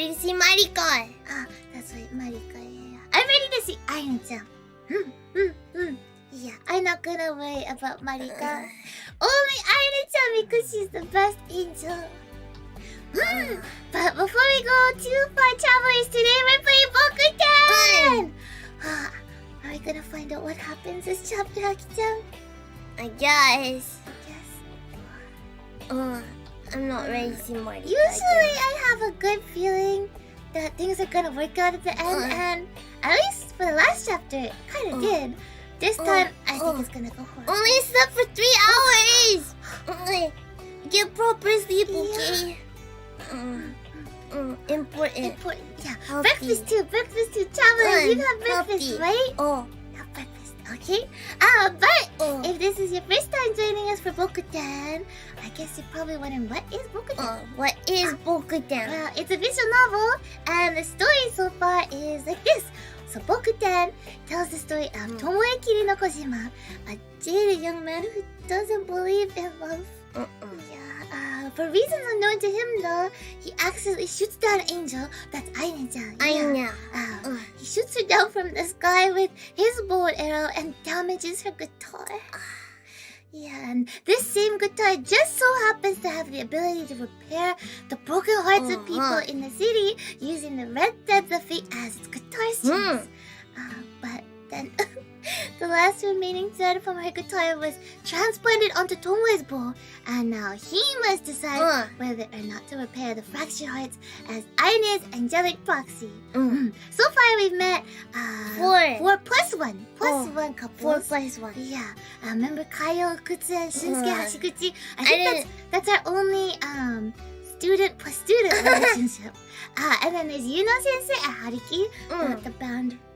ready to see Marika. That's right, Marika. Yeah. I'm ready to see Aina-chan. Yeah, I'm not gonna worry about Marika. Only Aina-chan because she's the best angel. But before we go too far, travelers, today we're playing BOKUTEN! Are we gonna find out what happens this chapter, Aki-chan? I guess. Yes. I'm not ready to see Marika. Usually I have a good feeling that things are gonna work out at the end, and at least for the last chapter, it kinda did. This time, I think it's gonna go horrible. Only slept for 3 hours! Get proper sleep, okay? Important. Yeah. Healthy. Breakfast too, travelers. You have breakfast, Healthy. right? Have breakfast, okay? But if this is your first time joining us for BOKUTEN, I guess you're probably wondering, what is BOKUTEN? What is BOKUTEN? Well, it's a visual novel, and the story so far is like this. So BOKUTEN tells the story of Tomoe Kiri no Kojima, a jaded young man who doesn't believe in love. For reasons unknown to him, though, he accidentally shoots down an angel. That's Aina-chan. Aina. He shoots her down from the sky with his bow and arrow and damages her guitar. Yeah, and this same guitar just so happens to have the ability to repair the broken hearts of people in the city using the red threads of fate as its guitar strings. But then the last remaining thread from her guitar was transplanted onto Tomoe's bow, and now he must decide whether or not to repair the fractured hearts as Aina's angelic proxy. So far we've met 4 plus 1 couples. 4 plus 1. Yeah, remember Kaio, Kutsu, and Shinsuke Hashiguchi? I think that's our only student plus student relationship. And then there's Yuno Sensei and Haruki,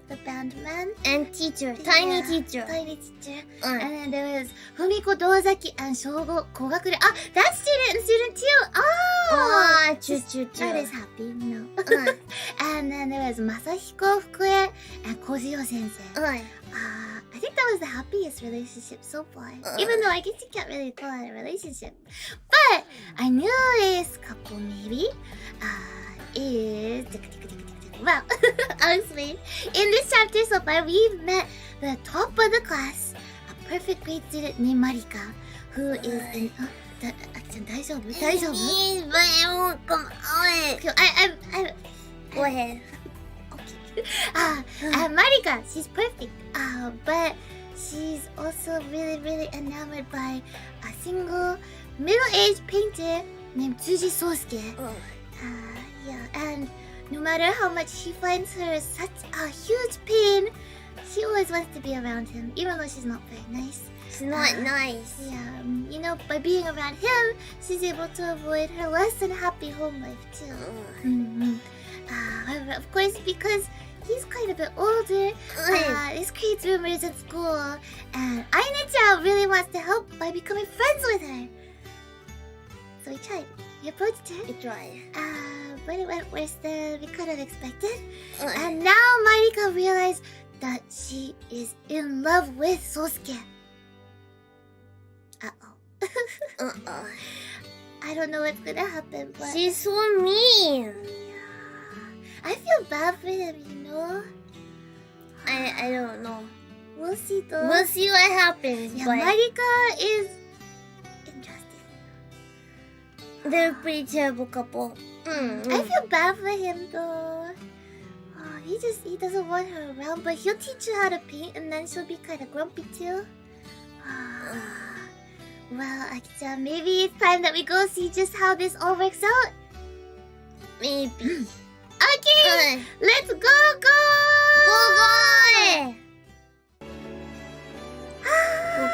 the band man. And teacher. Tiny teacher. And then there was Fumiko Dozaki and Shogo Kogakure. That's student and student too. True. That is happy, no. And then there was Masahiko Fukue and Kojiro Sensei. I think that was the happiest relationship so far. Even though I guess you can't really call it a relationship. But our newest couple maybe is... Well, I'll explain. In this chapter so far, we've met the top of the class, a perfect grade student named Marika, who is in... daijoubu? But I won't come on. Go ahead. Okay. And Marika, she's perfect. But she's also really, really enamored by a single middle-aged painter named Tsuji Sosuke. And no matter how much he finds her such a huge pain, she always wants to be around him, even though she's not very nice. It's not nice. Yeah, by being around him, she's able to avoid her less than happy home life too. However, of course, because he's quite a bit older, this creates rumors at school, and Aina-chan really wants to help by becoming friends with her. So we tried. We approached her. We tried. But it went worse than we could have expected. And now Marika realized that she is in love with Sosuke. I don't know what's gonna happen, but... She's so mean. Yeah. I feel bad for him, you know? I don't know. We'll see though. We'll see what happens. Yeah, but Marika is... interesting. They're a pretty terrible couple. I feel bad for him though. He doesn't want her around, but he'll teach her how to paint and then she'll be kind of grumpy too. Well, Aki-chan, maybe it's time that we go see just how this all works out. Maybe. Okay, let's go!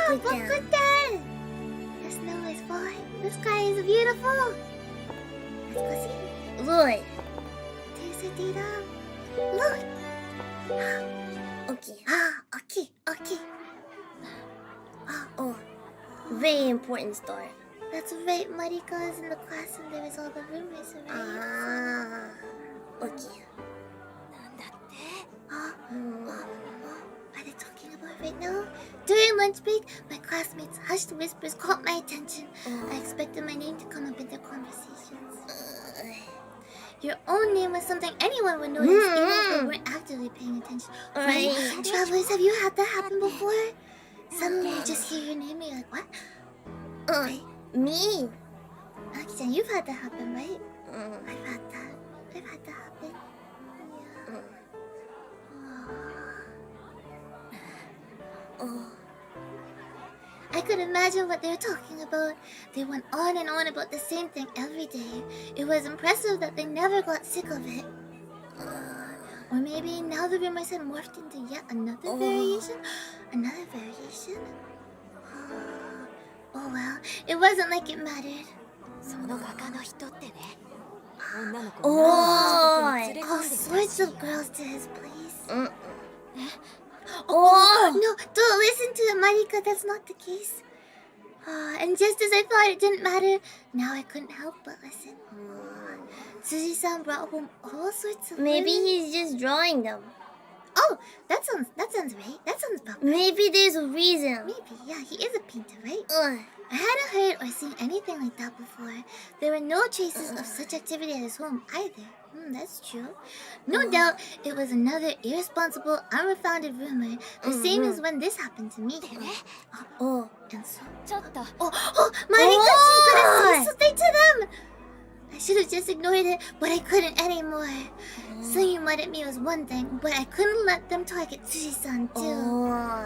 BOKUTEN! The snow is falling. The sky is beautiful. Let's go see. Look. There's a data. Look. Okay. Okay. Very important story. That's right. Marika is in the class and there is all the rumors around. Okay. Are they talking about it right now? During lunch break, my classmates' hushed whispers caught my attention. I expected my name to come up in their conversations. Your own name was something anyone would notice even if they weren't actively paying attention. Right? Travelers, have you had that happen before? Suddenly you just hear your name and you're like, what? Me? Aki-chan, you've had that happen, right? I've had that happen. I could imagine what they were talking about. They went on and on about the same thing every day. It was impressive that they never got sick of it. Or maybe now the rumors had morphed into yet another variation? Another variation? Oh well, it wasn't like it mattered. All sorts of girls to his place. No, don't listen to it, Marika. That's not the case. And just as I thought it didn't matter, now I couldn't help but listen. Suji-san brought home all sorts of Maybe women. he's just drawing them. Oh, that sounds right. That sounds about right. Maybe there's a reason. Maybe, yeah, he is a painter, right? I hadn't heard or seen anything like that before. There were no traces of such activity at his home either. That's true. No doubt it was another irresponsible, unfounded rumor, the same as when this happened to me. And so... Marika, she's gonna say something to them! I should have just ignored it, but I couldn't anymore. Saying mud at me was one thing, but I couldn't let them target Tsuji-san too.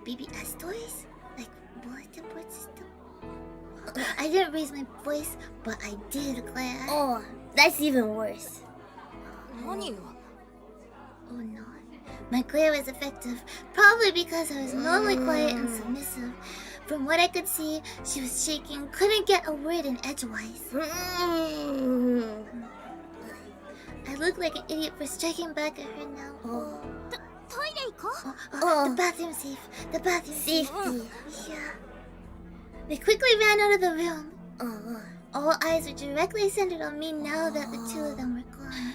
Baby ass toys? Like bulletin board system? I didn't raise my voice, but I did, Claire. That's even worse. Oh no. My glare was effective, probably because I was normally quiet and submissive. From what I could see, she was shaking, couldn't get a word in edgewise. I look like an idiot for striking back at her now. The bathroom safe. The bathroom safety. Yeah. They quickly ran out of the room. All eyes were directly centered on me now that the two of them were gone.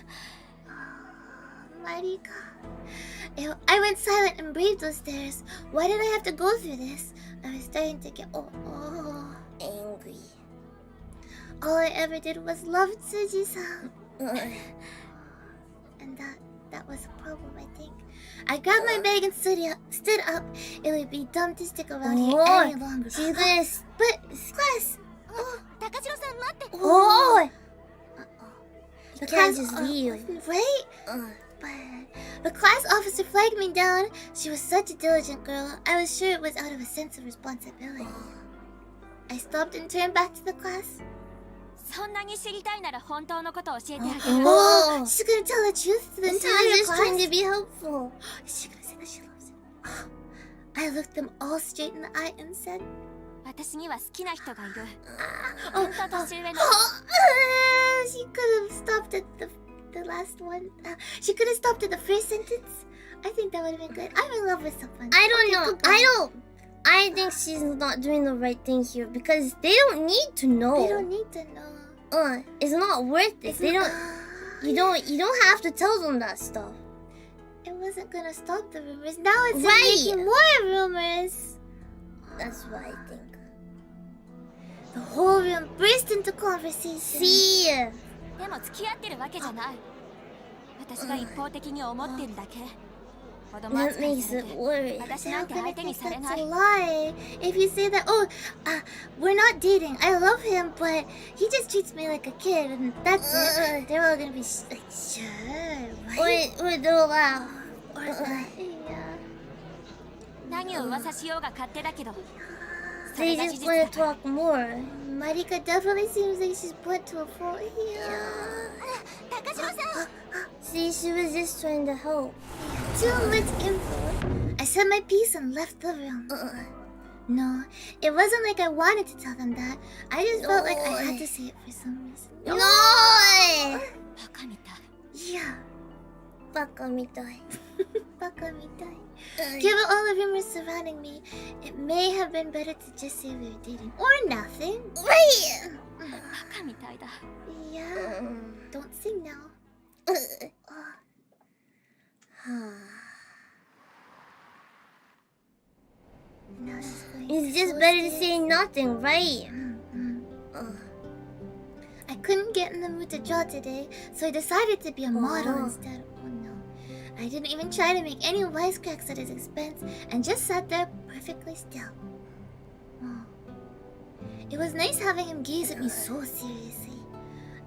Marika. I went silent and braved those stares. Why did I have to go through this? I was starting to get angry. All I ever did was love Tsuji-san. And that was a problem, I think. I grabbed my bag and stood up. It would be dumb to stick around here any longer. But class. You can't just leave. Right? But the class officer flagged me down. She was such a diligent girl. I was sure it was out of a sense of responsibility. I stopped and turned back to the class. She's gonna tell the truth to the entire just class. trying to be helpful. Is she gonna say that she loves him? I looked them all straight in the eye and said, she could have stopped at the last one. She could have stopped at the first sentence. I think that would have been good. I'm in love with someone. I don't know. I think she's not doing the right thing here because they don't need to know. They don't need to know. It's not worth it. You don't have to tell them that stuff. It wasn't gonna stop the rumors. Now it's making more rumors. That's what I think. The whole room burst into conversation. See? That makes it worse. That's a lie. If you say that, we're not dating. I love him, but he just treats me like a kid, and that's it. They're all gonna be like, sure, right? Or they'll laugh. They just want to talk more. Marika definitely seems like she's brought to a fault. See, she was just trying to help. Too much info. I said my piece and left the room. No, it wasn't like I wanted to tell them that. I just felt like I had to say it for some reason. No! Yeah. Baka mitai. Baka mitai. Given all the rumors surrounding me, it may have been better to just say we were dating. Or nothing. Right! Yeah. Don't sing now. It's just better to say nothing, right? I couldn't get in the mood to draw today, so I decided to be a model instead. Oh no. I didn't even try to make any wisecracks at his expense and just sat there perfectly still. Oh. It was nice having him gaze at me so seriously.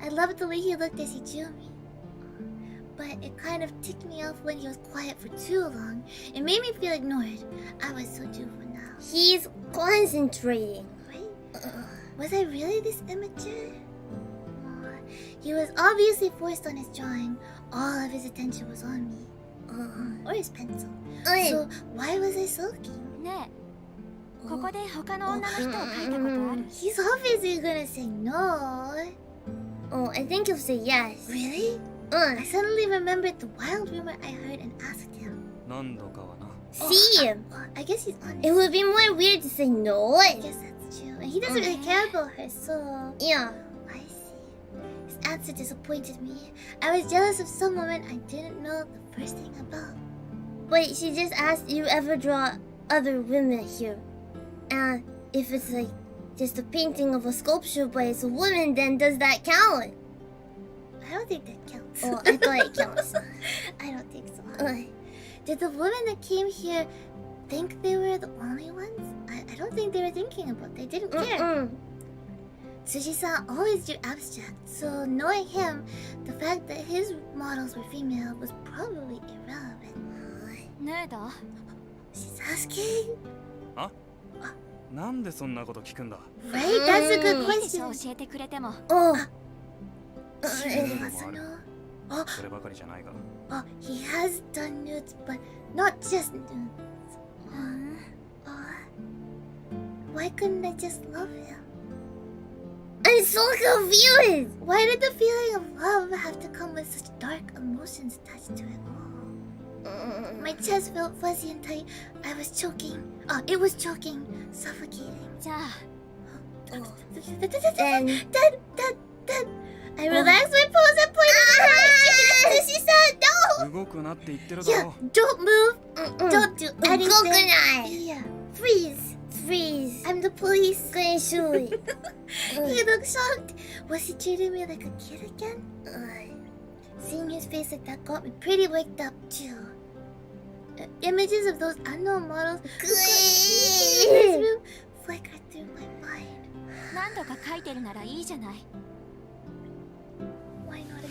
I loved the way he looked as he drew me. But it kind of ticked me off when he was quiet for too long. It made me feel ignored. I was so juvenile. He's concentrating. Right? Was I really this immature? He was obviously forced on his drawing. All of his attention was on me. Or his pencil. So why was I sulking? ねえ、ここで他の女の人を描いたことある？ He's obviously gonna say no. Oh, I think he'll say yes. Really? I suddenly remembered the wild rumor I heard and asked him. 何度かはな。 See him. I guess he's honest. It would be more weird to say no. I guess that's true. And he doesn't really care about her, so... Yeah. I see. His answer disappointed me. I was jealous of some woman I didn't know the first thing about. Wait, she just asked you ever draw other women here. And if it's like just a painting of a sculpture but it's a woman, then does that count? I don't think that counts. Oh, I thought it counts. I don't think so. Did the women that came here think they were the only ones? I don't think they were thinking about it. They didn't care. Tsuji-san always drew abstract, so knowing him, the fact that his models were female was probably irrelevant. ねえだ。 She's asking? なんでそんなこと聞くんだ？ Right? That's a good いいでし question. ょ教えてくれても。 Oh. She really wants to know. そればかりじゃないが。 Oh, he has done nudes, but not just nudes. Why couldn't I just love him? I'm so confused. Why did the feeling of love have to come with such dark emotions attached to it? My chest felt fuzzy and tight. I was choking. Oh, it was choking, suffocating. じゃあ、 Dad. I relaxed my pose and pointed at her. She said no. 動くなって言ってるだ Yeah, ろ。 don't move. Don't do anything. Gokunai. Yeah, freeze. Freeze. I'm the police. Genshui. He looked shocked. Was he treating me like a kid again? Seeing his face like that got me pretty waked up too. Images of those unknown models who got in this room flickered through my mind. 何度か描いてるならいいじゃない。 Why not?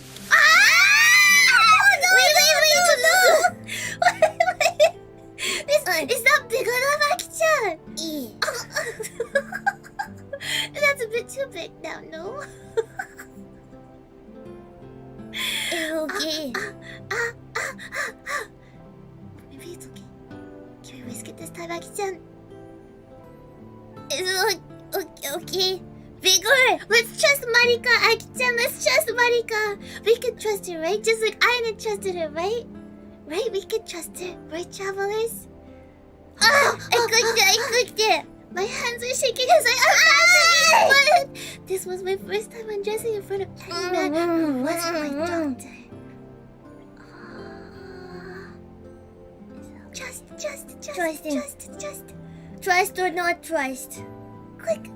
Wait. Is that big enough, Aki-chan? That's a bit too big now, no? It's okay. Maybe it's okay. Can we risk it this time, Aki-chan? It's okay. Bigger. Let's trust Marika, Aki-chan. Let's trust Marika. We can trust her, right? Just like Aina trusted her, right? Right? We can trust her, right, travelers? I clicked it. My hands are shaking as I unfastened his foot. This was my first time undressing in front of any man who wasn't my doctor. Trust. Trust or not trust? Click.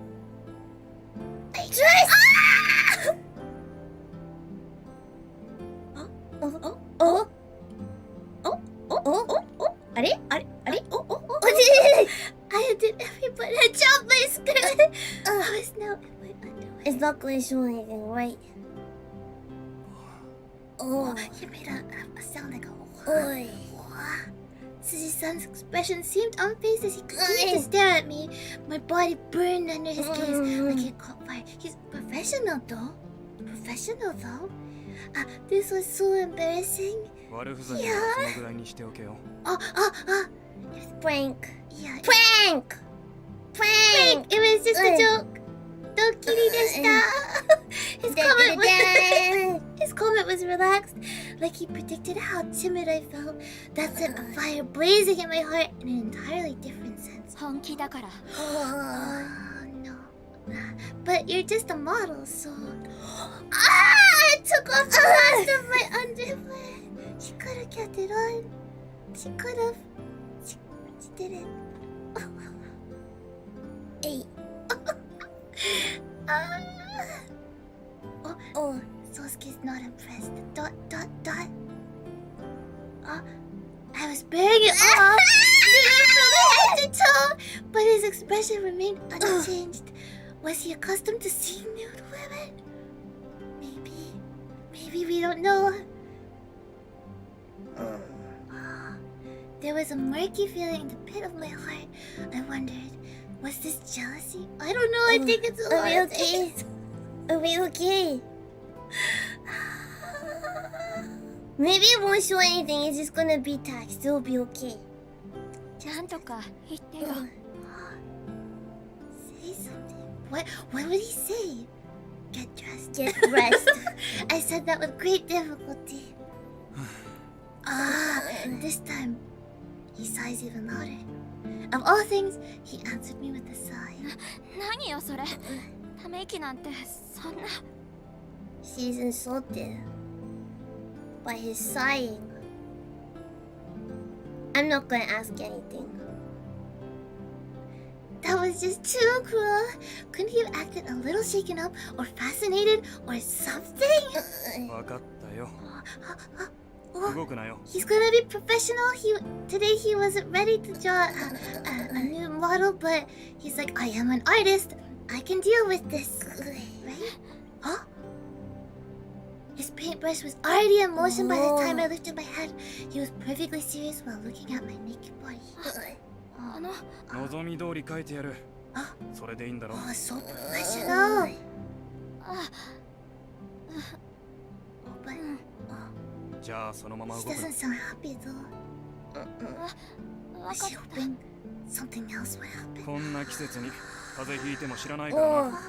I Trust. I did everybody dropped my skirt. I was now in my underwear. It's not going to show anything, right? Oh. You made a sound like a Oi. Suzuki-san's expression seemed unfazed as he continued to stare at me. My body burned under his gaze like it caught fire. He's professional though. This was so embarrassing. 悪ふざけはそのぐらいにしておけよ。 Prank. Yeah. Prank. It was just a joke. Dokiri deshita. His comment was relaxed, like he predicted how timid I felt. That sent a fire blazing in my heart in an entirely different sense. 本気だから。 Oh no. But you're just a model, so... I took off the last of my underwear. She could have kept it on. She could have. She didn't. Hey. Oh. Sosuke's not impressed. ... I was bearing it off from head to toe, but his expression remained unchanged. Was he accustomed to seeing nude women? Maybe we don't know. There was a murky feeling in the pit of my heart. I wondered, was this jealousy? I don't know. I think it's a lot of things. Are we okay? Maybe it won't show anything. It's just gonna be text. It'll be okay. なんとか言ってよ。 Say something. What would he say? Get dressed. Get dressed. I said that with great difficulty. This time, he sighs even louder. Of all things, he answered me with a sigh. 何よそれ。ため息なんてそんな。 She's insulted by his sighing. I'm not gonna ask anything. That was just too cruel. Couldn't he have acted a little shaken up or fascinated or something? 分かったよ。 Oh, 動くなよ。 he's gonna be professional. Today he wasn't ready to draw a new model, but he's like, I am an artist. I can deal with this. Right? Huh? His paintbrush was already in motion by the time I lifted my head. He was perfectly serious while looking at my naked body. あの。望み通り書いてやる。あ、それでいいんだろ。 Oh, so professional. あ。 But じゃあそのまま he 動く。 doesn't sound happy though. わ Was かっ he た。 hoping something else would happen? こんな季節に風邪ひいても知らないからな。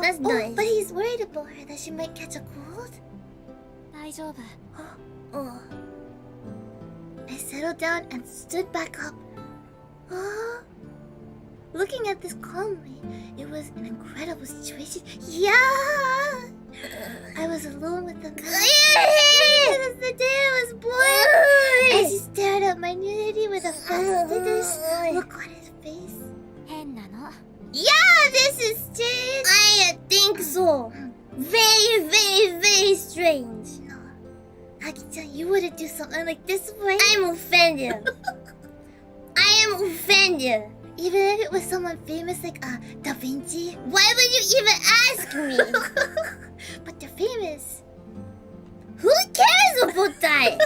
That's nice. But he's worried about her that she might catch a cold. 大丈夫。 Oh. I settled down and stood back up. Looking at this calmly, it was an incredible situation. Yeah! I was alone with the man. Since the day I was born. As he stared at my nudity with a fastidious look on his face. 変なの。 Yeah, this is strange. I think so. Very, very, very strange. No, Aki-chan, you wouldn't do something like this, right? I'm offended. I am offended. Even if it was someone famous like Da Vinci. Why would you even ask me? But they're famous. Who cares about that?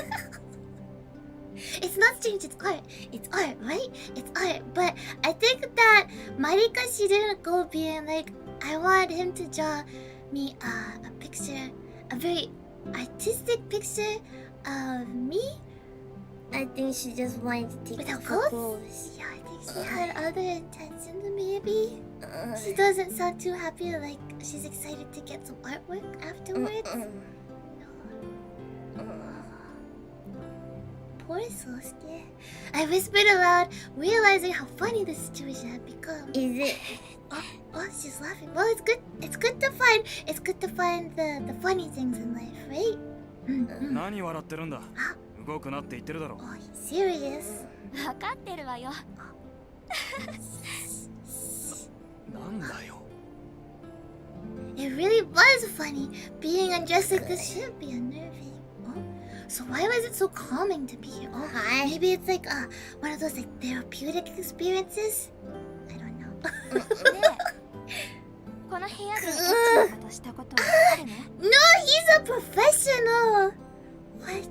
It's not strange, it's art. It's art, right? It's art. But I think that Marika, she didn't go being like, I want him to draw me a picture, a very artistic picture of me. I think she just wanted to take Without off her clothes? clothes. Yeah, I think she had other intentions, maybe. She doesn't sound too happy, like she's excited to get some artwork afterwards. Poor Sosuke. I whispered aloud, realizing how funny the situation had become. Is it? Oh, she's laughing. Well, it's good. It's good to find the funny things in life, right? 何笑ってるんだ。動くなって言ってるだろ。 Oh, he's serious. わかってるわよ。なんだよ。 It really was funny. Being undressed like this should be unnerving. Oh, so why was it so calming to be here? Oh, Hi. maybe it's like one of those like therapeutic experiences. I don't know. ねえ。この部屋でエッチなことしたことあるの？ No, he's a professional. What?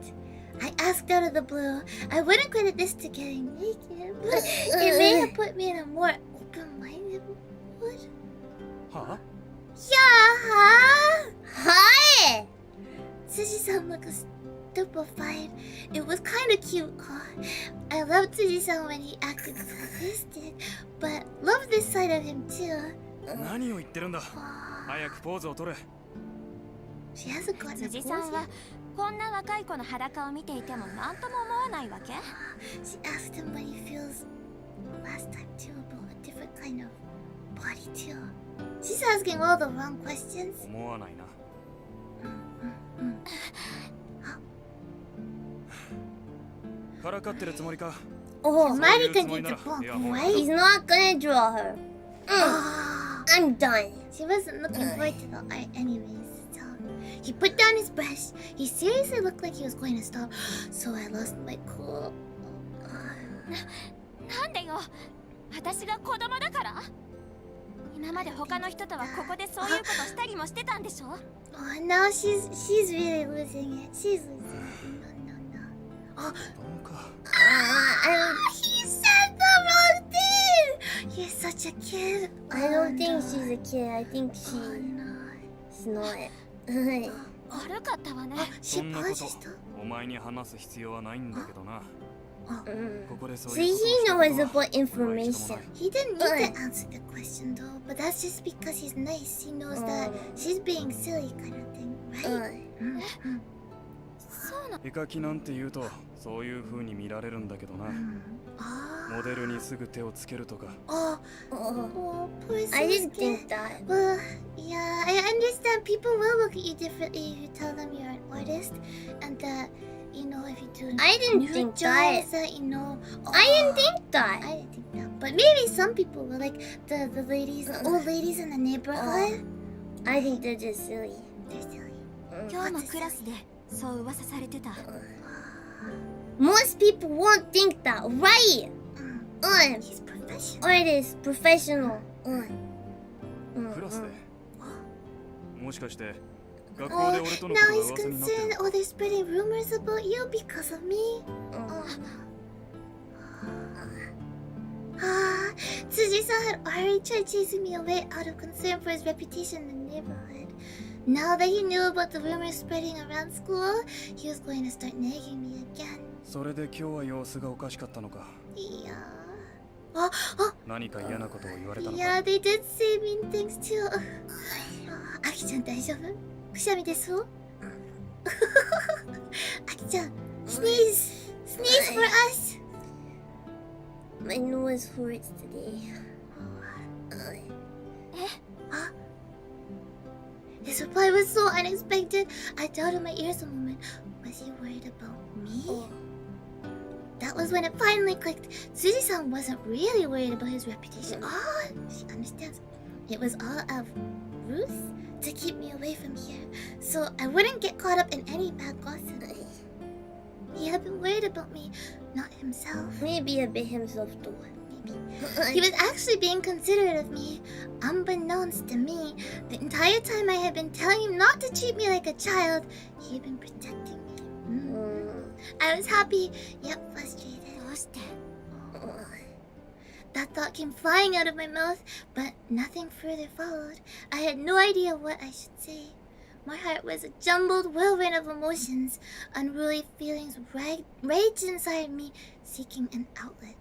I asked out of the blue. I wouldn't credit this to getting naked, but it may have put me in a more open-minded mood. は Yeah. Hi. Tsuji-san looked stupefied. It was kind of cute. I loved Tsuji-san when he acted sadistic, but loved this side of him too. あ、何を言ってるんだ。早くポーズを取れ。 She hasn't gotten a 辻さん pose は yet. こんな若い子の裸を見ていても何とも思わないわけ？ She asked him what he feels last time too about a different kind of body too. She's asking all the wrong questions. 思わないな。からかってるつもりか。 Oh, Marika そういうつもり needs な a ら。 book, いや、もう right? he's not gonna draw her. Ah. I'm done. She wasn't looking forward to the art anyways. So he put down his brush. He seriously looked like he was going to stop. So I lost my cool. なんでよ。私が子供だから。今まで他の人とはここでそういうことしたりもしてたんでしょ。Oh, now she's really losing it. She's losing it. No. Oh, he said the wrong thing. You're such a kid. I don't think she's a kid. I think she's not. 悪かったわね。She そんなこと paused. お前に話す必要はないんだけどな。ここでそう See, いう he ことをした knows ことは about information. He didn't need to answer the question though, but that's just because he's nice. He knows that she's being silly kind of thing, right? そうなの。絵描きなんて言うとそういう風に見られるんだけどな。モデルにすぐ手をつけるとか。Oh, poor I didn't Sasuke. think that. Well, yeah, I understand people will look at you differently if you tell them you're an artist, and that, you know, if you do I didn't nude think jobs that, you know. I didn't think that. I didn't think that, but maybe some people will, like the ladies, the old ladies in the neighborhood. I think they're just silly. They're silly. 今日もクラスでそう噂されてた。 Most people won't think that, right? He's professional. Artist, professional. クラスで。もしかして学校で俺とのこ Now Oh, とが he's 噂になってる concerned. の Oh, they're spreading rumors about you because of me. Tsuji-san had already tried chasing me away out of concern for his reputation in the neighborhood. Now that he knew about the rumors spreading around school, he was going to start nagging me again. それで今日は様子がおかしかったのか。 Yeah. 何か嫌なことを言われたのか。 Yeah, they did say mean things too. アキちゃん大丈夫？くしゃみ出そう？アキちゃん、sneeze! Sneeze for us! My nose hurts today. His reply was so unexpected, I doubted my ears a moment. Was he worried about me? That was when it finally clicked. Tsuji-san wasn't really worried about his reputation. Oh, she understands. It was all a ruse to keep me away from here, so I wouldn't get caught up in any bad gossip. He had been worried about me, not himself. Maybe a bit himself too. Maybe. He was actually being considerate of me, unbeknownst to me. The entire time I had been telling him not to treat me like a child, he had been protecting me. I was happy, yet frustrated. どうして？ That thought came flying out of my mouth, but nothing further followed. I had no idea what I should say. My heart was a jumbled whirlwind of emotions. Unruly feelings raged inside me, seeking an outlet.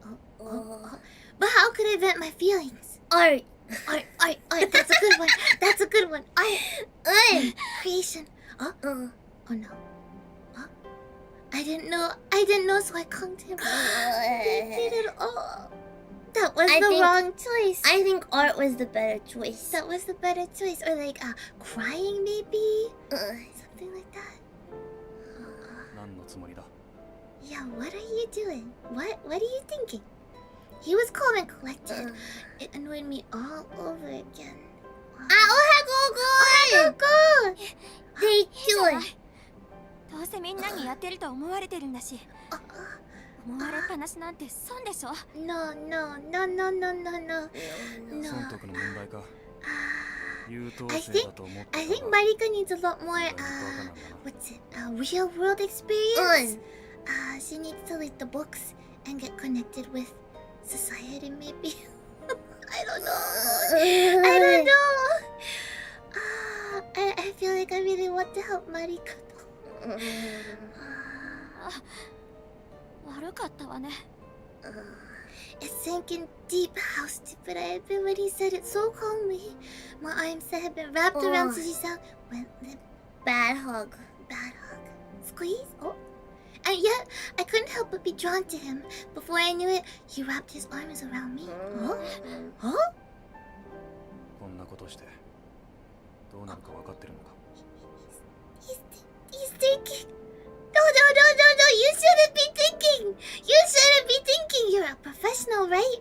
But how could I vent my feelings? Art. Art. That's a good one. That's a good one. Art. Creation. Oh no. I didn't know, so I clung to him. That was the wrong choice. I think art was the better choice. That was the better choice. Or like crying maybe? Something like that. 何のつもりだ。 Yeah, what are you doing? What are you thinking? He was calm and collected. It annoyed me all over again. They do it. どうせみんなにやってると思われてるんだし。思われっぱなしなんて損でしょ。 No. 損得の問題か。優等 I 生 think だと思ってたが Marika needs a lot more what's it? Real world experience? She needs to read the books and get connected with society maybe. I don't know. I feel like I really want to help Marika. 悪かったわね。 It sank in deep how stupid I had been when he said it so calmly. My arms that had been wrapped around Tsuji-san went limp. Bad hug. Squeeze? And yet, I couldn't help but be drawn to him. Before I knew it, he wrapped his arms around me. こんなことしてどうなるか分かってるのか。 He's thinking. No. You shouldn't be thinking. You're a professional, right?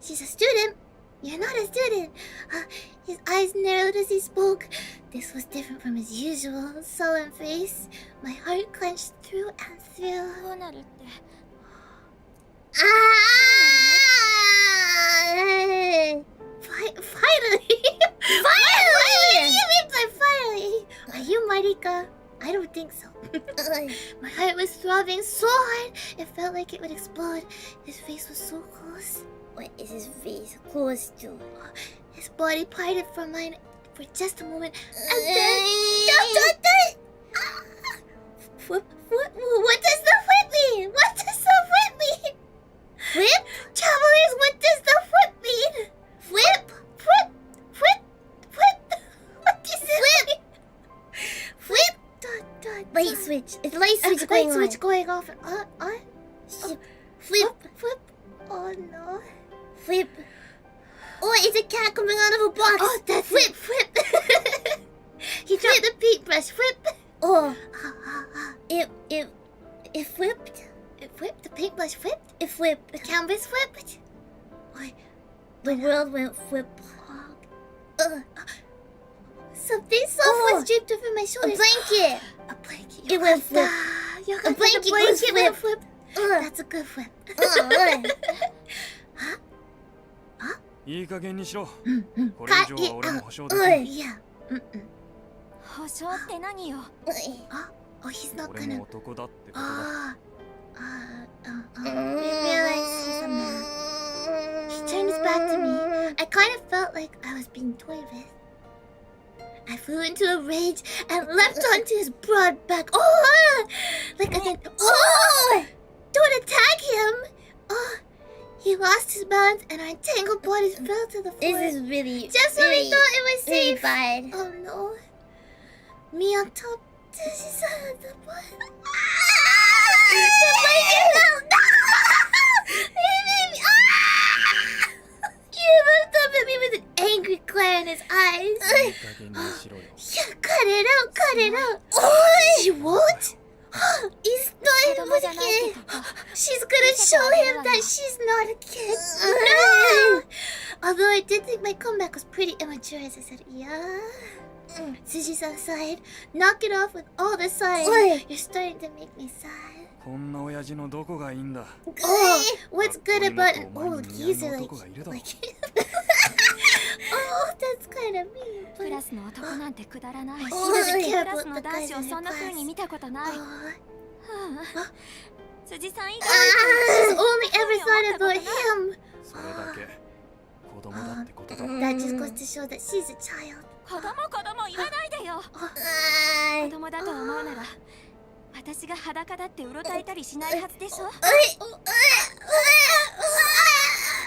She's a student. You're not a student. His eyes narrowed as he spoke. This was different from his usual sullen face. My heart clenched through and through. どうなるって Finally! What do you mean by finally? Are you Marika? I don't think so. My heart was throbbing so hard, it felt like it would explode. His face was so close. What is his face close to? His body parted from mine for just a moment, and then... What does the whip mean? What does the whip mean? Whip? Travelers, what does the whip mean? Whip? Whip? What does it mean? Whip? Light switch. It's light switch going light on. switch going off. Flip. Flip. Oh no. Flip. Oh, it's a cat coming out of a box. Oh, that's Flip. He dropped the paintbrush. Flip. Oh. It flipped. It flipped. The paintbrush flipped. It flipped. The canvas flipped. The world went flip. Something soft was draped over my A shoulders. blanket. A blanket. It went flip. A blanket goes went flip. That's a good flip. いい加減にしろ。これ以上は俺も保証できない。Yeah. 保証って何よ Oh, he's not 俺 gonna. も男だってことだ。 We realized he's a man. He turned his back to me. I kind of felt like I was being toyed with. I flew into a rage and leapt onto his broad back. Oh! Like again. Oh! Don't attack him! Oh! He lost his balance and our entangled bodies fell to the floor. This is really, Just when we thought it was really safe. bad. Oh no. Me on top. She's on the bottom. The blanket fell. No! He looked up at me with an angry glare in his eyes. いい加減にしろよ。 Yeah, cut it out, cut it out. She won't? He's not 子供じゃない a って kid. こと She's gonna show him that she's not a kid. No! Although I did think my comeback was pretty immature as I said, yeah. Suji's sighed. Knock it off with all the sighs. You're starting to make me sad. こんな親父のどこがいいんだ。 Oh, what's good about an old geezer like oh, that's kind of mean. ク But ラスの男なんてくだらない he ク doesn't care ラ about スの the 男 guys 子 in を her そんな風に class. 見たことない、 Oh, 辻さん以 she's 外 only ever thought about him. それだけ子供だってことだ。 That just goes to show that she's a child. 子供言わないでよ子供だと思うなら私が裸だってうろたえたりしないはずでしょ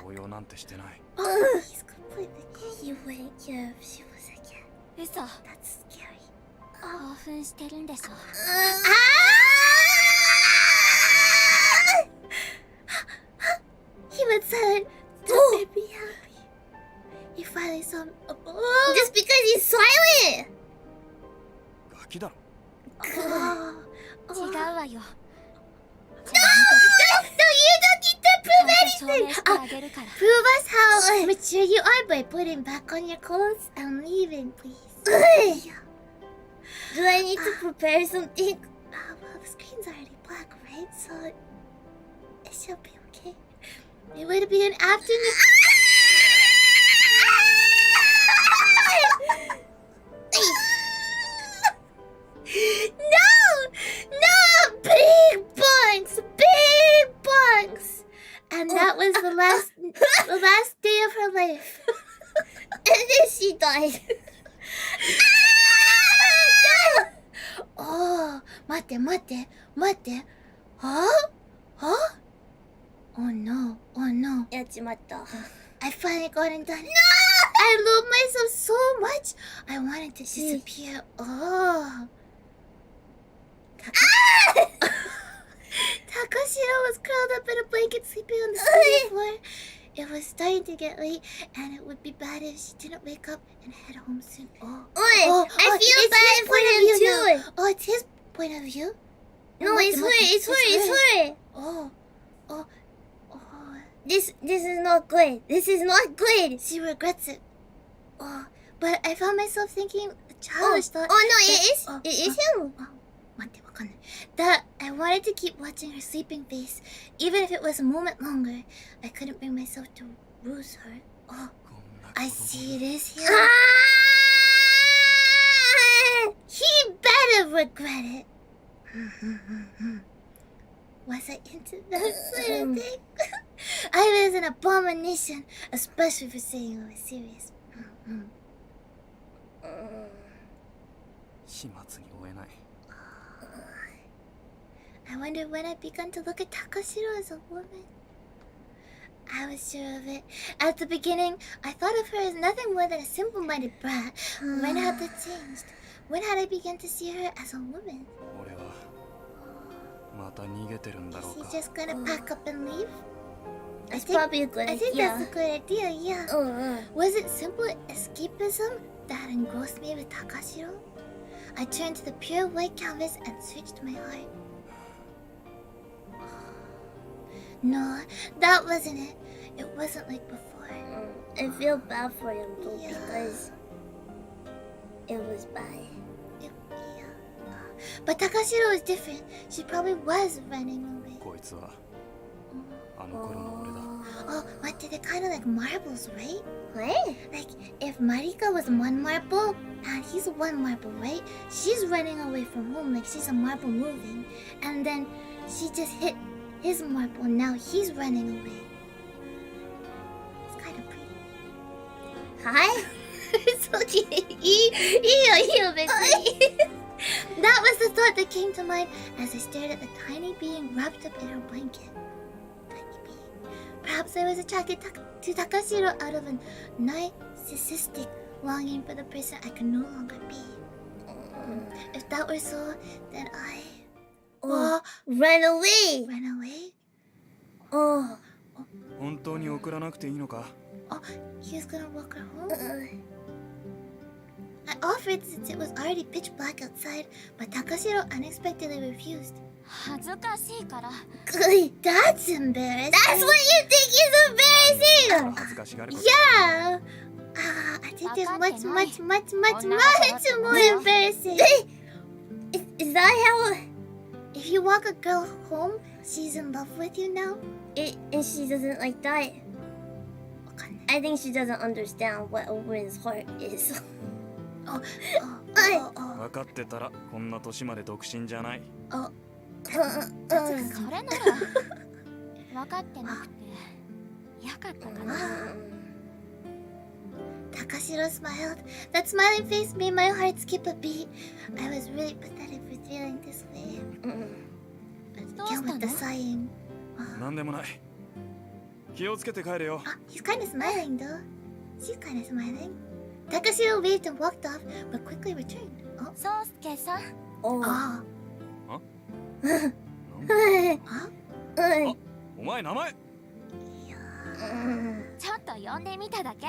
応用なんてしてない。 Oh, he's completely You wouldn't care if she was a cat. 嘘 That's scary. 興奮してるんでしょ He went silent. That made me happy. He finally saw me. Oh, Just because he's silent. ガキだろ。 違うわよ No, you don't need to prove 証明 anything. してあげるから Prove us how mature you are by putting back on your clothes and leaving, please. Yeah. Do I need to prepare something? Well, the screen's already black, right? So it should be okay. It would be an afternoon. No, big bunks. And that was the last day of her life. And then she died. Oh, 待って。Huh? Oh no. やっちまった。 I finally got it done. No! I love myself so much. I wanted to disappear. Oh. Takashiro was curled up in a blanket sleeping on the studio floor. It was starting to get late, and it would be bad if she didn't wake up and head home soon. I feel bad for him too. Oh, it's his point of view? No, it's her. Oh. This is not good. This is not good. She regrets it. Oh, But I found myself thinking a childish thought. Oh no, it is him. That I wanted to keep watching her sleeping face, even if it was a moment longer. I couldn't bring myself to lose her. Oh, I see it is him. He better regret it. Was I into that sort of thing? I was an abomination, especially for saying I was serious. 始末に終えない。 I wonder when I began to look at Takashiro as a woman. I was sure of it. At the beginning, I thought of her as nothing more than a simple-minded brat. When had that changed? When had I begun to see her as a woman? 俺はまた逃げてるんだろう Is か。 he just gonna pack up and leave? That's probably a good I think idea. that's a good idea, yeah. Was it simple escapism that had engrossed me with Takashiro? I turned to the pure white canvas and searched my heart. No, that wasn't it. It wasn't like before. I feel bad for him though, Yeah. because it was bad. Yeah. But Takashiro was different. She probably was running away. こいつはあの頃の俺だ。 Oh, what? They're kind of like marbles, right? What? Like, if Marika was one marble, and he's one marble, right? She's running away from home like she's a marble moving. And then she just hit his marble, and now he's running away. It's kind of pretty. Hi? It's okay. That was the thought that came to mind as I stared at the tiny being wrapped up in her blanket. Tiny being. Perhaps I was attracted to Takashiro out of a narcissistic longing for the person I could no longer be. If that were so, then I... Run away! Ran away? Oh. 本当に送らなくていいのか？ Oh, he was gonna walk her home? I offered since it was already pitch black outside, but Takashiro unexpectedly refused. 恥ずかしいから。 That's embarrassing. That's what you think is embarrassing! 恥ずかしがること。 Yeah! I think there's much more embarrassing. Is that how... If you walk a girl home, she's in love with you now? And she doesn't like that. I think she doesn't understand what a woman's heart is. 分かってたらこんな年まで独身じゃない。それなら分かってなくて嫌かったかな。 Takashiro smiled. That smiling face made my heart skip a beat. I was really pathetic for feeling this way. Again with the sighing. なんでもない。気をつけて帰れよ。 He's kind of smiling though. She's kind of smiling. Takashiro waved and walked off, but quickly returned. そうすけさん。 Oh. お前名前。ちょっと呼んでみただけ。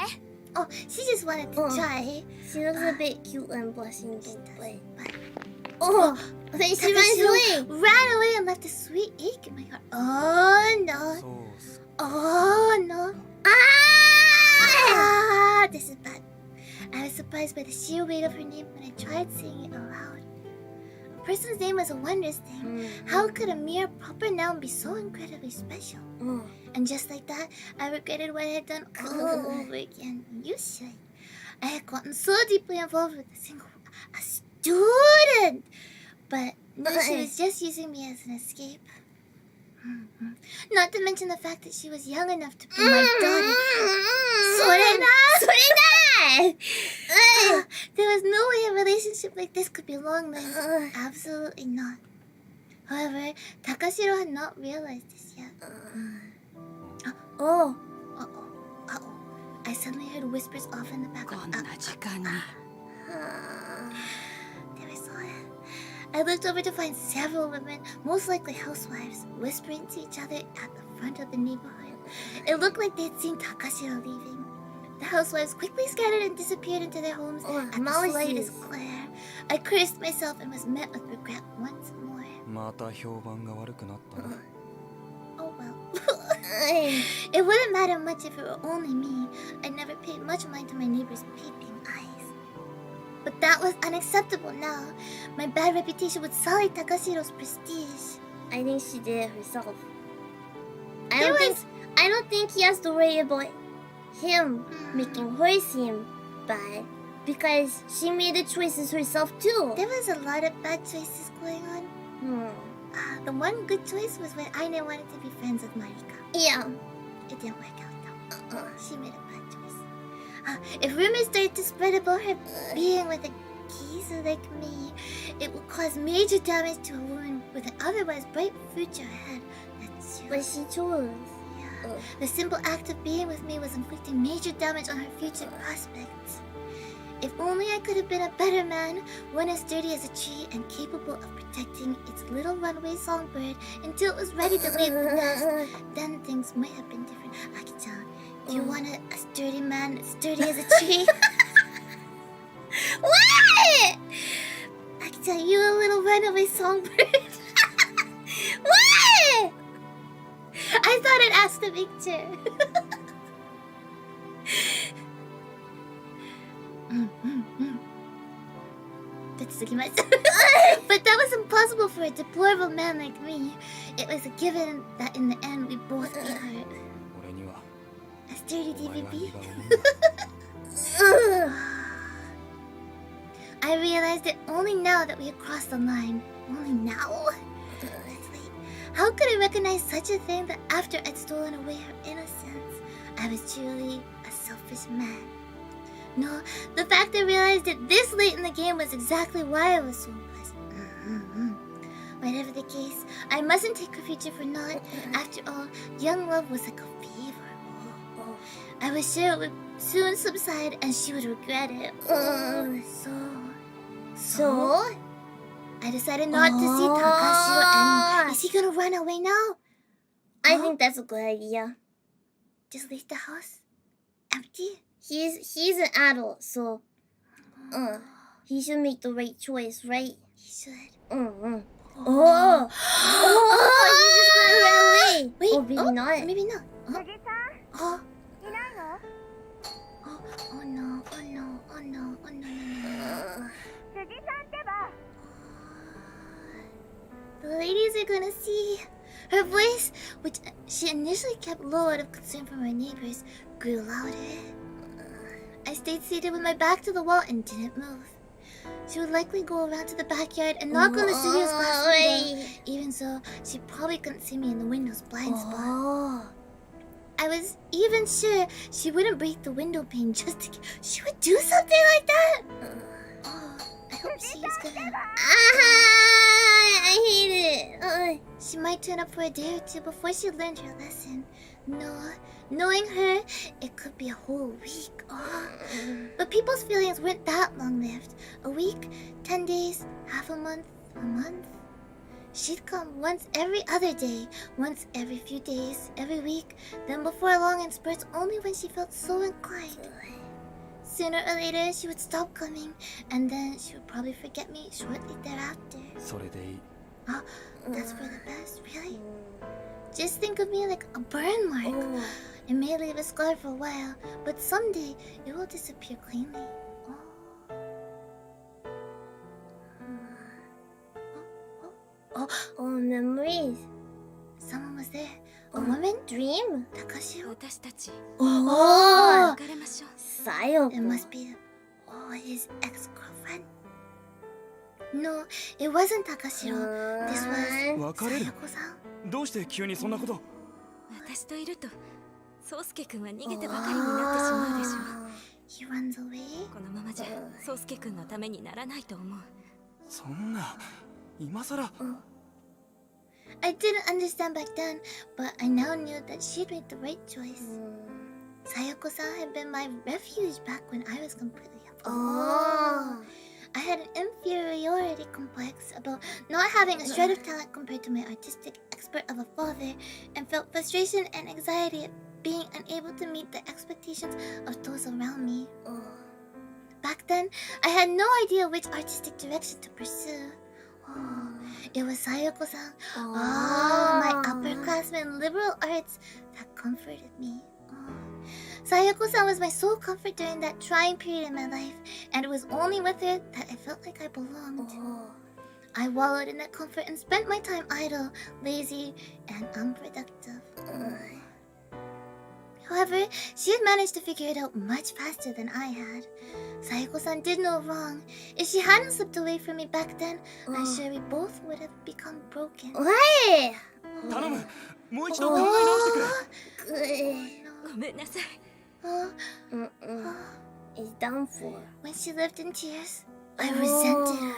Oh, she just wanted to try. She looks a bit cute and blushing, but... Oh, then she runs away. Ran away and left a sweet ache in my heart. Oh no. そうっす。 Oh no. This is bad. I was surprised by the sheer weight of her name when I tried saying it aloud. A person's name was a wondrous thing. How could a mere proper noun be so incredibly special? And just like that, I regretted what I had done all over again. You should. I had gotten so deeply involved with a student. But no, she was just using me as an escape. Not to mention the fact that she was young enough to be my daughter. There was no way a relationship like this could be long-lived. Absolutely not. However, Takashiro had not realized this yet. Uh-oh. I suddenly heard whispers off in the background. There I saw it. I looked over to find several women, most likely housewives, whispering to each other at the front of the neighborhood. It looked like they'd seen Takashiro leaving. The housewives quickly scattered and disappeared into their homes at the slightest glare. I cursed myself and was met with regret once more. また評判が悪くなったな。 Oh well. It wouldn't matter much if it were only me. I never paid much mind to my neighbors' peeping eyes. But that was unacceptable now. My bad reputation would sully Takashiro's prestige. I think she did it herself. I don't think he has to worry about him making her seem bad because she made the choices herself too. There was a lot of bad choices going on. The one good choice was when Aine wanted to be friends with Marika. Yeah. It didn't work out though. She made a bad choice. If rumors started to spread about her being with a geezer like me, it would cause major damage to a woman with an otherwise bright future ahead. That's true. But she chose. Yeah. The simple act of being with me was inflicting major damage on her future prospects. If only I could have been a better man, one as sturdy as a tree and capable of protecting its little runaway songbird until it was ready to leave the nest, then things might have been different. Aki-chan, do you want a sturdy man as sturdy as a tree? What? Aki-chan, you a little runaway songbird. What? I thought I'd ask the picture. But that was impossible for a deplorable man like me. It was a given that in the end we both get hurt. A sturdy DVP. I realized it only now that we had crossed the line. Only now? Let's wait. How could I recognize such a thing that after I'd stolen away her innocence, I was truly a selfish man? No, the fact I realized it this late in the game was exactly why I was so pleasant. Whatever the case, I mustn't take her future for naught. After all, young love was like a fever. I was sure it would soon subside and she would regret it. So? I decided not to see Takashiro anymore. Is he gonna run away now? I think that's a good idea. Just leave the house empty? He's an adult, so he should make the right choice, right? He should. He's just gonna run away. Wait, or maybe not. Maybe not. Oh no. The ladies are gonna see. Her voice, which she initially kept low out of concern from her neighbors, grew louder. I stayed seated with my back to the wall and didn't move. She would likely go around to the backyard and knock on the studio's glass window. Even so, she probably couldn't see me in the window's blind spot. I was even sure she wouldn't break the window pane just to... She would do something like that? I hope she's gonna... I hate it. She might turn up for a day or two before she learned her lesson. No, knowing her, it could be a whole week. But people's feelings weren't that long-lived. A week, 10 days, half a month. She'd come once every other day, once every few days, every week, then before long in spurts only when she felt so inclined. Sooner or later, she would stop coming, and then she would probably forget me shortly thereafter. That's for the best, really? Just think of me like a burn mark. It may leave a scar for a while, but someday it will disappear cleanly. Memories. Someone was there. A woman? Dream? Takashiro? 私たち Oh! 別れましょう It must be his ex-girlfriend. No, it wasn't Takashiro. This was 別れる Sayako-san. どうして急にそんなこと？私といると宗介くんは逃げてばかりになってしまうでしょ He runs away? このままじゃ宗介くんのためにならないと思うそんな今さら I didn't understand back then, but I now knew that she'd made the right choice. Sayako-san had been my refuge back when I was completely alone. I had an inferiority complex about not having a shred of talent compared to my artistic expert of a father, and felt frustration and anxiety at being unable to meet the expectations of those around me. Back then, I had no idea which artistic direction to pursue. It was Sayako-san, my upperclassman liberal arts, that comforted me. Sayako-san was my sole comfort during that trying period in my life, and it was only with her that I felt like I belonged. I wallowed in that comfort and spent my time idle, lazy, and unproductive. However, she had managed to figure it out much faster than I had. Sayako-san did no wrong. If she hadn't slipped away from me back then, I'm sure we both would have become broken. Hey! 頼む、もう一度考え直してくれ。ごめんなさい。 It's done for. When she lived in tears, I resented her.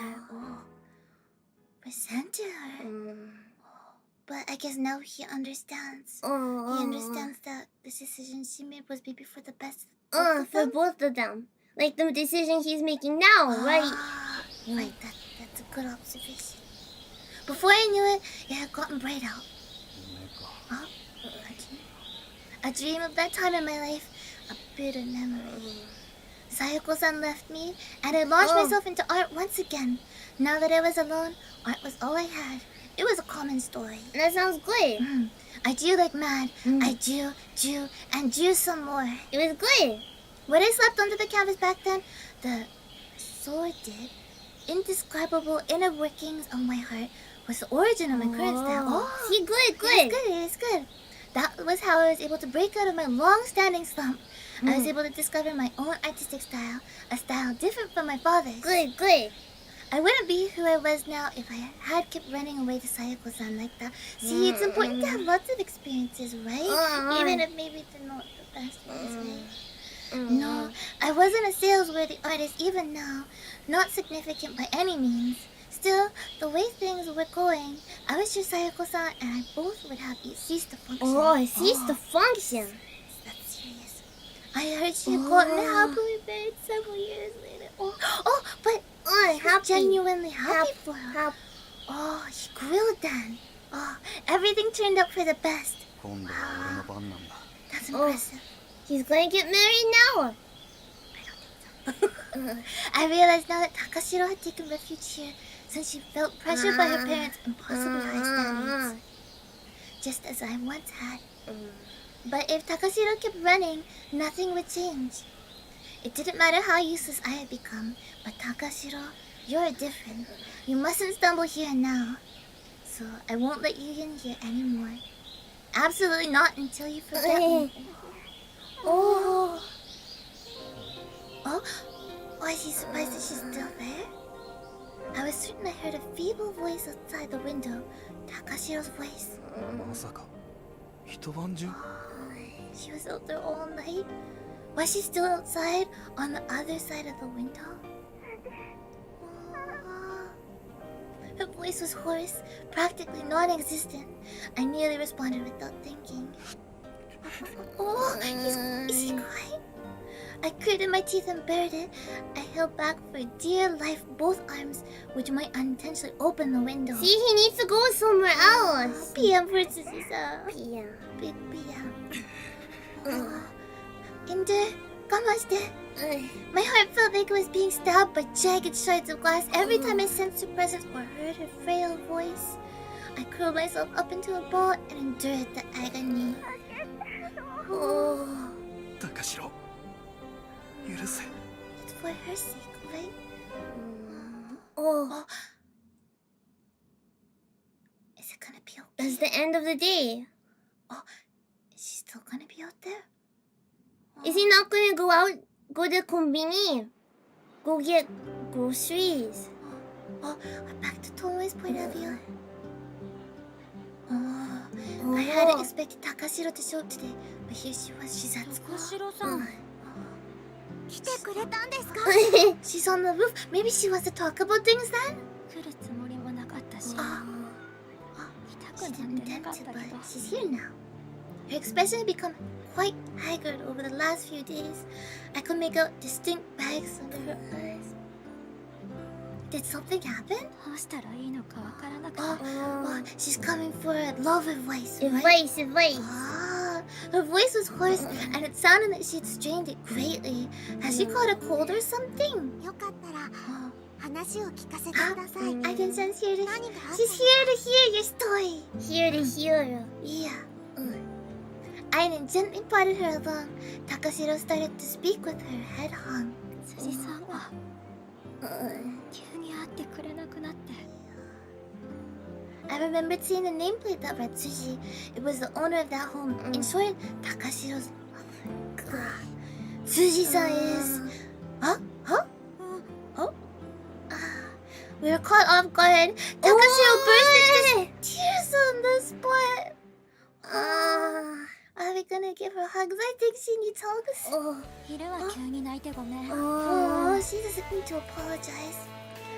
Resented her? But I guess now he understands. He understands that the decision she made was maybe for the best For both of them. Like the decision he's making now, right? Right, that's a good observation. Before I knew it, it had gotten bright out. A dream of that time in my life, a bitter memory. Sayako-san left me, and I launched myself into art once again. Now that I was alone, art was all I had. It was a common story. That sounds good. I drew like mad. I drew, and drew some more. It was good. What I slapped onto the canvas back then, the sordid, indescribable inner workings of my heart, was the origin of my current style. See, good. It's good. That was how I was able to break out of my long-standing slump. I was able to discover my own artistic style, a style different from my father's. Good. I wouldn't be who I was now if I had kept running away to Sayako-san like that. See, it's important to have lots of experiences, right? Even if maybe they're not the best ones, right? No, I wasn't a sales-worthy artist even now. Not significant by any means. Still, the way things were going, I was sure Sayako-san and I both would have ceased to function. It ceased to function. That's serious. I heard she had gotten happily married several years later. But happy. Genuinely happy for her. He grew then. Everything turned out for the best. That's impressive. He's gonna get married now. I realized now that Takashiro had taken refuge here since she felt pressured by her parents' impossibly high standards. Just as I once had. But if Takashiro kept running, nothing would change. It didn't matter how useless I had become, but Takashiro, you're different. You mustn't stumble here now. So I won't let you in here anymore. Absolutely not until you forget me. Is he surprised that she's still there? I was certain I heard a feeble voice outside the window. Takashiro's voice. まさか一晩中 She was out there all night? Was she still outside on the other side of the window? Her voice was hoarse, practically non-existent. I nearly responded without thinking. Is he crying? I gritted my teeth and bared it. I held back for dear life both arms, which might unintentionally open the window. See, he needs to go somewhere else. PM versus Isa. PM. Big PM. Endure. Gamashite. My heart felt like it was being stabbed by jagged shards of glass every time I sensed her presence or heard her frail voice. I curled myself up into a ball and endured the agony. 高城許せ It's for her sake, right? Is it gonna be okay? That's the end of the day. Is she still gonna be out there? Is he not gonna go out, go to konbini, go get groceries? Back to Tomoe's point of view. I hadn't expected Takashiro to show up today, but here she was. She's at school. 高城さん来てくれたんですか She's on the roof. Maybe she wants to talk about things then? 来るつもりもなかったし She 来た didn't くなんて intend なかっ to, た but けど she's here now. Her expression had become quite haggard over the last few days. I could make out distinct bags under her eyes. Did something happen? どうしたらいいのかわからなくて She's coming for a love advice, right? Advice. Her voice was hoarse, and it sounded like she'd strained it greatly. Has she caught a cold or something? よかったら話を聞かせてください。 I can sense here to... 何があった She's here to hear your story. Here to hear. Yeah. Aina gently prodded her along. Takashiro started to speak with her head hung. 辻さんが急に会ってくれなくなって。 I remembered seeing the nameplate that read Tsuji. It was the owner of that home. In short, Takashiro's mother. Tsuji-san is... Huh? We were caught off guard. Takashiro burst into tears on the spot. Are we gonna give her hugs? I think she needs hugs. 昼は急に泣いてごめん。 Oh, she doesn't need to apologize.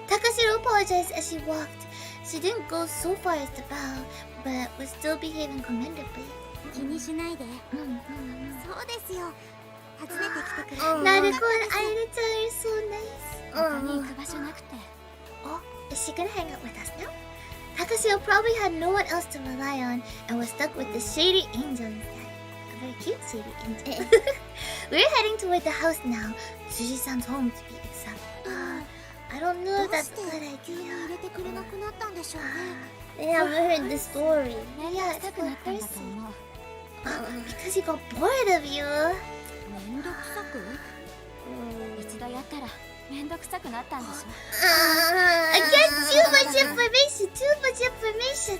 Takashiro apologized as she walked. She didn't go so far as to bow, but was still behaving commendably. 気にしないで。そうですよ。訪ねてきてくれて。 Naruko and Aina-chan are so nice. 他に行く場所なくて。 Oh, is she gonna hang out with us now? Takashiro probably had no one else to rely on and was stuck with the shady angel instead. A very cute shady angel. We're heading toward the house now. Tsuji-san's home to be exact. I don't know if that's a good idea. 入れてくれなくなったんでしょうね。 They haven't heard the story. Yeah, したくなったんだと思う。 because he got bored of you. めんどくさく？一度やったらめんどくさくなったんでしょ。 Again, too much information. Too much information.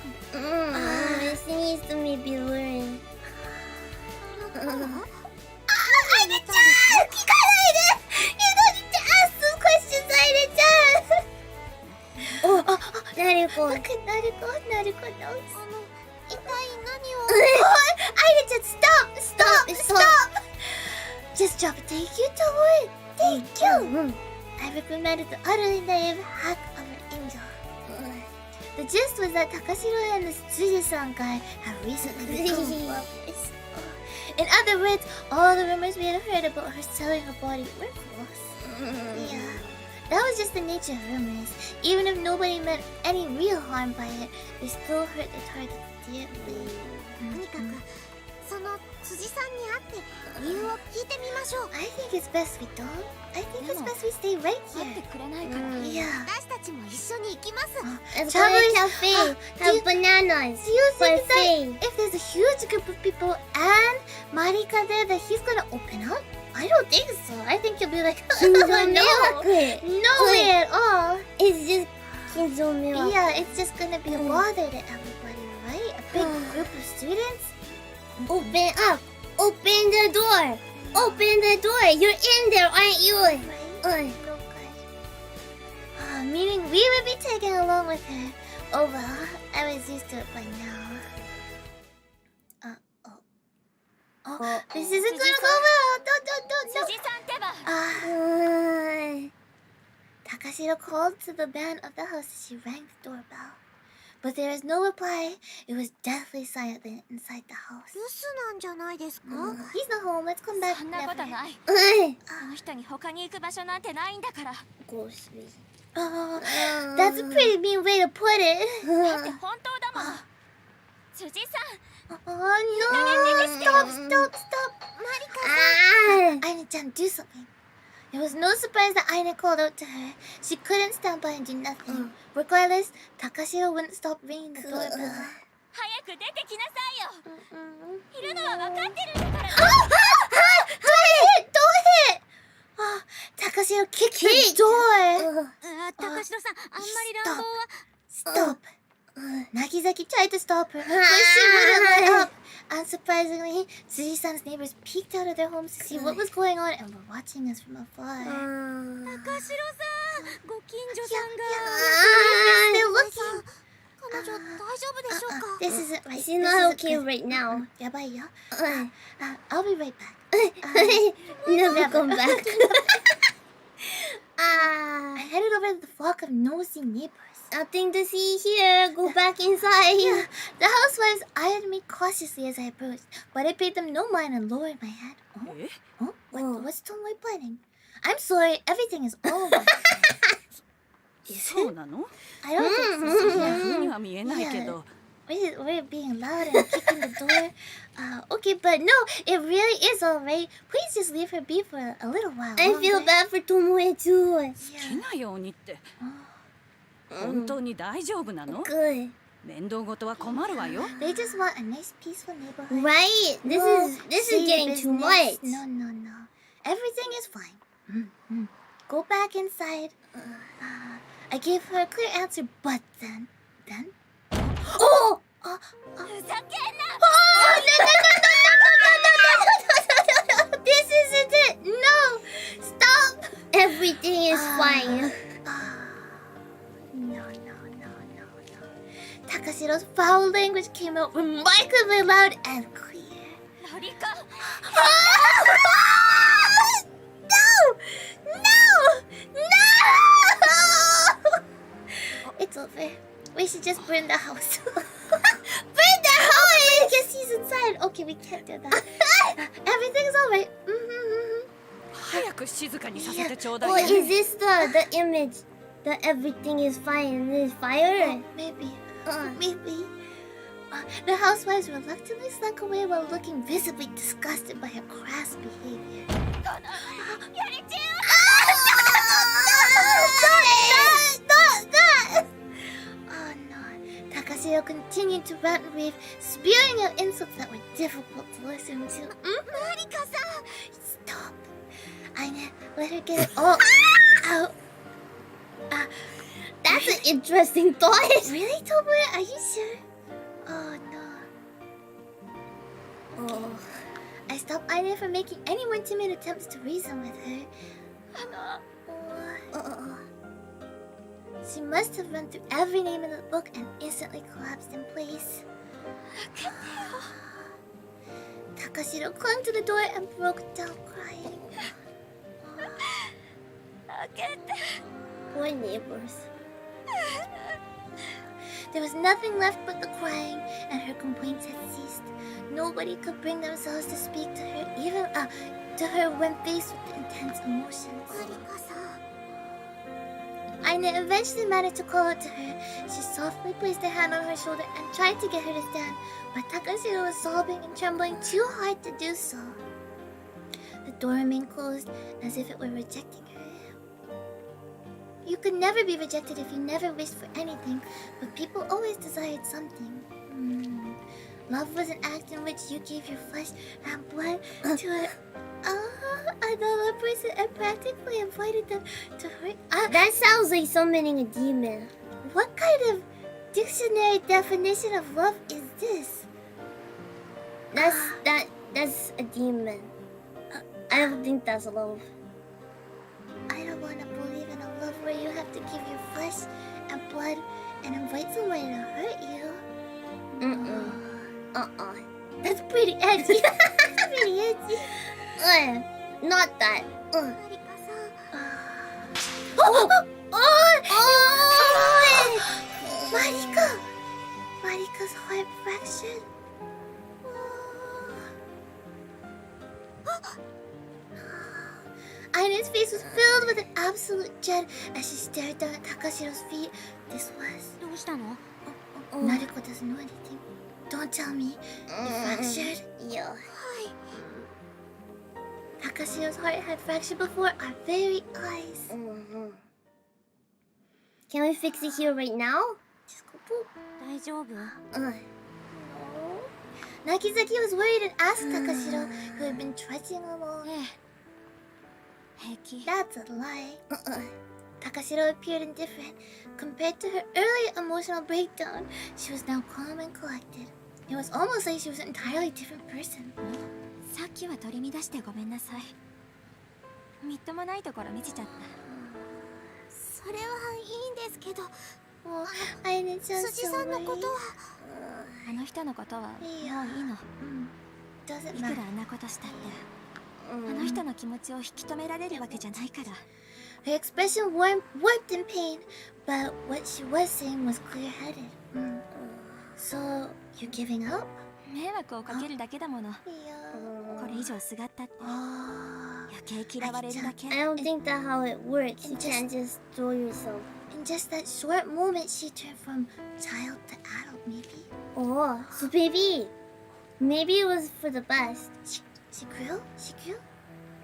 She needs to maybe learn. Aina-chan! 聞かないで! You don't need to ask those questions, Aina-chan! Naruko. Look at Naruko knows. 一体何を。Aina-chan, stop! Just drop it. Thank you, Tomoe. Thank you. I reprimanded the utterly naive hack of an angel. The gist was that Takashiro and this Tsuji-san guy have recently become lovers. In other words, all the rumors we had heard about her selling her body were false. Yeah, that was just the nature of rumors. Even if nobody meant any real harm by it, they still hurt the target deeply. とにかくその辻さんに会って理由を聞いてみましょう。 I think it's best we don't. I think it's best we stay right 会っ here. てくれないから。 Yeah. 私たちも一緒に行きます。 Let's go to Traveling- a cafe. do Have you- bananas. Do you think that Buffet. if there's a huge group of people and Marika there, that he's gonna open up? I don't think so. I think he'll be like, no way at all. It's just Kinzomewa. Yeah, it's just gonna be a bother to everybody, right? A big group of students? Open up. Open the door. Open the door. You're in there, aren't you? Right? No good. Meaning we would be taken along with her. Oh well, I was used to it by now. This isn't gonna go well. No. 辻さんってば。 Takashiro called to the man of the house as she rang the doorbell. But there was no reply. It was deathly silent inside the house. 留守なんじゃないですか。 He's not home. Let's come back. そんなこと Never. ない。あの人に他に行く場所なんてないんだから。 Ghostly. That's a pretty mean way to put it. だって本当だもん。辻さん。 Oh no! Stop! Aina-chan, do something. It was no surprise that Aina called out to her. She couldn't stand by and do nothing. Regardless, Takashiro wouldn't stop ringing the doorbell. 早く出てきなさいよ。いるのは分かってるんだから。 Don't hit! Takashiro kicked the door. 高城さん、あんまり乱暴は。 Stop. Nagizaki tried to stop her, but she wouldn't let up. Unsurprisingly, Tsuji-san's neighbors peeked out of their homes to see what was going on and were watching us from afar. 高城さん、ご近所さんが。 They're looking. 彼女大丈夫でしょうか。 This isn't right. She's This not isn't okay good. right now. Yabai, I'll be right back. Never come back. I headed over to the flock of nosy neighbors. Nothing to see here. Go back inside. The housewives eyed me cautiously as I approached, but I paid them no mind and lowered my head. Oh? What's Tomoe planning? I'm sorry, everything is over. そうなの？ I don't think so. そんな風には見えないけど。 We're being loud and kicking the door. Okay, but no, it really is alright. Please just leave her be for a little while. I feel bad for Tomoe too. 好きなようにって。本当に大丈夫なの？ Good. 面倒事は困るわよ。 They just want a nice, peaceful neighborhood. Right? This is getting too much. No. Everything is fine. Go back inside. I gave her a clear answer, but then. Oh! ふざけんな。 No! This isn't it. No! Stop. Everything is fine. No. Takashiro's foul language came out remarkably loud and clear. ロリカ。 No! It's over. We should just burn the house. Burn the house! I guess he's inside. Okay, we can't do that. Everything's alright. 早く静かにさせてちょうだ Well, い。 is this the image that everything is fine and there's fire? Maybe. Maybe. The housewives reluctantly slunk away while looking visibly disgusted by her crass behavior. やりちゅ Oh no. Takashiro continued to rant and rave, spewing out insults that were difficult to listen to. Marika-san! Stop. Aine, let her get it all out. That's an interesting thought. Really, Tobura? Are you sure? Oh no. Oh. I stopped Aine from making any more timid attempts to reason with her. She must have run through every name in the book and instantly collapsed in place. Takashiro clung to the door and broke down crying. Poor neighbors. There was nothing left but the crying, and her complaints had ceased. Nobody could bring themselves to speak to her, even to her when faced with intense emotions. Aine eventually managed to call out to her. She softly placed her hand on her shoulder and tried to get her to stand, but Takashiro was sobbing and trembling too hard to do so. The door remained closed, as if it were rejecting her. You could never be rejected if you never wished for anything, but people always desired something. Love was an act in which you gave your flesh and blood to another person and practically invited them to hurt. That sounds like summoning a demon. What kind of dictionary definition of love is this? That's a demon. I don't think that's love. I don't want to believe in a love where you have to give your flesh and blood and invite somebody to hurt you. That's pretty edgy. Pretty edgy. Not that. Marika's heart fractured. Aine's face was filled with an absolute dread as she stared down at Takashiro's feet. This was... どうしたの？ Nariko doesn't know anything. Don't tell me. You fractured? Yeah. Takashiro's heart had fractured before our very eyes. Can we fix it here right now? Just go boop. 大丈夫？ Nakizaki was worried and asked Takashiro, who had been trudging along. 平気。 That's a lie. Takashiro appeared indifferent. Compared to her earlier emotional breakdown, she was now calm and collected. It was almost like she was an entirely different person. さっきは取り乱してごめんなさい。みっともないところ見せちゃった。それはいいんですけど、 Aineちゃん辻さんのことは。あの人のことはもういいの。 Doesn't いくら matter. あんなことしたって、あの人の気持ちを引き止められるわけじゃないから。 Her expression warped in pain, but what she was saying was clear-headed. So, you're giving up? 迷惑をかけるだけだもの。 Yeah. これ以上すがったって余計嫌われるだけ。 I don't think that's how it works. You can't just throw yourself. In just that short moment, she turned from child to adult, maybe. Oh, so maybe it was for the best. She grew? She grew?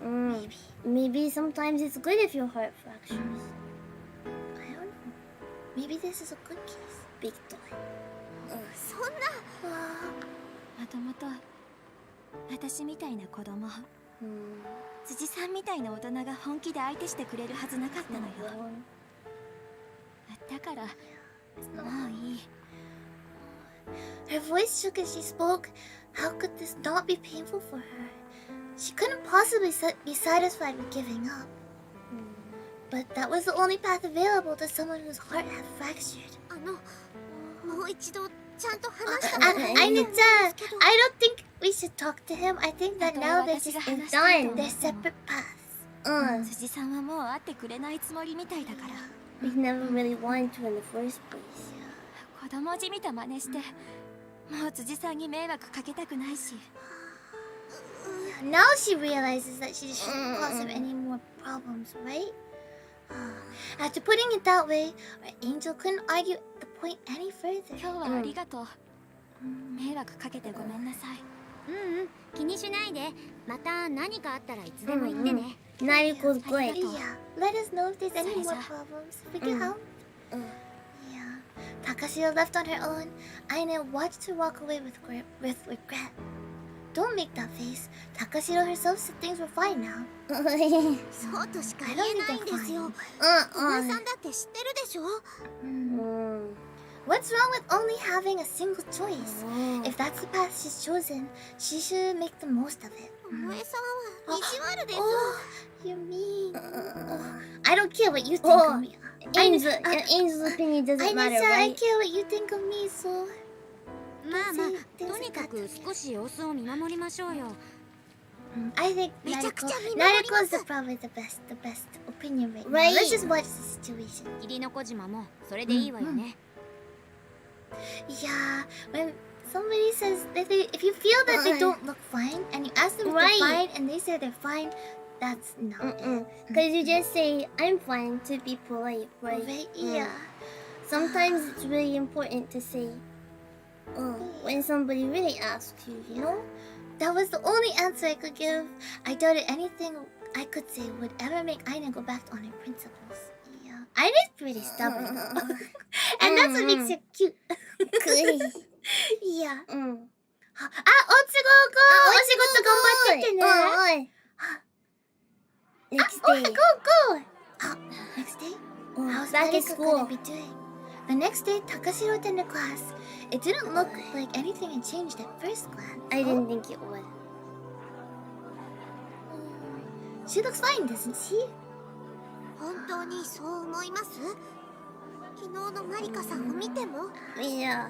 Maybe. Maybe sometimes it's good if your heart fractures. I don't know. Maybe this is a good case. Big toy. そんな。もともと私みたいな子供、辻さんみたいな大人が本気で相手してくれるはずなかったのよ。だからもういい。 Her voice shook as she spoke. How could this not be painful for her? She couldn't possibly be satisfied with giving up. But that was the only path available to someone whose heart had fractured. もう一度ちゃんと話した Aina-chan, I don't think we should talk to him. I think that now they're just done. They're separate paths. 辻さんはもう会ってくれないつもりみたいだから。 We never really wanted to in the first place. 子供じみた真似して、もう辻さんに迷惑かけたくないし。 Now she realizes that she shouldn't cause him any more problems, right? After putting it that way, our angel couldn't argue the point any further. 今日はありがとう。迷惑かけてごめんなさい。気にしないで。また何かあったらいつでも言ってね。 Nariko's great. Yeah, let us know if there's any more problems. If we can help. Yeah. Takashiro left on her own. Aina watched her walk away with regret. Don't make that face. Takashiro herself said things were fine now. そうとしか言えないんですよ。お前さんだって知ってるでしょ。 What's wrong with only having a single choice? If that's the path she's chosen, she should make the most of it. お前さんは意地悪です。 Oh, you mean? I don't care what you think of me. Angel's opinion doesn't matter, Aina-chan, I right? care what you think of me, so... まあまあ、とにかく少し様子を見守りましょうよ。 I think めちゃくちゃ見守ります。 Nariko's probably the best opinion right now. Right. Let's just watch the situation. 霧の小島もそれでいいわよね。 Yeah, when somebody says that if you feel that they don't look fine and you ask them if Right. they're fine and they say they're fine, that's not it. Because you just say, I'm fine, to be polite, right? Right? Yeah. Sometimes it's really important to say, when somebody really asks you, you know? That was the only answer I could give. I doubted anything I could say would ever make Aina go back on her principles. Yeah. Aina's pretty stubborn. And that's what makes her cute. Yeah. あ、おつごこお仕事頑張っててね。Next Oh, day. go! Next day? How's Back at Nariko school. gonna be doing? The next day, Takashiro attended class. It didn't look like anything had changed at first glance. I didn't think it would. She looks fine, doesn't she? 本当にそう思います？昨日のマリカさんを見ても。 Yeah,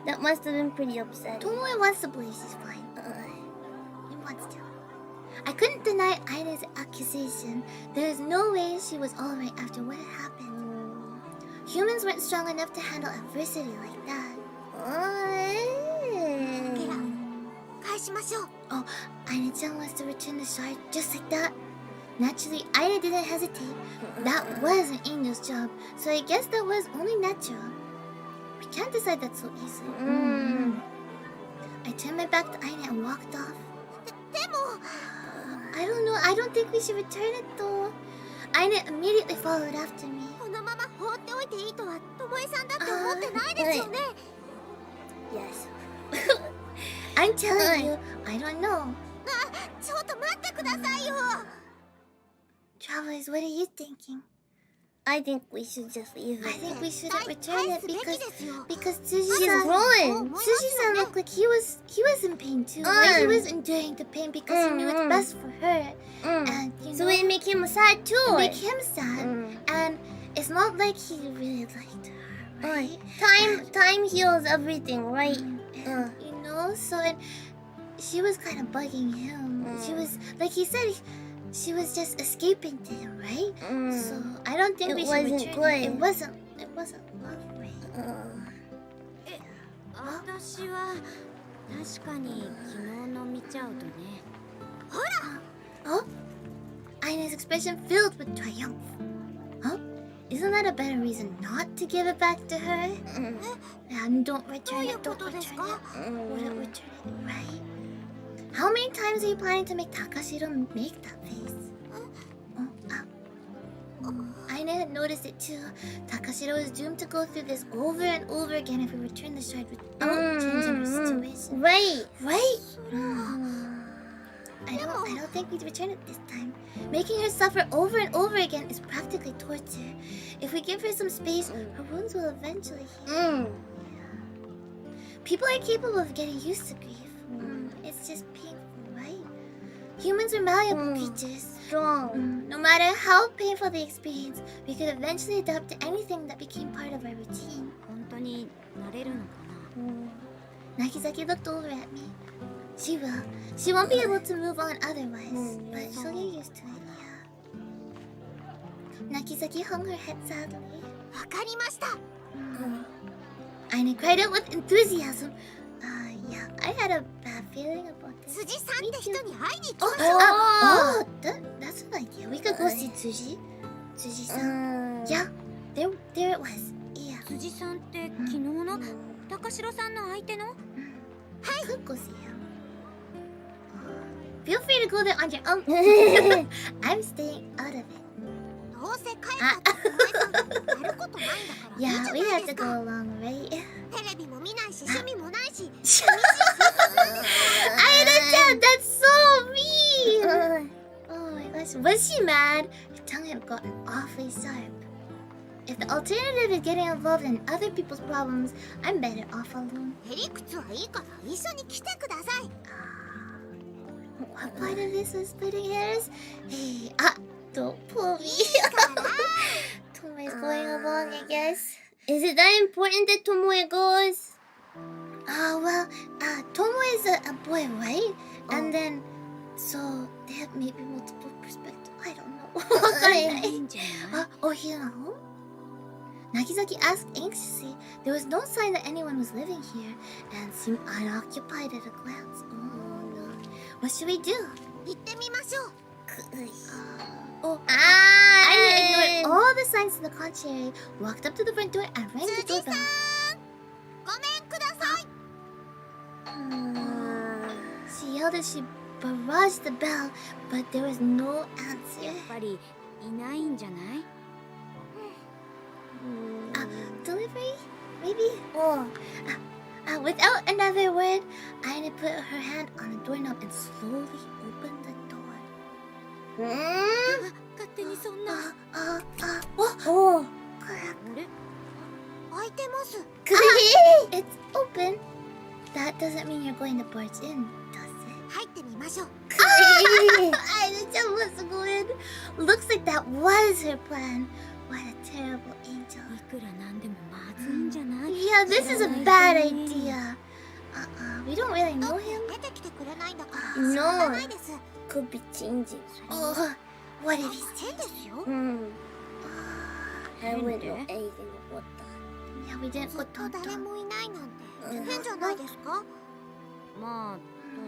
that must have been pretty upsetting. Tomoe wants to believe she's fine. He wants to. I couldn't deny Aina's accusation. There is no way she was alright after what had happened. Humans weren't strong enough to handle adversity like that. ケラ、返しましょう。 Oh, Aina-chan wants to return the shard just like that. Naturally, Aina didn't hesitate. That was an angel's job, so I guess that was only natural. We can't decide that so easily. I turned my back to Aina and walked off. でも、 I don't know. I don't think we should return it though. Aina immediately followed after me. このまま放っておいていいとはともえさんだって思ってないですよね。 Yes. I'm telling you, I don't know. ちょっと待ってくださいよ。 Travelers, what are you thinking? I think we should just leave I it. think we shouldn't return it 返すべきですよ。 because She's Tsuji-san growing. looked like he was in pain too. Like he was enduring the pain because he knew it's best for her. And you So know, we make him sad too. it make him sad. And it's not like he really liked her, right? Time heals everything, right? You know, so she was kind of bugging him. She was, like he said, she was just escaping to him, right? So I don't think It we should wasn't return good. it. It wasn't love, right? 私は確かに昨日の見ちゃうとね。 Oh? Aina's expression filled with triumph. Huh? Isn't that a better reason not to give it back to her? And don't どう return いう it, こ don't とです return か？ it. Wouldn't return it, right? How many times are you planning to make Takashiro make that face? Aina Aine had noticed it too. Takashiro was doomed to go through this over and over again if he returned the shard without changing her situation. Right. I don't think we'd return it this time. Making her suffer over and over again is practically torture. If we give her some space, her wounds will eventually heal. People are capable of getting used to grief. It's just painful, right? Humans are malleable creatures. Strong. No matter how painful the experience, we could eventually adapt to anything that became part of our routine. 本当になれるのかな。 Nakizaki looked over at me. She will. She won't be able to move on otherwise, but she'll get used to it, yeah. Nakizaki hung her head sadly. わかりました。 Aine cried out with enthusiasm. Yeah, I had a bad feeling about this. 辻さんって人に会いに行きましょう。 That's an idea. We could go see Tsuji. Tsuji-san. Yeah, there it was. Yeah. 辻さんって昨日の高城さんの相手の？ We could go see him. Feel free to go there on your own. I'm staying out of it. どうせ帰ったってお前さんやることないんだから。 Yeah, いいじゃ we ない have です to か。 go along, right? テレビも見ないし趣味もないし。 Aina-chan, that's so mean! Oh my gosh, was she mad? Her tongue had gotten awfully sharp. If the alternative is getting involved in other people's problems, I'm better off alone. へりくつはいいから一緒に来てください。 What part of this was splitting hairs? Hey, don't pull me. Tomoe's going along, I guess. Is it that important that Tomoe goes? Well, Tomoe is a boy, right? And then, so they have maybe multiple perspectives. I don't know. わかんない。 Oh, here at home? Nakizaki asked anxiously. There was no sign that anyone was living here, and seemed unoccupied at a glance. Oh no. What should we do? 行ってみましょう。 I ignored all the signs to the contrary, walked up to the front door and rang the doorbell. ごめんください。 She yelled as she barraged the bell, but there was no answer. やっぱりいないんじゃない？ Delivery? Maybe? Without another word, Aina put her hand on the doorknob and slowly opened the door. 勝手にそんな。Oh. あれ？開いてます。 It's open. That doesn't mean you're going to barge in, does it? 入ってみましょう。 Aina-chan wants to go in. Looks like that was her plan. What a terrible angel. いくらなんでもまずいんじゃない？ Yeah, this is a bad idea. We don't really know him. 出てきてくれないんだから。 No. 仕方ないです。 Could be changing. What if he's 変ですよ。 I wouldn't know anything about that. Yeah, we didn't ず put っと Tonton. 誰もいないなんて変じゃないですか。まあ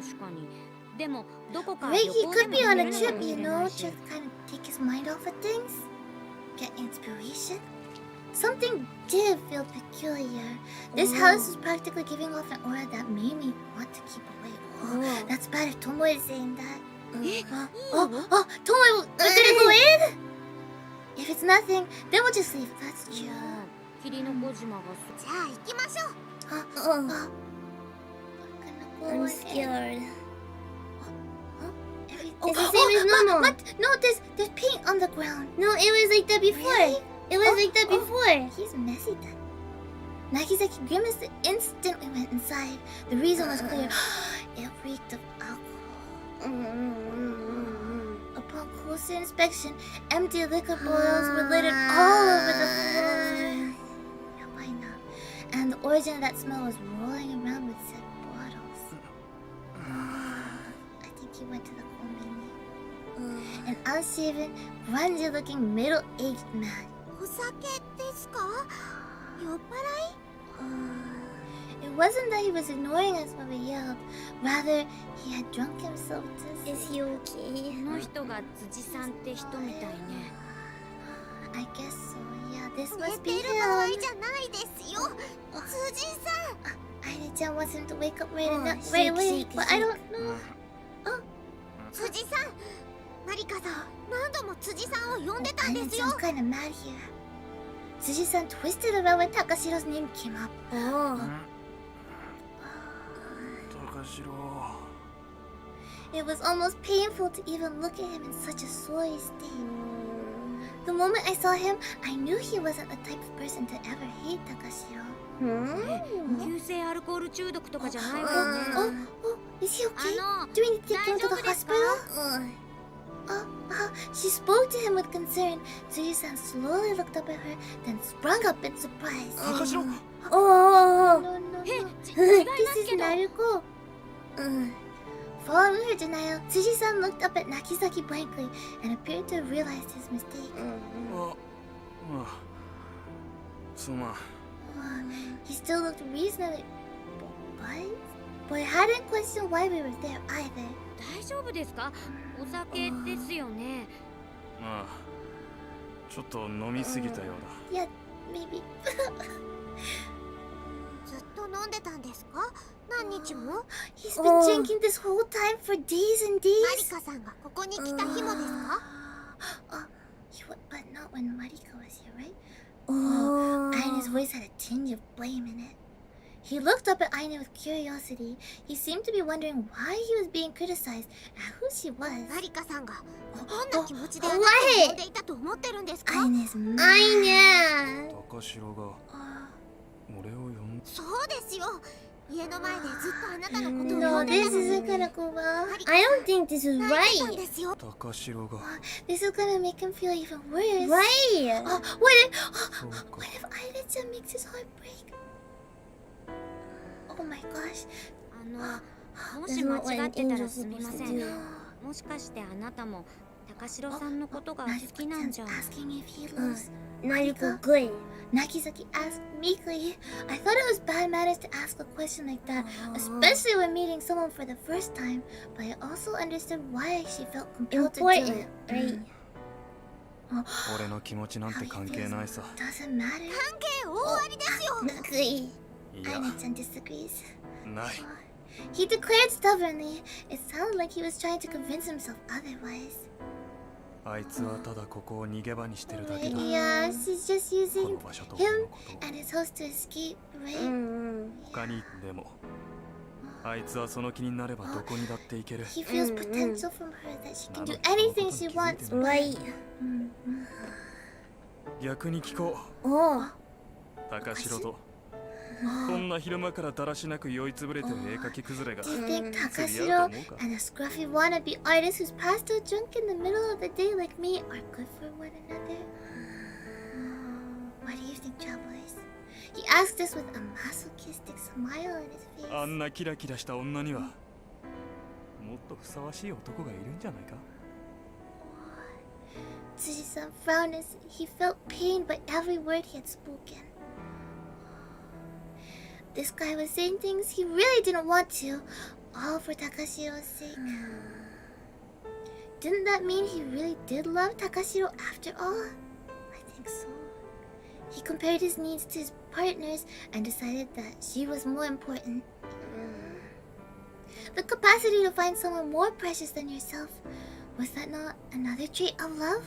確かに。でもどこか Right, 旅 he 行 could でも be on 行 a けるのか trip, も you しれな know, いし to kind of take his mind off of things. Get inspiration. Something did feel peculiar. This house was practically giving off an aura that made me want to keep away. That's bad if Tomoe is saying that. Tomoe, we're gonna go in? If it's nothing, then we'll just leave. That's true. 霧の小島がじゃあ行きましょう。 I'm scared. It's the same as normal. What? No, there's paint on the ground. No, it was like that before. Really? It was like that before. He's messy then. Nakizaki grimaced the instant we went inside. The reason was clear. It reeked of alcohol. Upon closer inspection, empty liquor bottles were littered all over the floor. Yeah, why not? And the origin of that smell was rolling around with said bottles. I think he went to the combini. An unshaven, grungy-looking, middle-aged man. お酒ですか？酔っ払い？ It wasn't that he was ignoring us when we yelled. Rather, he had drunk himself to Is he okay? この人が辻さんって人みたいね。 I guess so. Yeah, this 寝 must て be る場合 him. じゃないですよ。辻さん。 Aina-chan wants him to wake up right Oh, away, shake, right away, shake, but I don't know. 辻さん、マリカさん、何度も辻さんを呼んでたんですよ。 Ainit's kind of mad here. Tsuji-san twisted around when Takashiro's name came up. It was almost painful to even look at him in such a sorry state. The moment I saw him, I knew he wasn't the type of person to ever hate Takashiro. 急性アルコール中毒とかじゃないわ Oh, よね。 is he okay? あの、 Do we need to take him to the 大丈夫ですか？ hospital? She spoke to him with concern. Tsuji-san slowly looked up at her, then sprung up in surprise. 高城 Oh, no, no, no. え、違いま This すけ is ど。 Naruko. Following her denial, Tsuji-san looked up at Nakizaki blankly and appeared to have realized his mistake. すまん He still looked reasonably... But I hadn't questioned why we were there either. 大丈夫ですか？お酒ですよね。ああちょっと飲みすぎたようだ Yeah, maybe. ずっと飲んでたんですか？何日も？ He's been drinking this whole time for days and マリ days. カさんがここに来た日もですか？ But not when Marika was here, right? Aine's voice had a tinge of blame in it. He looked up at Aine with curiosity. He seemed to be wondering why he was being criticized and who she was. マリカさんがどんな気持ちであなたを呼んでいたと思ってるんですか？ Aine's mad. 高城が俺を呼んそうですよ。家の前でずっとあなたのことを No, 呼んで this たのに。 isn't gonna go well. I don't think this is 泣いてたん right. ですよ。高城が This is gonna make him feel even worse. Right. What そうか if Aine-chan makes his heart break? Oh my gosh. もし間違ってたらすみません。もしかしてあなたも高城さんのことが好きなんじゃ。 Asking if he loves Nariko good. Nakizaki asked meekly. I thought it was bad manners to ask a question like that, especially when meeting someone for the first time, but I also understood why she felt compelled to do Important, it. right? 俺の気持ちなんて関係ないさ Doesn't matter. 関係大ありですよ。 Agree. いや Aine-chan disagrees. ない He declared stubbornly. It sounded like he was trying to convince himself otherwise. あいつはただここを逃げ場にしてるだけだ Yeah, she's just こ using の場所と俺の him こと and his host to escape, right? 他にでもあいつはその気になればどこにだって行ける He feels potential from her that she can do なのに anything she wants. Right. 逆に聞こ Oh. う高城とこんな昼間からだらしなく酔いつぶれてる絵描き崩れが Do you think 釣り合う Takashiro と思うか and a scruffy wannabe artist who's passed out drunk in the middle of the day like me are good for one another? What do you think, travelers? He asked us with a masochistic smile on his face. あんなキラキラした女にはもっとふさわしい男がいるんじゃないか Tsuji-san frowned as he felt pained by every word he had spoken. This guy was saying things he really didn't want to, all for Takashiro's sake. Didn't that mean he really did love Takashiro after all? I think so. He compared his needs to his partner's and decided that she was more important. The capacity to find someone more precious than yourself, was that not another trait of love?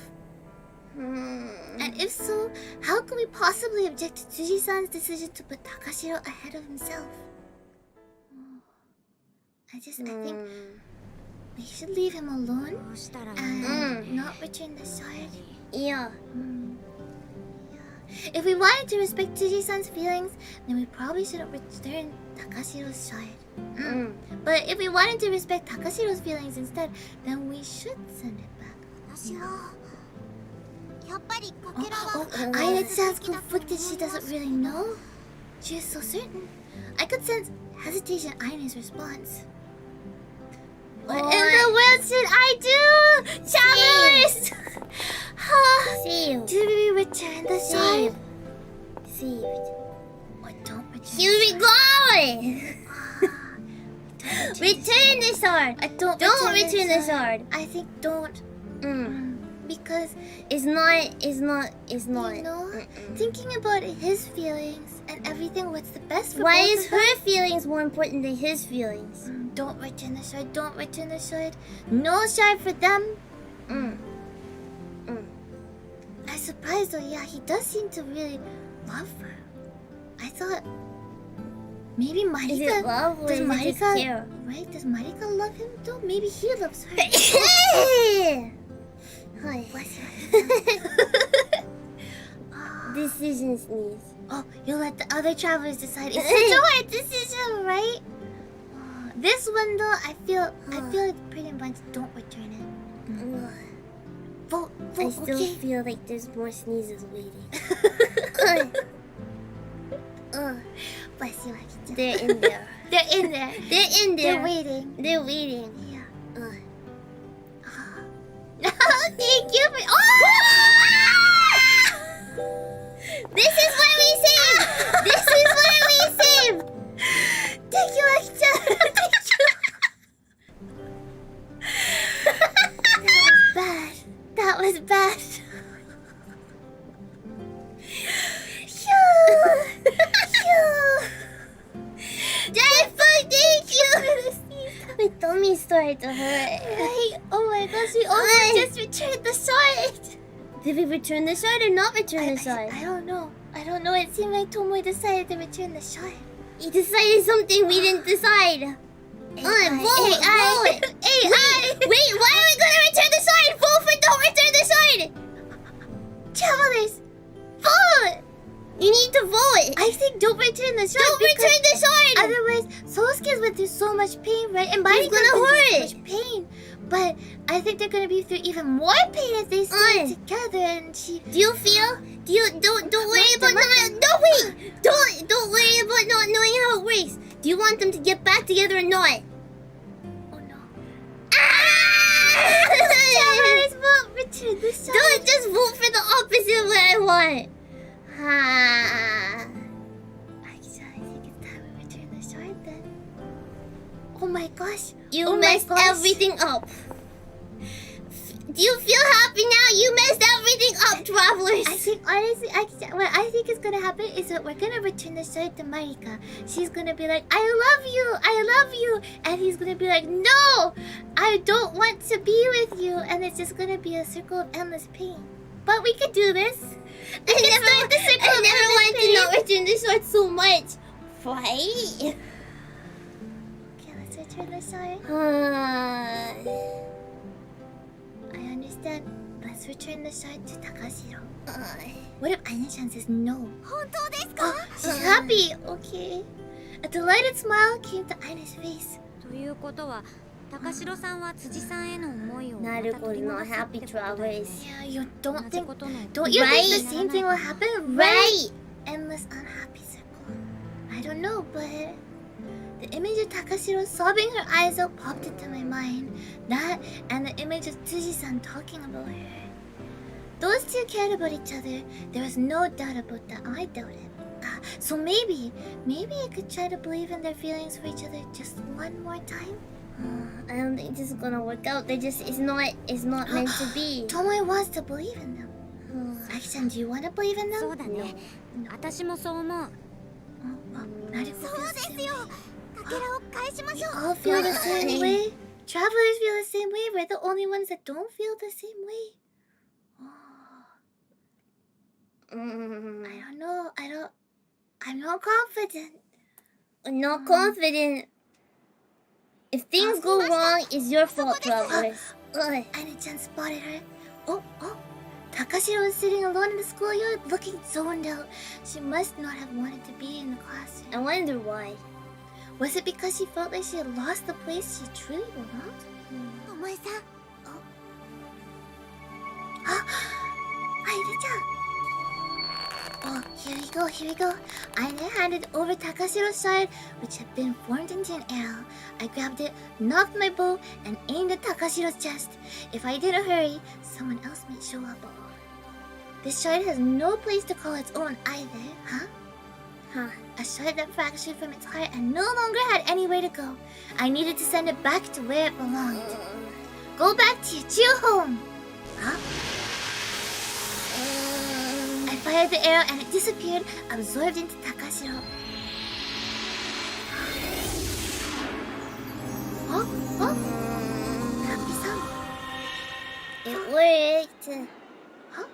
And if so, how can we possibly object to Tsuji-san's decision to put Takashiro ahead of himself? I think we should leave him alone どうしたらいいの？ and not return the shard. Yeah. If we wanted to respect Tsuji-san's feelings, then we probably shouldn't return Takashiro's shard. But if we wanted to respect Takashiro's feelings instead, then we should send it back. 私はやっぱりかけらは Aine sounds conflicted. She doesn't really know. She is so certain. I could sense hesitation in Aine's response. What in the world should I do? Travelers! See you. Do we return the shard? See you. Or don't return Here we go! Return the sword. Don't return the sword. I think don't. Because, It's not. you know, thinking about his feelings and everything, what's the best for Why both is of them? her feelings more important than his feelings? Don't return the shard. Don't return the shard. No shard for them. I'm surprised though. Yeah, he does seem to really love her. I thought maybe Marika. Is it love or does is it just Marika care? right? Does Marika love him though? Maybe he loves her. Hi. Bless you. Decision sneeze. Oh, you let the other travelers decide. It's such a hard decision, right? This one though, I feel like pretty much don't return it. Vote, I still okay. feel like there's more sneezes waiting. Bless you, Akira. They're in there. They're in there. They're in there. They're waiting. They're waiting. Yeah. Thank you for. Oh! This is why we save! This is why we save! Thank you, Akira. Thank you. That was bad. Thank you! My tummy started to hurt. Right? Oh my gosh, we almost just returned the sword. Did we return the sword or not return the sword? I don't know. I don't know. It seemed like Tomoe decided to return the sword. He decided something we didn't decide. Vote! Wait, why are we gonna return the sword? Vote for don't return the sword! Travelers, vote! You need to vote! I think don't return the sword. Don't return the sword! Otherwise, Sosuke's went through so much pain, right? And He's Marika's gonna been through so hurt. much pain. But I think they're gonna be through even more pain if they stay together. And she. Do you feel? Don't worry about not. No wait! Don't worry about not knowing how it works. Do you want them to get back together or not? Oh no. Travelers, vote return the sword. don't just vote for the opposite what I want. Actually, I think it's time we return the sword then. Oh my gosh. You Oh my messed gosh. everything up. Do you feel happy now? You messed everything up, travelers. I think honestly, what I think is gonna happen is that we're gonna return the sword to Marika. She's gonna be like, I love you, and he's gonna be like, no, I don't want to be with you, and it's just gonna be a circle of endless pain. But we could do this. I never wanted to not return the sword so much. Right? Okay, let's return the sword. I understand. Let's return the sword to Takashiro. What if Aina-chan says no? She's happy. Okay. A delighted smile came to Aina's face. ということは、高城さんは辻さんへの思いをなるほど、not happy travelers. Yeah, you don't 同じ think ことの don't you Right. think the same thing will happen? Right. Endless unhappy circle. I don't know, but the image of Takashiro sobbing her eyes out popped into my mind. That and the image of Tsuji-san talking about her. Those two cared about each other. There was no doubt about that. I doubt it. So maybe I could try to believe in their feelings for each other just one more time. I don't think this is gonna work out. It's not meant to be. Tomoe wants to believe in them. Aki-chan, do you want to believe in them? そうだね。私もそう思う。そうですよ。かけらを返しましょう。 We all feel the same way. Travelers feel the same way. We're the only ones that don't feel the same way. I don't know. I'm not confident. I'm not confident. If things go wrong, it's your fault, travelers. Aina-chan spotted her. Oh. Takashiro was sitting alone in the schoolyard, looking zoned out. She must not have wanted to be in the classroom. I wonder why. Was it because she felt like she had lost the place she truly belonged? お前さん、 Aina-chan. Oh, here we go. Aina handed over Takashiro's sword, which had been formed into an arrow. I grabbed it, knocked my bow, and aimed at Takashiro's chest. If I didn't hurry, someone else might show up. This sword has no place to call its own either, huh? A sword that fractured from its heart and no longer had anywhere to go. I needed to send it back to where it belonged. Go back to your true home. Huh? I fired the arrow and it disappeared, absorbed into Takashiro. Oh? Happy sound. It worked. Huh?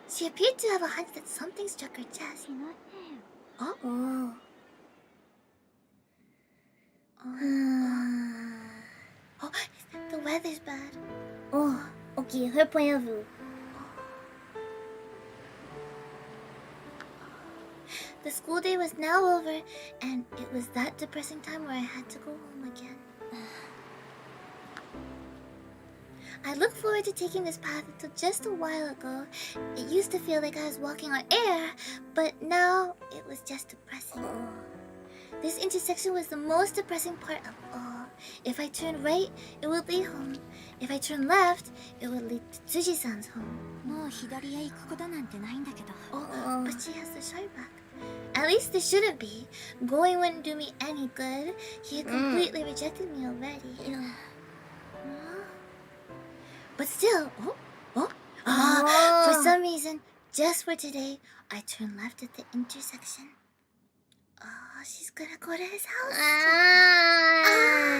She appeared to have a hunch that something struck her chest. Oh. Oh. Oh, the weather's bad. Oh, okay, her point of view. The school day was now over, and it was that depressing time where I had to go home again. I looked forward to taking this path until just a while ago. It used to feel like I was walking on air, but now it was just depressing. This intersection was the most depressing part of all. If I turned right, it would lead home. If I turned left, it would lead to Tsuji-san's home. もう左へ行くことなんてないんだけど。 Oh, but she has the shy back. At least there shouldn't be. Going wouldn't do me any good. He had completely rejected me already. But still, for some reason, just for today, I turned left at the intersection. Oh, she's gonna go to his house.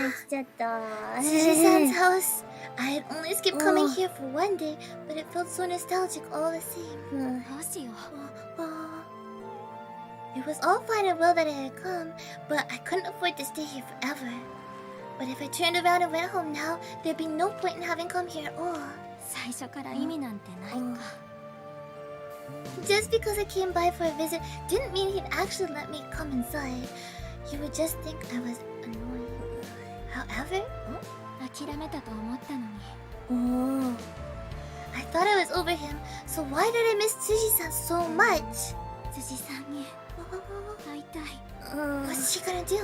来ちゃった。 Tsuji-san's house. I had only skipped coming here for one day, but it felt so nostalgic all the same. どうしよう。 It was all fine and well that I had come, but I couldn't afford to stay here forever. But if I turned around and went home now, there'd be no point in having come here at all. 最初から意味なんてないか。 Just because I came by for a visit didn't mean he'd actually let me come inside. He would just think I was annoying. However, 諦めたと思ったのに。 I thought I was over him, so why did I miss Tsuji-san so much? 辻さんに会いたい。 What's she gonna do?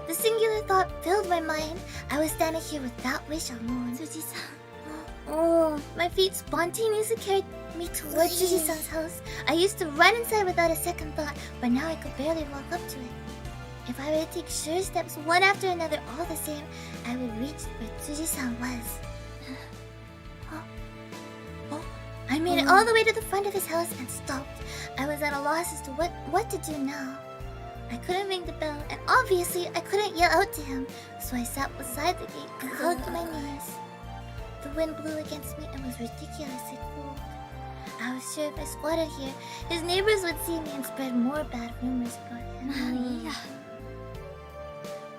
The singular thought filled my mind. I was standing here with that wish alone. 辻さん。 My feet spontaneously carried me towards Tsuji-san's house. I used to run inside without a second thought, but now I could barely walk up to it. If I were to take sure steps one after another all the same, I would reach where Tsuji-san was. I made it all the way to the front of his house and stopped. I was at a loss as to what to do now. I couldn't ring the bell, and obviously I couldn't yell out to him, so I sat beside the gate and hugged my knees. The wind blew against me and was ridiculously cold. I was sure if I squatted here, his neighbors would see me and spread more bad rumors about him. まあいいや。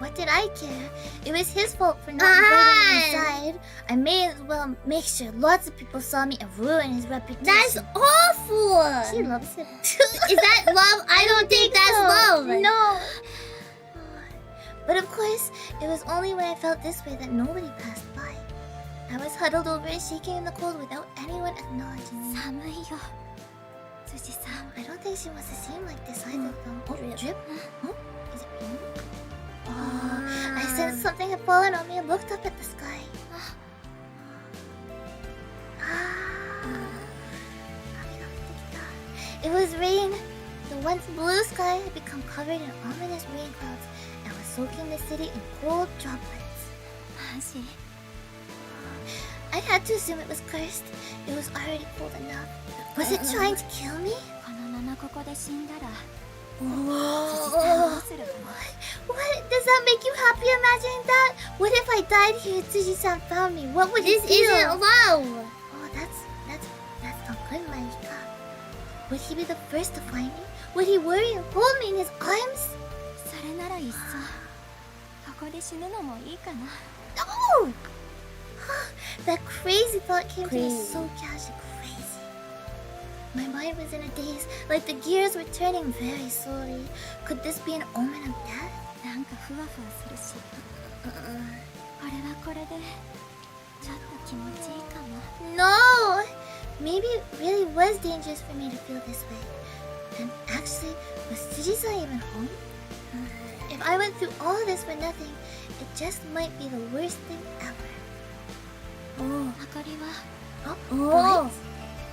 What did I care? It was his fault for not inviting me inside. I may as well make sure lots of people saw me and ruin his reputation. That's awful! She loves him. Is that love? I don't think that's love! No! But of course, it was only when I felt this way that nobody passed by. I was huddled over and shaking in the cold without anyone acknowledging me. 寒いよ。辻さん。 I don't think she wants to seem like this either, though. Oh, drip? Oh, is it raining? I sensed something had fallen on me and looked up at the sky. It was rain. The once blue sky had become covered in ominous rain clouds and was soaking the city in cold droplets. マジ。 I had to assume it was cursed. It was already cold enough. Was it trying to kill me? このままここで死んだら。 Oh. どうするかな。 What? Does that make you happy imagining that? What if I died here and Tsuji-san found me? What would This he feel? isn't love! Oh, that's not good, Maika. Would he be the first to find me? Would he worry and hold me in his arms? それならいっそここで死ぬのもいいかな。 No! That crazy thought came to me so casually. Crazy. My mind was in a daze, like the gears were turning very slowly. Could this be an omen of death? なんかふわふわするし。これはこれでちょっと気持ちいいかも。 No! Maybe it really was dangerous for me to feel this way. And actually, was Tsuji-san even home? If I went through all this for nothing, it just might be the worst thing ever. 明かりは。 Lights?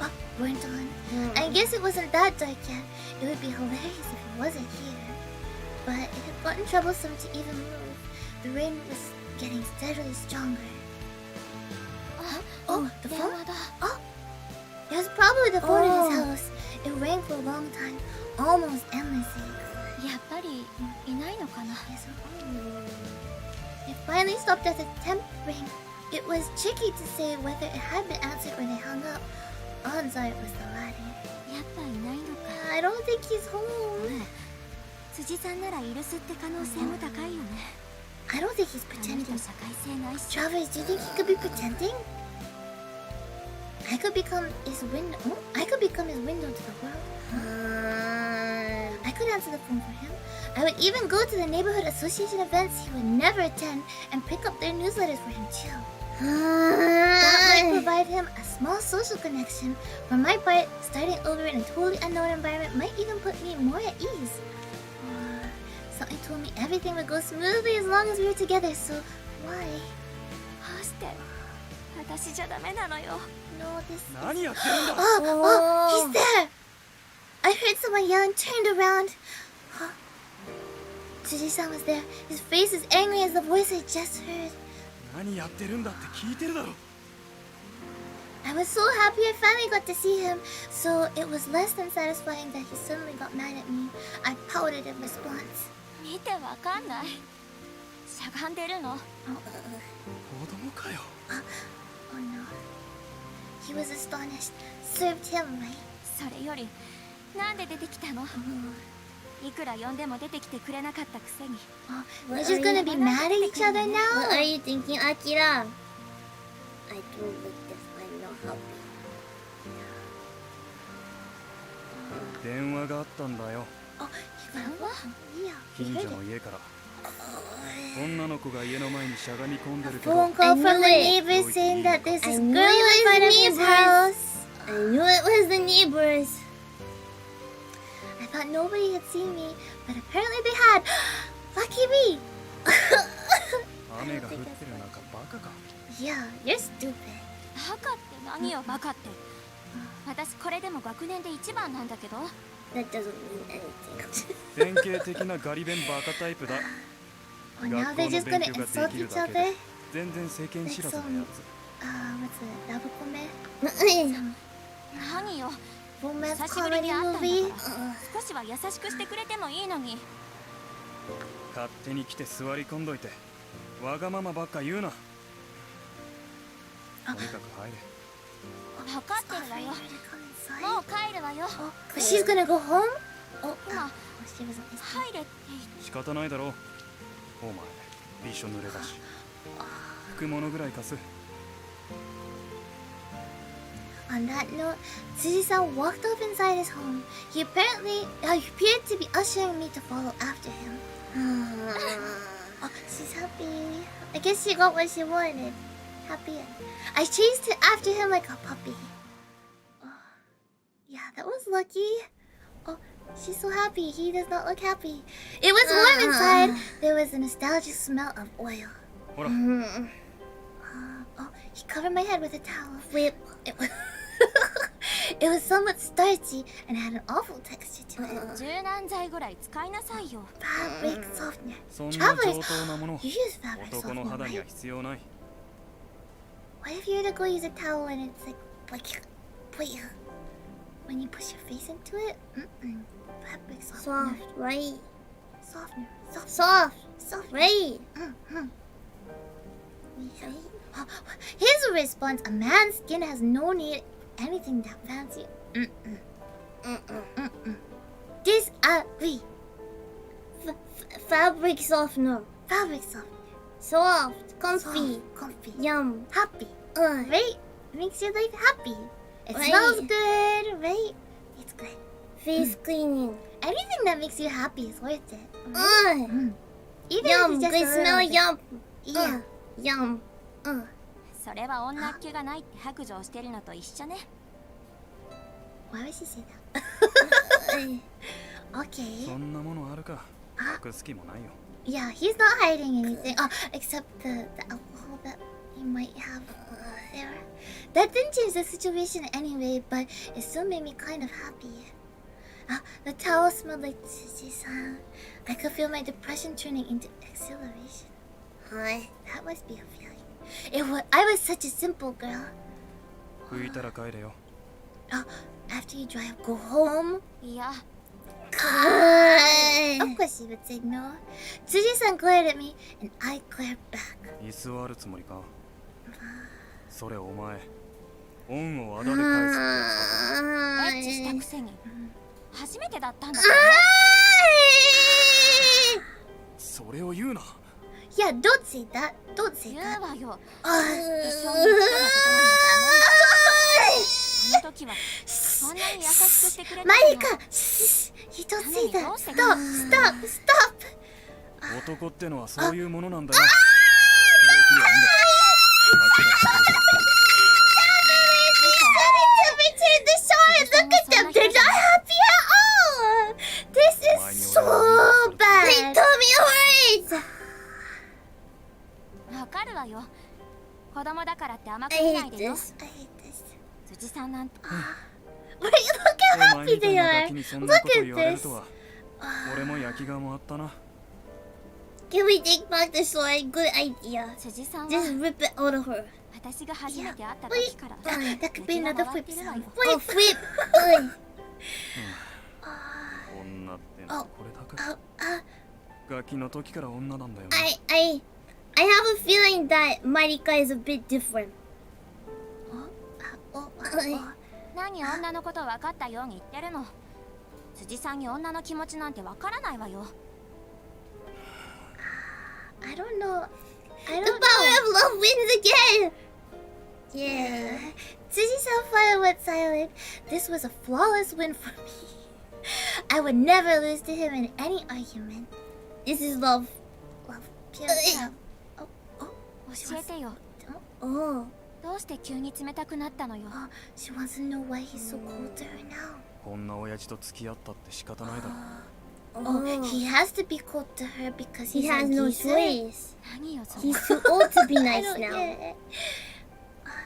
Oh, weren't on. I guess it wasn't that dark yet. It would be hilarious if it wasn't here. But it had gotten troublesome to even move. The rain was getting steadily stronger. Oh, the 電 phone? 話だ。 It was probably the phone in his house. It rang for a long time, almost endlessly. やっぱりいないのかな。 It finally stopped at the 10th ring. it was tricky to say whether it had been answered when they hung up. Odds are it was the latter. やっぱいないのか。 I don't think he's home. 辻さんならイルスって可能性も高いよね。 I don't think he's あの pretending. 人社会性ないし。 Travis, do you think he could be pretending? I could become his window. Oh, I could become his window to the world. I could answer the phone for him. I would even go to the neighborhood association events he would never attend and pick up their newsletters for him too. That might provide him a small social connection. For my part, starting over in a totally unknown environment might even put me more at ease. Something told me everything would go smoothly as long as we were together, so why? どうして私じゃダメなのよ。 No, this. 何やってるんだ。 Oh, he's there! I heard someone yell and turned around. Tsuji-san was there. His face as angry as the voice I just heard. 何やってるんだって聞いてるだろ。 I was so happy I finally got to see him, so it was less than satisfying that he suddenly got mad at me. I pouted in response. 見てわかんない。しゃがんでるの。子供かよ。 Oh no. He was astonished. Served him right. それよりなんで出てきたの。いくら呼んでも出てきてくれなかったくせに。 We're just gonna be mad at each other What now? are you thinking, Akira? I don't like this. I'm not happy. 電話があったんだよ。 Oh, he got a Yeah, he 近 heard 所 it. の家から。女の子が家の前にしゃがみ込んでるけ Phone ど。 call from the I knew neighbors saying that there's I this knew girl it in was front the of his neighbors. house. I knew it was the neighbors. I thought nobody had seen me, but apparently they had. Lucky me! 雨が降ってる中バカか。 Yeah, you're stupid. バカって何よバカって。私これでも学年で一番なんだけど。 That doesn't mean anything. 典型的なガリ弁バカタイプだ。 Well, now they're just gonna insult each other. 全然世間知らずのやつ。 What's it? Love comedy? 何よ。 Romance 久しぶり comedy に会ったんだ movie? から少しは優しくしてくれてもいいのに。勝手に来て座り込んどいて。わがままばっか言うな。とにかく入れ。分かってるわよ。 Come も inside. う帰るわよ。 Oh, but she's gonna go home? Oh, 今 she wasn't listening. 入れって言って。仕方ないだろう。お前、びしょ濡れだし。服物ぐらい貸す。 On that note, Tsuji-san walked off inside his home. He appeared to be ushering me to follow after him. Oh, she's happy. I guess she got what she wanted. Happy. I chased after him like a puppy. Oh, yeah, that was lucky. Oh, she's so happy. He does not look happy. It was warm inside. There was a nostalgic smell of oil. ほら、 Oh, he covered my head with a towel. It was somewhat starchy and had an awful texture to it. 柔軟剤ぐらい使いなさいよ。 Fabric softener. そんな Travelers, 上等なもの you use fabric 男の softener, 肌には right? 必要ない。 What if you were to go use a towel and it's like when you push your face into it? Fabric softener. Soft, right? Softener. Soft, Soft. right? His response: a man's skin has no need anything that fancy. Disagree. Fabric softener. Fabric softener. Soft, comfy, Soft, comfy. yum. Happy. Right? Makes your life happy. It Right. smells good, right? It's good. Face cleaning. Anything that makes you happy is worth it. Right? Even Yum, if it's just good a little smell, bit. yum. Yeah. Yum. それは女っ気がないって白状してるのと一緒ね。 Why would she say that? Okay. そんなものあるか。隠す気もないよ。 Yeah, he's not hiding anything. Oh, except the alcohol that he might have there. That didn't change the situation anyway, but it still made me kind of happy. The towel smelled like Tsuji-san. I could feel my depression turning into exhilaration. Hi. That must be a feeling. I was such a simple girl. 拭いたら帰れよ。 After you dry up, go home. いや、 Of course she would say no. Tsuji-san glared at me, and I glared back. 居座るつもりか。それお前恩をあだで返すってやつだ。エッチしたくせに初めてだったんだからね。それを言うな。 Yeah, don't say that. Don't say 言 that. うわよ。 Uh, 一緒に生きてたことなんだからね。あの時はそんなに優しくしてくれたの。 Marika! Shh! You don't say that. Stop! Stop! Stop! 男ってのはそういうものなんだよ。できりゃいいんだ。アキラしてる。 Return the shot! Look at them! They're not happy at all! This is so bad! They told me words! わかるわよ。子供だからって甘く I 見ない hate でよ。 this. I hate this. 辻さんなんて Wait, look how お前 happy みた they いなガ are! キにそんなこと Look 言われ at ると this! は。俺も焼きがもあったな。 Can we take back the sword? Good idea. 辻さんは Just rip it out of her. 私が初めて会った時から That could be another flip sound. Oh, flip! Ugh. 女ってのはこれだか。 Oh, ガキの時から女なんだよな。 I have a feeling that Marika is a bit different. oh. 何女のこと分かったように言ってるの。辻さんに女の気持ちなんて分からないわよ。 I don't know. I The don't power know. of love wins again! Yeah. Tsuji-san finally went silent. This was a flawless win for me. I would never lose to him in any argument. This is love. Love, pure love. Oh, she 教え wants, てよ。 Oh. どうして急に冷たくなったのよ。 she wants to know why he's so cold to her now. こんな親父と付き合ったって仕方ないだろ。 Oh, he has to be cold to her because He he's has a no geezer. choice. 何よそれ。 He's too old to be I nice don't now. get it.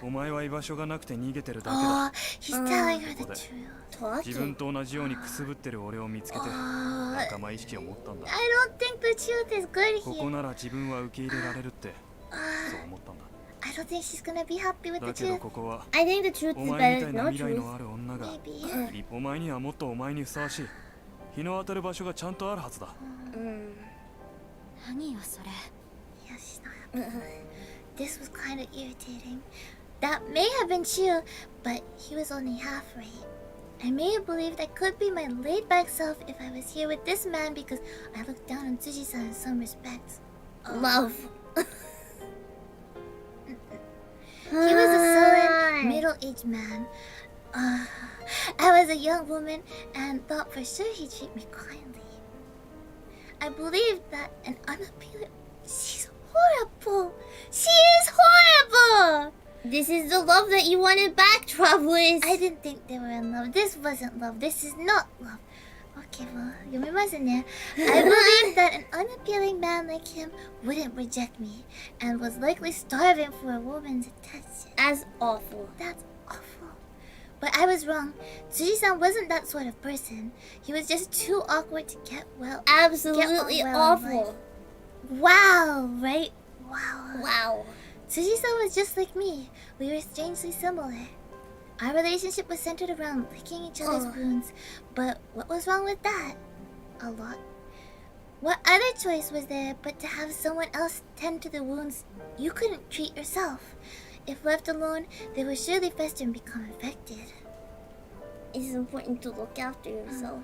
お前は居場所がなくて逃げてるだけ Oh, だ。 he's telling her the ここで truth. 自分 Talking. と同じようにくすぶってる俺を見つけて Oh, 仲間意識を持ったんだ。 I don't think the truth is good ここ here. なら自分は受け入れられるってそう思ったんだ。 I don't think she's gonna be happy with the だけど truth. ここは I think the truth お is 前み better たい than な no 未来 truth. のある女が Maybe. お前にはもっとお前にふさわしい日の当たる場所がちゃんとあるはずだ。 何よそれ。 Yeah, she's not happy. This was kind of irritating. That may have been true, but he was only half right. I may have believed I could be my laid-back self if I was here with this man because I looked down on Tsuji-san in some respects. Love. He was a sullen, middle-aged man. I was a young woman and thought for sure he'd treat me kindly. I believed that an unappealing... She's horrible! She is horrible! This is the love that you wanted back, travelers. I didn't think they were in love. This wasn't love. This is not love. Okay, well, yomimasu ne. I believed that an unappealing man like him wouldn't reject me and was likely starving for a woman's attention. That's awful. That's awful. But I was wrong. Tsuji-san wasn't that sort of person. He was just too awkward to get well. Absolutely Get on well in awful. Wow, right? Wow. Wow. Tsuji-san was just like me. We were strangely similar. Our relationship was centered around licking each other's wounds. But what was wrong with that? A lot. What other choice was there but to have someone else tend to the wounds you couldn't treat yourself? If left alone, they would surely fester and become infected. It's important to look after yourself.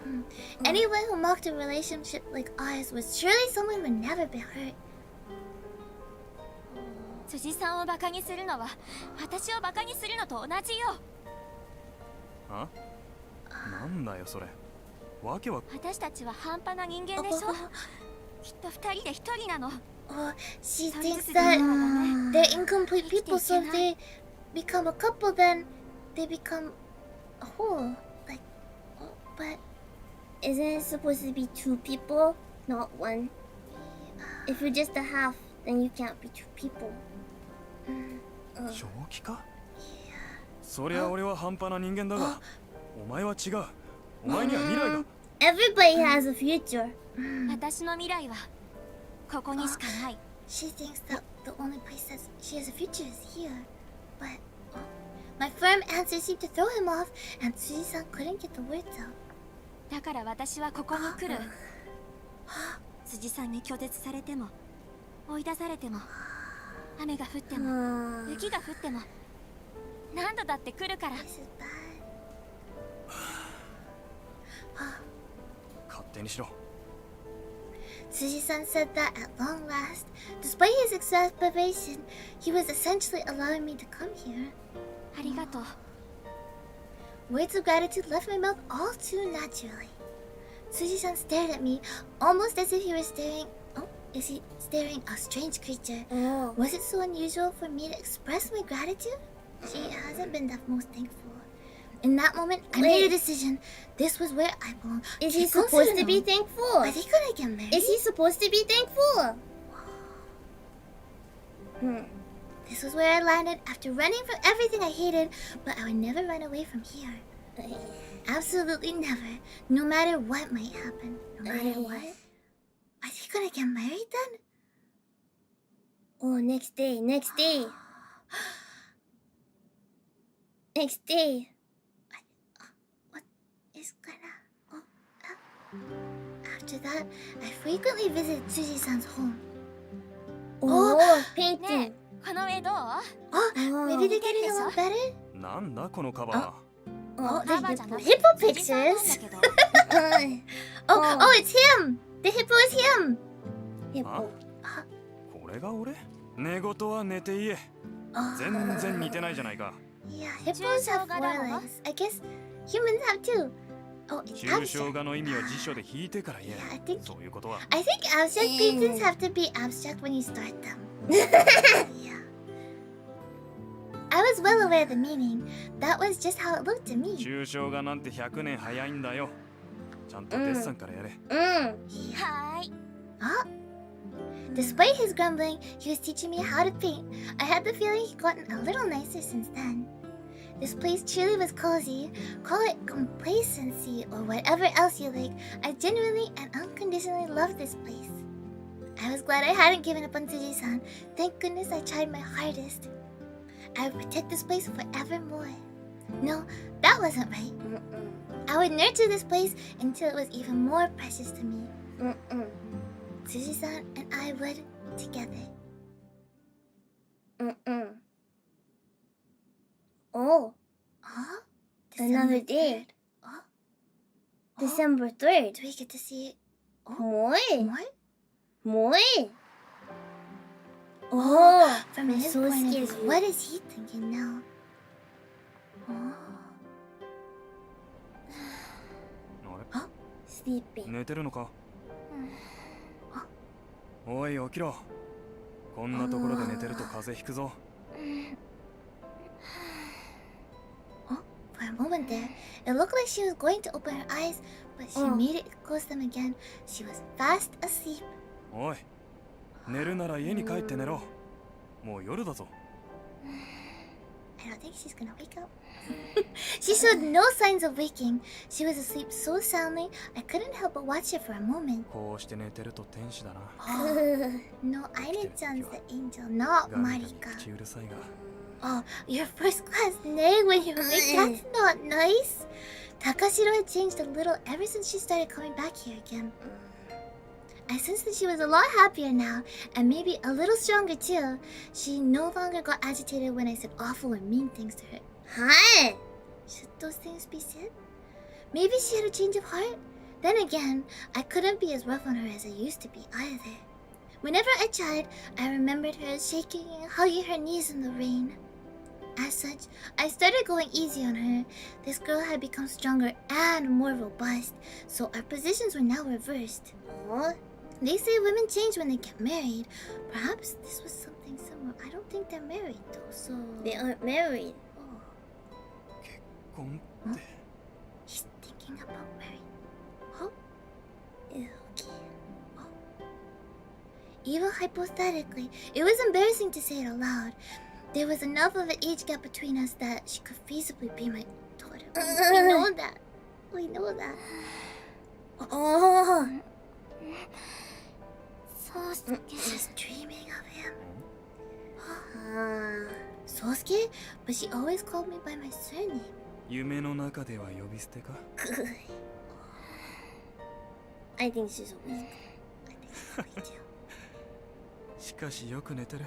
Anyone who mocked a relationship like ours was surely someone who would never be hurt. 辻さんをバカにするのは私をバカにするのと同じよ。あ？なんだよそれ。わけは私たちは半端な人間でしょ。きっと二人で一人なの。 Oh, she 一人 thinks ずつで that いいのだね。 they're incomplete people, so if they become a couple, then they become a whole. Like, but Isn't it supposed to be two people, not one? If you're just a half, then you can't be two people. 正気か？そりゃ俺は半端な人間だが、お前は違う。お前には未来が。 Everybody has a future. 私の未来はここにしかない。 she thinks that the only place that she has a future is here. But my firm answer seemed to throw him off, and Tsuji-san couldn't get the words out. だから私はここに来る。辻さんに拒絶されても追い出されても雨が降っても雪が降っても何度だって来るから。 This is bad. 勝手にしろ。 Tsuji-san said that at long last, despite his exasperation, he was essentially allowing me to come here. ありがとう。 Words of gratitude left my mouth all too naturally. Tsuji-san stared at me, almost as if he were staring. Oh, is he staring a strange creature? Was it so unusual for me to express my gratitude? She hasn't been the most thankful. In that moment, I made a decision. This was where I belong. Is he supposed to be thankful? Are they gonna get married? Is he supposed to be thankful? This was where I landed after running from everything I hated, but I would never run away from here. Absolutely never. No matter what might happen. No matter what. Are they gonna get married then? Oh, next day, next day. Next day. What is gonna... After that, I frequently visited Tsuji-san's home. Oh, ね painting. え、この絵どう？ Oh, maybe they're getting a little better? なんだこのカバ Oh, カバーじゃなくて hippo 辻さんなんだ pictures. けど。 Oh, it's him! The hippo is him! Hippo. ー。これが俺？寝言は寝て言え。全然似てないじゃないか。 Yeah, hippos have four legs. I guess humans have two. Oh, it's 抽 abstract. 象画の意味を辞書で引いてから言 Yeah, I え。 think そういうことは。 I think abstract paintings have to be abstract when you start them. Yeah. I was well aware of the meaning. That was just how it looked to me. 抽象画なんて100年早いんだよ。ちゃんとデッサンからやれ。はーい。 Huh? Despite his grumbling, he was teaching me how to paint. I had the feeling he'd gotten a little nicer since then. This place truly was cozy. Call it complacency or whatever else you like. I genuinely and unconditionally loved this place. I was glad I hadn't given up on Tsuji-san. Thank goodness I tried my hardest. I would protect this place forevermore. No, that wasn't right. I would nurture this place until it was even more precious to me. Tsuji-san and I would together. Oh, Huh? Another December day. 3rd. Oh. December 3rd. Do we get to see Moi. more? Moi. Oh, From I'm his so point of view, scared. what is he thinking now? Oh. あ sleeping. れ？寝てるのか？おい、起きろ。こんなところで寝てると風邪ひくぞ。 For a moment there, it looked like she was going to open her eyes, but she immediately closed them again. She was fast asleep. おい、寝るなら家に帰って寝ろ。もう夜だぞ。 I don't think she's gonna wake up. She showed no signs of waking. She was asleep so soundly, I couldn't help but watch her for a moment. こうして寝てると天使だな。 No, Aine-chan's the angel, not ガミガミ Marika. 口うるさいが。 Oh, your first class neg when you're awake? That's not nice. Takashiro had changed a little ever since she started coming back here again. I sensed that she was a lot happier now, and maybe a little stronger too. She no longer got agitated when I said awful or mean things to her. Hi. Should those things be said? Maybe she had a change of heart? Then again, I couldn't be as rough on her as I used to be either. Whenever I tried, I remembered her shaking and hugging her knees in the rain. As such, I started going easy on her. This girl had become stronger and more robust, so our positions were now reversed. They say women change when they get married. Perhaps this was something similar. I don't think they're married though, so... They aren't married. Oh, 結婚って。 he's thinking about marriage. Huh? Yeah, okay. Even hypothetically, it was embarrassing to say it aloud. There was enough of an age gap between us that she could feasibly be my daughter. We know that. We know that. Oh. She's dreaming of him. Sosuke? But she always called me by my surname. 夢の中では呼び捨てか？ I think she's weak. I think so too. しかしよく寝てる。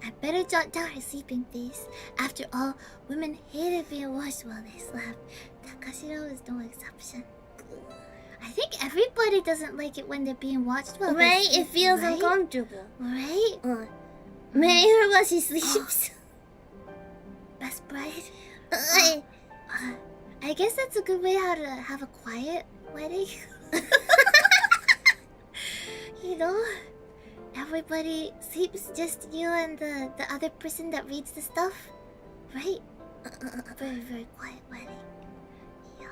I better jot down her sleeping face. After all, women hated being watched while they slept. Takashiro is no exception. I think everybody doesn't like it when they're being watched while they Right? sleep, It feels right? uncomfortable. Right? May I hear while she sleeps? Best bride? I guess that's a good way how to have a quiet wedding. You know? Everybody sleeps, just you and the other person that reads the stuff. Right? Very, very quiet wedding. Yeah.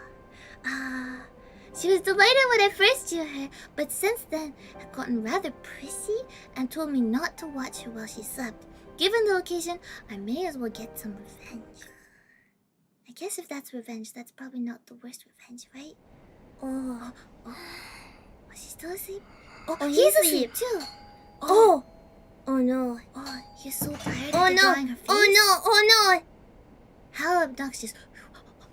She was delighted when I first knew her, but since then had gotten rather prissy and told me not to watch her while she slept. Given the occasion, I may as well get some revenge. I guess if that's revenge, that's probably not the worst revenge, right? Oh. Was she still asleep? Oh, he's asleep too. Oh no. Oh, you're so tired Oh of no. drawing her face. Oh no. How obnoxious.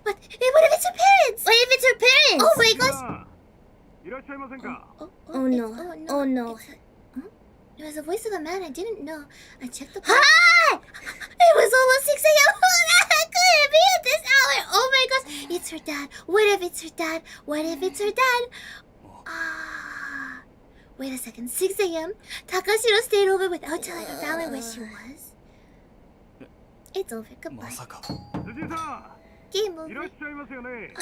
What? Hey, what if it's her parents? What if it's her parents? Oh my gosh. いらっしゃいませんか。 Oh no. Oh no. It was the voice of a man I didn't know. I checked the. Hi! It was almost 6 a.m. Who the heck could it be at this hour? Oh my gosh. It's her dad. What if it's her dad? What if it's her dad? Wait a second. 6 a.m. Takashiro stayed over without telling her family where she was. It's over. Goodbye. まさか。 辻さ Game ん、い over. らっしゃいますよね。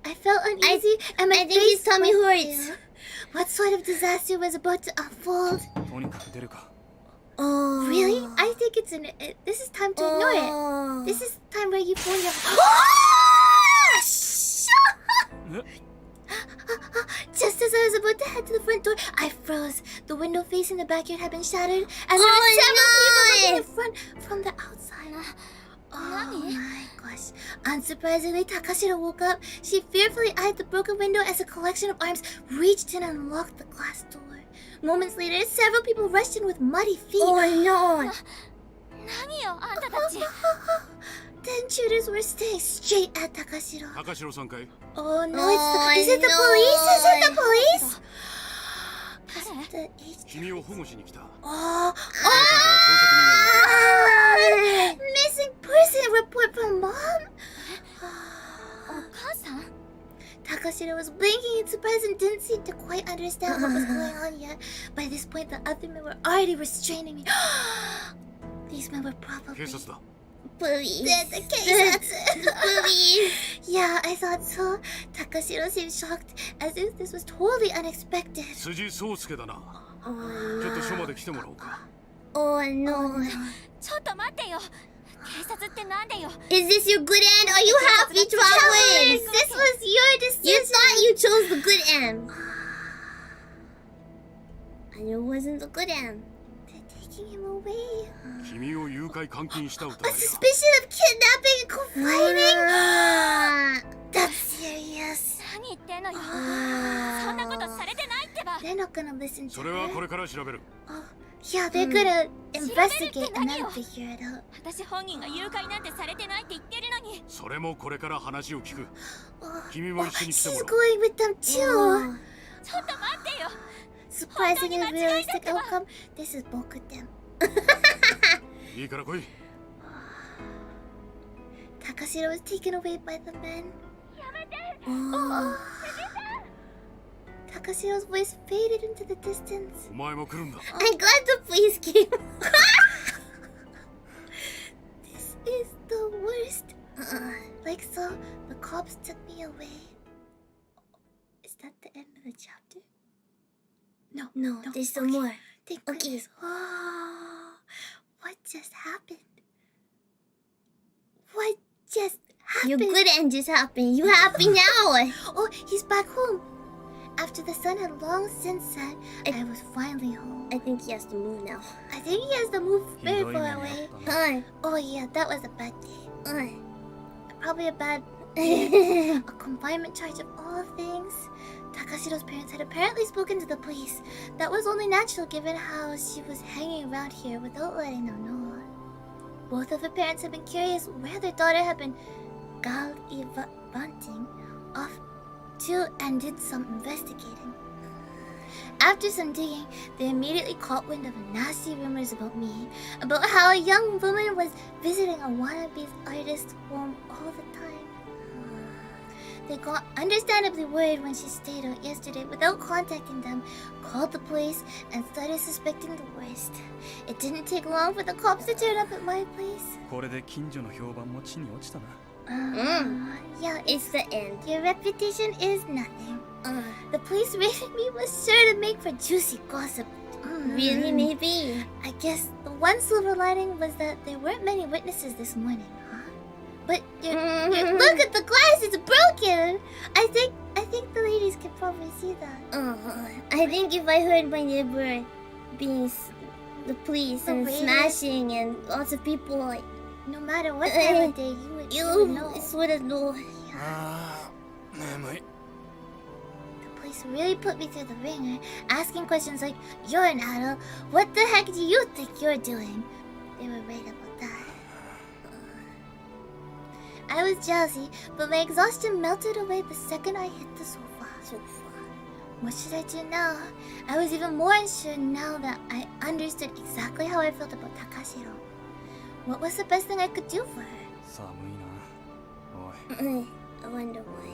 I felt uneasy and my I think face his tummy was hurts. pale. What sort of disaster was about to unfold? とにかく出るか。 Oh. Really? I think it's this is time to ignore it. Oh. This is time where you phone your. Just as I was about to head to the front door, I froze. The window facing the backyard had been shattered, and there were several people looking in front from the outside. Oh my gosh. Unsurprisingly, Takashiro woke up. She fearfully eyed the broken window as a collection of arms reached in and unlocked the glass door. Moments later, several people rushed in with muddy feet. Oh no. 何よあんたたち。 The intruders were staring straight at Takashiro. 高城さんかい。 Oh no, Oh, is it the no. police? Is it the police? 誰？ The H. 君を保護しに来た。 Oh, お母さんから捜索願いが。 missing person report from mom. お母さん？ Takashiro was blinking in surprise and didn't seem to quite understand what was going on yet. By this point, the other men were already restraining me. These men were probably. 警察だ。 Police. The case. Police. Yeah, I thought so. Takashiro seemed shocked, as if this was totally unexpected. 辻宗介だな。 Oh ちょっと署ま no. で来てもらおうか。 Oh no. ちょっと待ってよ。警察ってなんでよ。 Is this your good end? Are you happy, travelers? This was your decision. You thought you chose the good end. And it wasn't the good end. They're taking him away. 君を誘拐監禁した疑 A いだ。 suspicion of kidnapping and confining? That's serious. 何言ってんのよ。そんなことされてないってば。 They're not gonna listen to それはこ her. れから調べる。 Oh, yeah, they're gonna investigate and then figure it out. 私本人が誘拐なんてされてないって言ってるのに。それもこれから話を聞く。 Oh, 君も一緒に来て she's もらおう。 going with them too. ちょっと待ってよ。 Surprisingly realistic outcome. This is BOKUTEN. いいから来い。 Takashiro was taken away by the men. Oh. Takashiro's voice faded into the distance. お前も来るんだ。 I'm glad the police came. This is the worst. Like so, the cops took me away. Is that the end of the chapter? No, No, there's some more. Thank Okay. goodness. Oh, what just happened? What just Your happened? good end just happened. You happy now? Oh, he's back home. After the sun had long since set, I was finally home. I think he has to move now. I think he has to move ひ very どい目に far あ away. ったな。 Oh yeah, that was a bad day. Probably a bad Oh. a confinement charge of all things. Takashiro's parents had apparently spoken to the police. That was only natural given how she was hanging around here without letting them know. Both of her parents had been curious where their daughter had been gallivanting off to and did some investigating. After some digging, they immediately caught wind of nasty rumors about me, about how a young woman was visiting a wannabe artist's home all the time. They got understandably worried when she stayed out yesterday without contacting them, called the police, and started suspecting the worst. It didn't take long for the cops to turn up at my place. これで近所の評判も地に落ちたな。Yeah, It's the end. your reputation is nothing. The police raided me was sure to make for juicy gossip. Really, maybe. I guess the one silver lining was that there weren't many witnesses this morning, huh? But look at the glass, it's broken. I think the ladies can probably see that. I think if I heard my neighbor being the police and Raided. smashing and lots of people like No matter what time of day, you would know. sort of know. ああ、眠い。 The police really put me through the ringer, asking questions like, "You're an adult. What the heck do you think you're doing?" They were right about that. I was jazzy, but my exhaustion melted away the second I hit the sofa. What should I do now? I was even more unsure now that I understood exactly how I felt about Takashiro. What was the best thing I could do for her? 寒いな。おい。 I wonder why.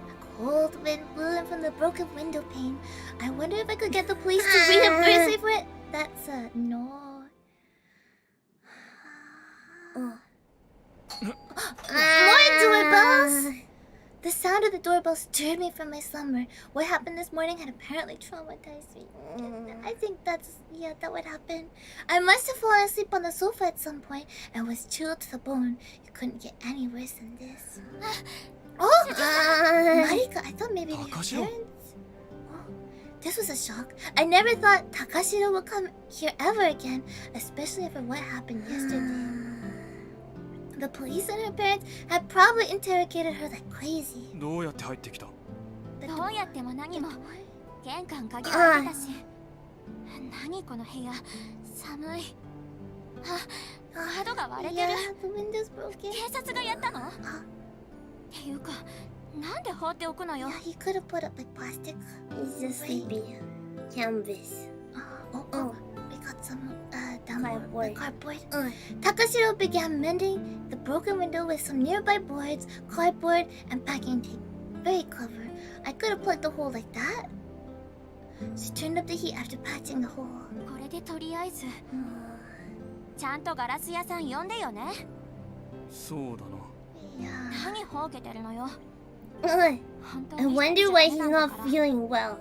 A cold wind blew in from the broken window pane. I wonder if I could get the police to reimburse me for it. That's a no. More doorbells! The sound of the doorbell stirred me from my slumber. What happened this morning had apparently traumatized me. I think that would happen. I must have fallen asleep on the sofa at some point and was chilled to the bone. It couldn't get any worse than this. Oh! Marika, I thought maybe they had Takashiro. parents. Oh, this was a shock. I never thought Takashiro would come here ever again, especially after what happened yesterday. The police and her parents had probably interrogated her like crazy. どうやって入ってきた？ The ど door- うやっても何も the door- 玄関鍵開けたし。何この部屋、寒い。あ、窓が割れてる。 Yeah, the window's broken. 警察がやったの？っていうか、なんで放っておくのよ。 Yeah, he could have put up like plastic. He's just sleepy. Canvas. Oh, we got some down Cardboard. the cardboard. Takashiro began mending the broken window with some nearby boards, cardboard, and packing tape. Very clever. I could have plugged the hole like that. She turned up the heat after patching the hole. これでとりあえず、ちゃんとガラス屋さん呼んでよね。そうだな。 Yeah. 何ほうけてるのよ。 I 本当に wonder why 一人 he's じゃダメな not んだから。 feeling well.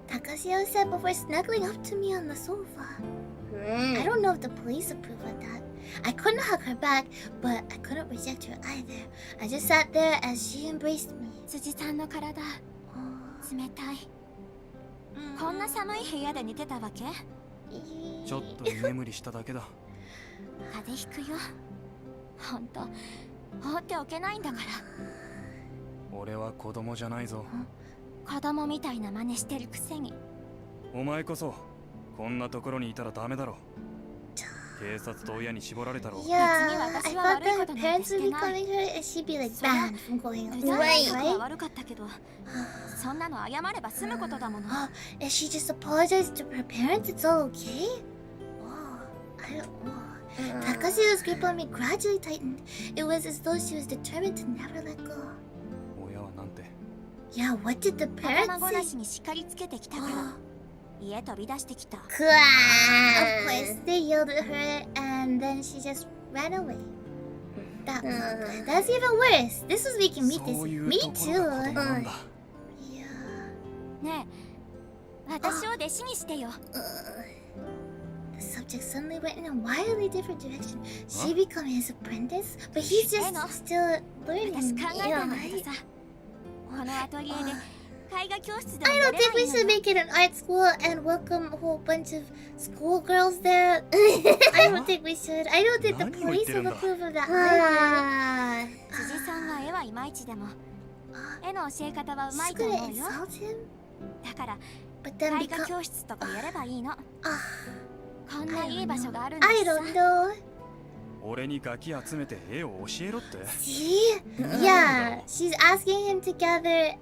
Takashiro said before snuggling up to me on the sofa. I don't know if the police approve of that. I couldn't hug her back, but I couldn't reject her either. I just sat there as she embraced me. 辻さんの体、冷たい。こんな寒い部屋で寝てたわけ？ちょっと居眠りしただけだ。風邪ひくよ。ほんと、放っておけないんだから。俺は子供じゃないぞ。子供みたいな真似してるくせに。お前こそこんなところにいたらダメだろ。警察と親に絞られたろ。 Yeah, I thought that her parents would be coming her and she'd be like banned from going デザインとかは outside, right? 悪かったけど、そんなの謝れば済むことだもの。 If she just apologized to her parents, it's all okay? Oh, I don't know. Takashiro's grip on me gradually tightened. It was as though she was determined to never let go. 親はなんて。 Yeah, what did the 頭 parents ご say? なしに叱りつけてきたから、家飛び出してきた。 Of course, they yelled at her and then she just ran away. That's not good. That's even worse. This was making me そうい dizzy. う Me とこ too. ろが子供なんだ。 Yeah. ねえ、私を弟子にしてよ。 The subject suddenly went in a wildly different direction. She became his apprentice, but he's just still 私 learning. 考えたんだけどさ、このアトリエで絵画教室でも I や don't れ think ばい we いの should よ。 make it an art school and welcome a whole bunch of schoolgirls there. I don't think we should. I don't think the 何を言っ police てるん will だ。 approve of that either. 辻さんは絵はいまいちでも、絵の教え方はうま She's いと gonna 思うよ。 insult him, だから but then 絵画 become. 教室とかやればいいの。 Ah, こんないい場所があるんだ I しさ。 don't know. 俺にガキ集めて絵を教えろって。 See? Yeah, she's asking him to gather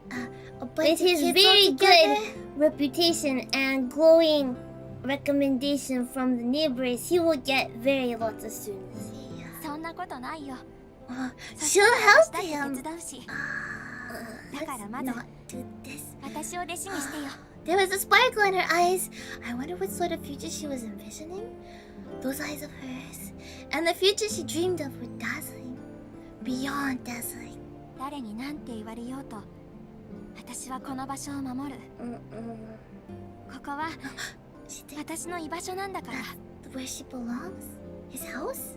a bunch With of his kids very all together. good reputation and glowing recommendation from the neighbors, he will get very lots of students. そんなことないよ。 She'll 私 help だって手 him. 伝うし。 Let's だからまず not do this. 私を弟子にしてよ。 There was a sparkle in her eyes. I wonder what sort of future she was envisioning. Those eyes of hers. And the future she dreamed of were dazzling. Beyond dazzling. 誰に何て言われようと、私はこの場所を守る。ここは She thinks 私の居場所なんだから。 that's where she belongs. His house?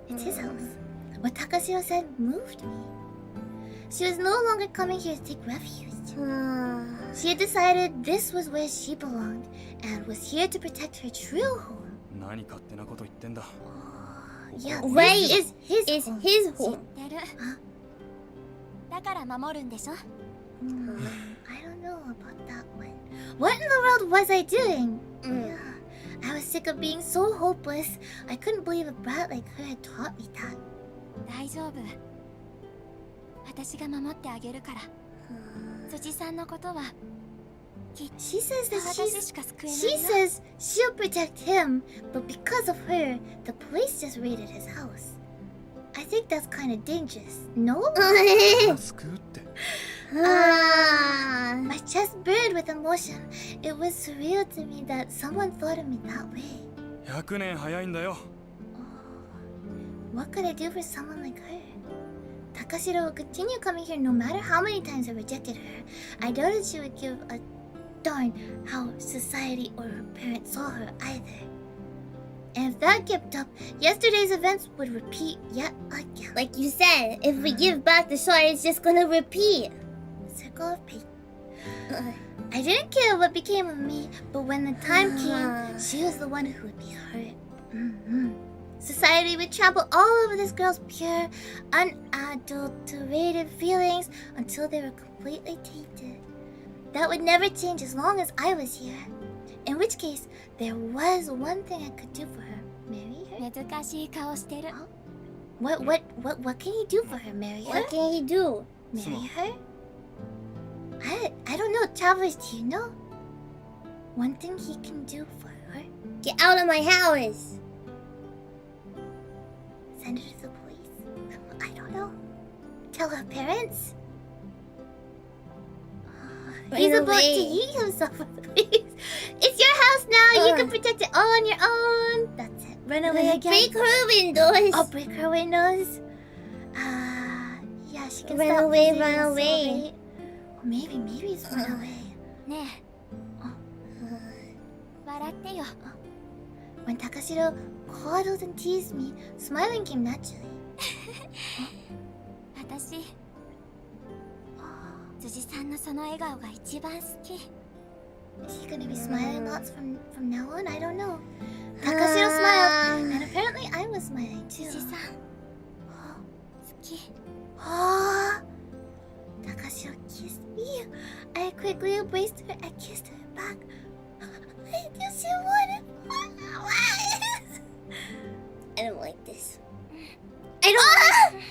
It's his house. What Takashiro said moved me. She was no longer coming here to take refuge. She had decided this was where she belonged and was here to protect her true home. 何勝手なこと言ってんだ。 Yeah, Right. this is his It's home. his 知っ home. てる。だから守るんでしょ。 I don't know about that one. What in the world was I doing? Yeah, I was sick of being so hopeless. I couldn't believe a brat like her had taught me that. 大丈夫。私が守ってあげるから。辻さんのことはきっと She says that 私しか救えない she よ。 says she'll protect him, but because of her, the police just raided his house. I think that's kind of dangerous. No? 救うって。 My chest burned with emotion. It was surreal to me that someone thought of me that way. 100年早いんだよ。 What could I do for someone like her? Takashiro would continue coming here no matter how many times I rejected her. I doubted she would give a darn how society or her parents saw her either. And if that kept up, yesterday's events would repeat yet again. Like you said, if we give back the shard, it's just gonna repeat. Circle of fate. I didn't care what became of me, but when the time came, she was the one who would be hurt. Society would trample all over this girl's pure, unadulterated feelings until they were completely tainted. That would never change as long as I was here. In which case, there was one thing I could do for her. Marry her? 難しい顔してる。 What can he do for her? Marry her? What can he do? Marry her? I don't know, Travelers, do you know? One thing he can do for her? Get out of my house! Send her to the police? I don't know. Tell her parents? He's Run about to away. eat himself with the police. It's your house now. You can protect it all on your own. That's it. Run away again. Break her windows! I'll break her windows. Yeah, she can Run stop away, visiting run us, away. right? Or maybe it's run away. ねえ。笑ってよ。 When Takashiro coddled and teased me, smiling came naturally. 私辻さんのその笑顔が一番好き。 Is she gonna be smiling lots from now on? I don't know. Takashiro smiled, and apparently I was smiling too. 辻さん好き。 Oh, Takashiro kissed me. I quickly embraced her and kissed her back. I just wanted. I don't like this. I don't.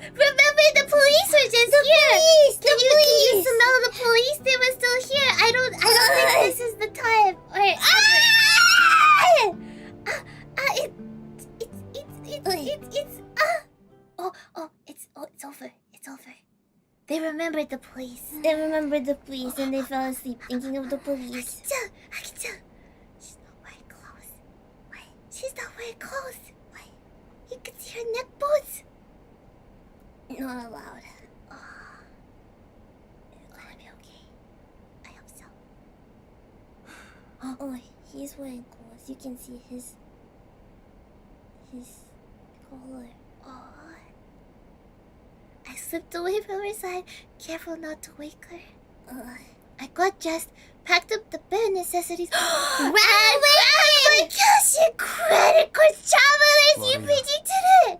Remember, the police were just here. Can you smell the police? They were still here. I don't think this is the time. Alright. It's over. It's over. They remembered the police. They remembered the police and they fell asleep thinking of the police. Akira, she's not wearing clothes. Wait, she's not wearing clothes. Wait, you can see her neck bones. Not allowed. It's gonna be okay. I hope so. Oh, he's wearing clothes. You can see his collar. Oh. I slipped away from her side, careful not to wake her. I got dressed, packed up the bare necessities, ran away! My cash and credit card, Travelers, you predicted it!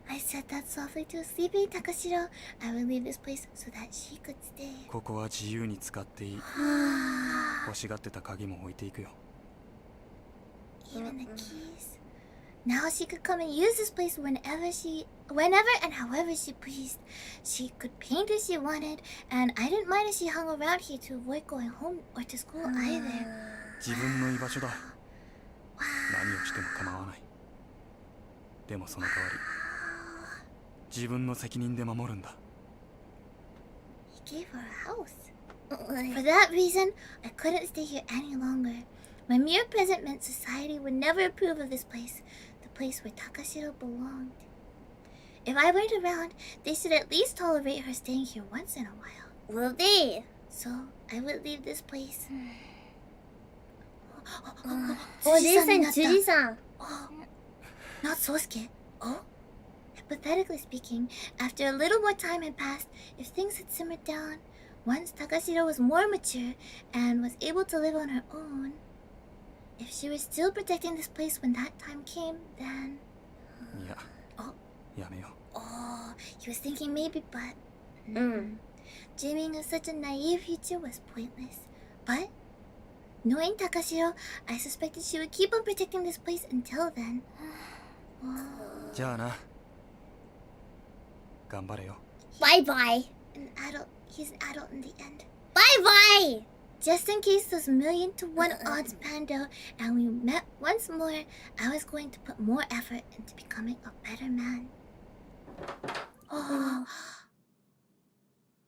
I said that softly to a sleeping Takashiro. I would leave this place so that she could stay. ここは自由に使っていい。欲しがってた鍵も置いていくよ。 Even the keys. Now she could come and use this place whenever and however she pleased. She could paint if she wanted, and I didn't mind if she hung around here to avoid going home or to school either. 自分の居場所だ。何をしても構わない。でもその代わり自分の責任で守るんだ。 He gave her a house. For that reason, I couldn't stay here any longer. My mere presence meant society would never approve of this place, the place where Takashiro belonged. If I weren't around, they should at least tolerate her staying here once in a while. Will they? So I would leave this place. Oh, they sent Tsuji-san. Not Sosuke. Oh? Hypothetically speaking, after a little more time had passed, if things had simmered down, once Takashiro was more mature and was able to live on her own, if she was still protecting this place when that time came, then... いや、やめよう。 Oh, he was thinking maybe, but... Dreaming of such a naive future was pointless. But, knowing Takashiro, I suspected she would keep on protecting this place until then. じゃあな。頑張れよ。 Bye bye. He's an adult in the end. Bye bye. Just in case those 1,000,000 to 1 odds panned out and we met once more, I was going to put more effort into becoming a better man. Oh.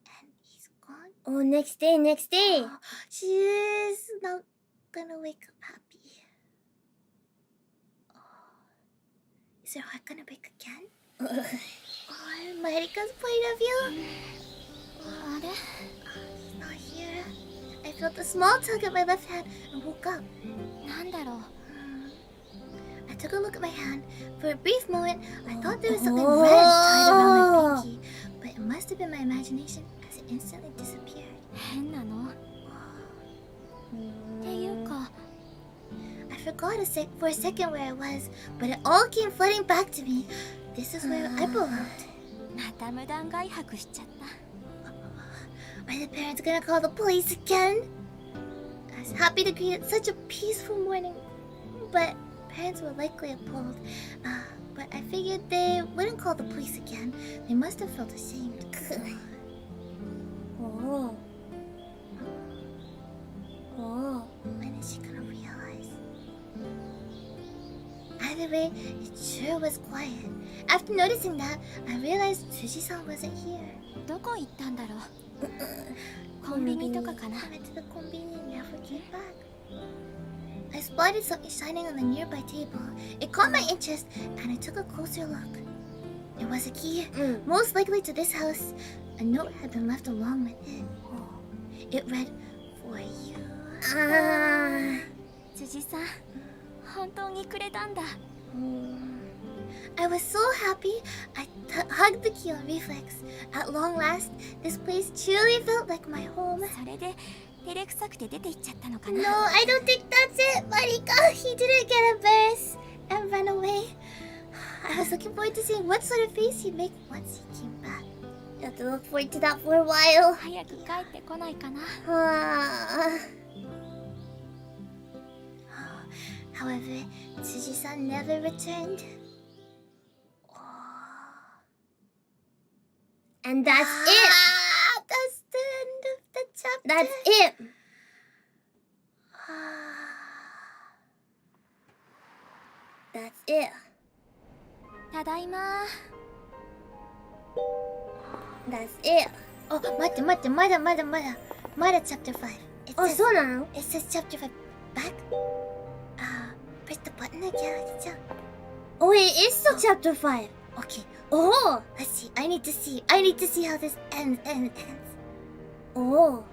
And he's gone. Oh, next day. Oh, she is not gonna wake up happy. Oh. Is her heart gonna break again? Oh, Marika's point of view. Oh, he's not here. I felt a small tug at my left hand and woke up. なんだろう。 I took a look at my hand. For a brief moment, I thought there was something red tied around my pinky, but it must have been my imagination as it instantly disappeared. 変なの。っていうか、 I forgot for a second where I was, but it all came flooding back to me. This is where I belonged. また無断外泊しちゃった。 Are the parents gonna call the police again? I was happy to greet such a peaceful morning, but parents were likely appalled. But I figured they wouldn't call the police again. They must have felt ashamed. Oh. When is she gonna realize? Either way, it sure was quiet. After noticing that, I realized Tsuji-san wasn't here. どこ行ったんだろう。コンビニとかかな。 I went to the convenience and never came back. I spotted something shining on the nearby table. It caught my interest, and I took a closer look. It was a key, most likely to this house. A note had been left along with it. It read, "For you." 辻さん、本当にくれたんだ。 I was so happy. I hugged the key on reflex. At long last, this place truly felt like my home. それで照れくさくて出て行っちゃったのかな。 No, I don't think that's it, Marika. He didn't get embarrassed and run away. I was looking forward to seeing what sort of face he'd make once he came back. You have to look forward to that for a while. 早く帰ってこないかな。 However, Tsuji-san never returned. And that's it. That's the end of the chapter. That's it. That's it. ただいま。 That's it. Oh, 待って、まだ chapter 5. It says, そうなの? It says chapter 5 back. Press the button again. Oh, it is still chapter 5. Okay. Oh. Let's see. I need to see how this ends. Oh.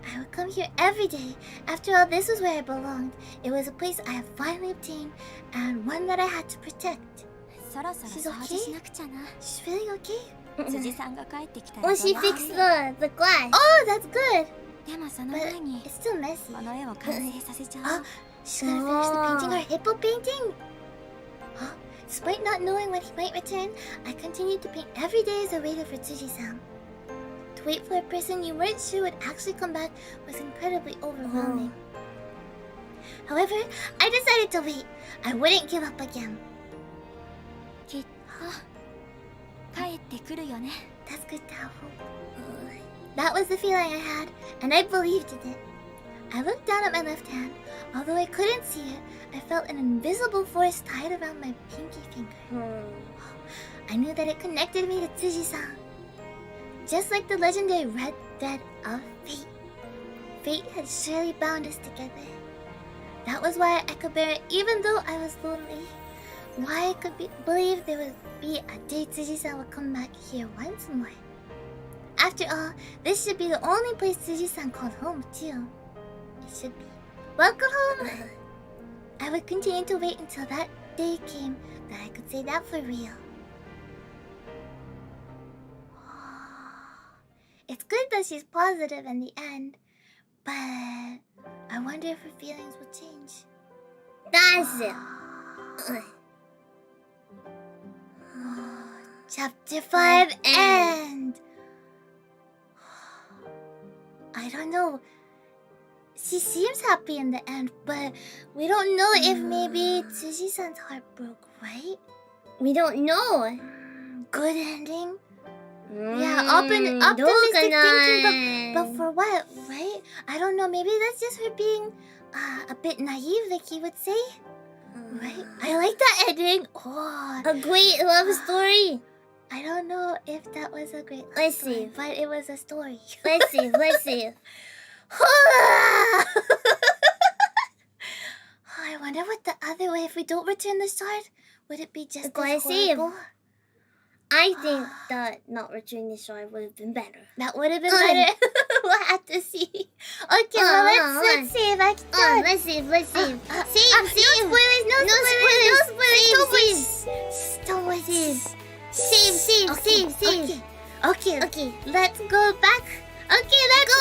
I would come here every day. After all, this was where I belonged. It was a place I had finally obtained, and one that I had to protect. そろそろ She's 掃除しなくちゃな。 She's really okay? 辻さんが帰ってきたら Oh, she どうだ。 fixed the glass. Oh, that's good. でもその But 前に it's still messy. この絵を完成させちゃおう。 She's gonna finish the painting her hippo painting. Despite not knowing when he might return, I continued to paint every day as I waited for Tsuji-san. To wait for a person you weren't sure would actually come back was incredibly overwhelming. However, I decided to wait. I wouldn't give up again. きっと帰ってくるよね。 That's good to have hope. That was the feeling I had, and I believed in it. I looked down at my left hand. Although I couldn't see it, I felt an invisible force tied around my pinky finger. I knew that it connected me to Tsuji-san. Just like the legendary red thread of fate. Fate had surely bound us together. That was why I could bear it even though I was lonely. Why I could believe there would be a day Tsuji-san would come back here once more. After all, this should be the only place Tsuji-san called home, too. It should be. Welcome home! I would continue to wait until that day came that I could say that for real. It's good that she's positive in the end, but I wonder if her feelings will change. That's it. Chapter 5 end! I don't know. She seems happy in the end, but we don't know if maybe Tsuji-san's heart broke, right? We don't know. Good ending? Yeah, optimistic thinking, but for what, right? I don't know, maybe that's just her being a bit naive, like he would say. Right? I like that ending. Oh, A great love story. I don't know if that was a great love Let's story, see. but it was a story. Let's see, let's see. I wonder what the other way, if we don't return the sword, would it be just Let's as see. horrible? I think that not returning the sword would have been better. That would have been better. We'll have to see. Okay, well, let's save. Let's see, let's see. Save. No spoilers. Save. Okay. Let's go back. Okay, let's go.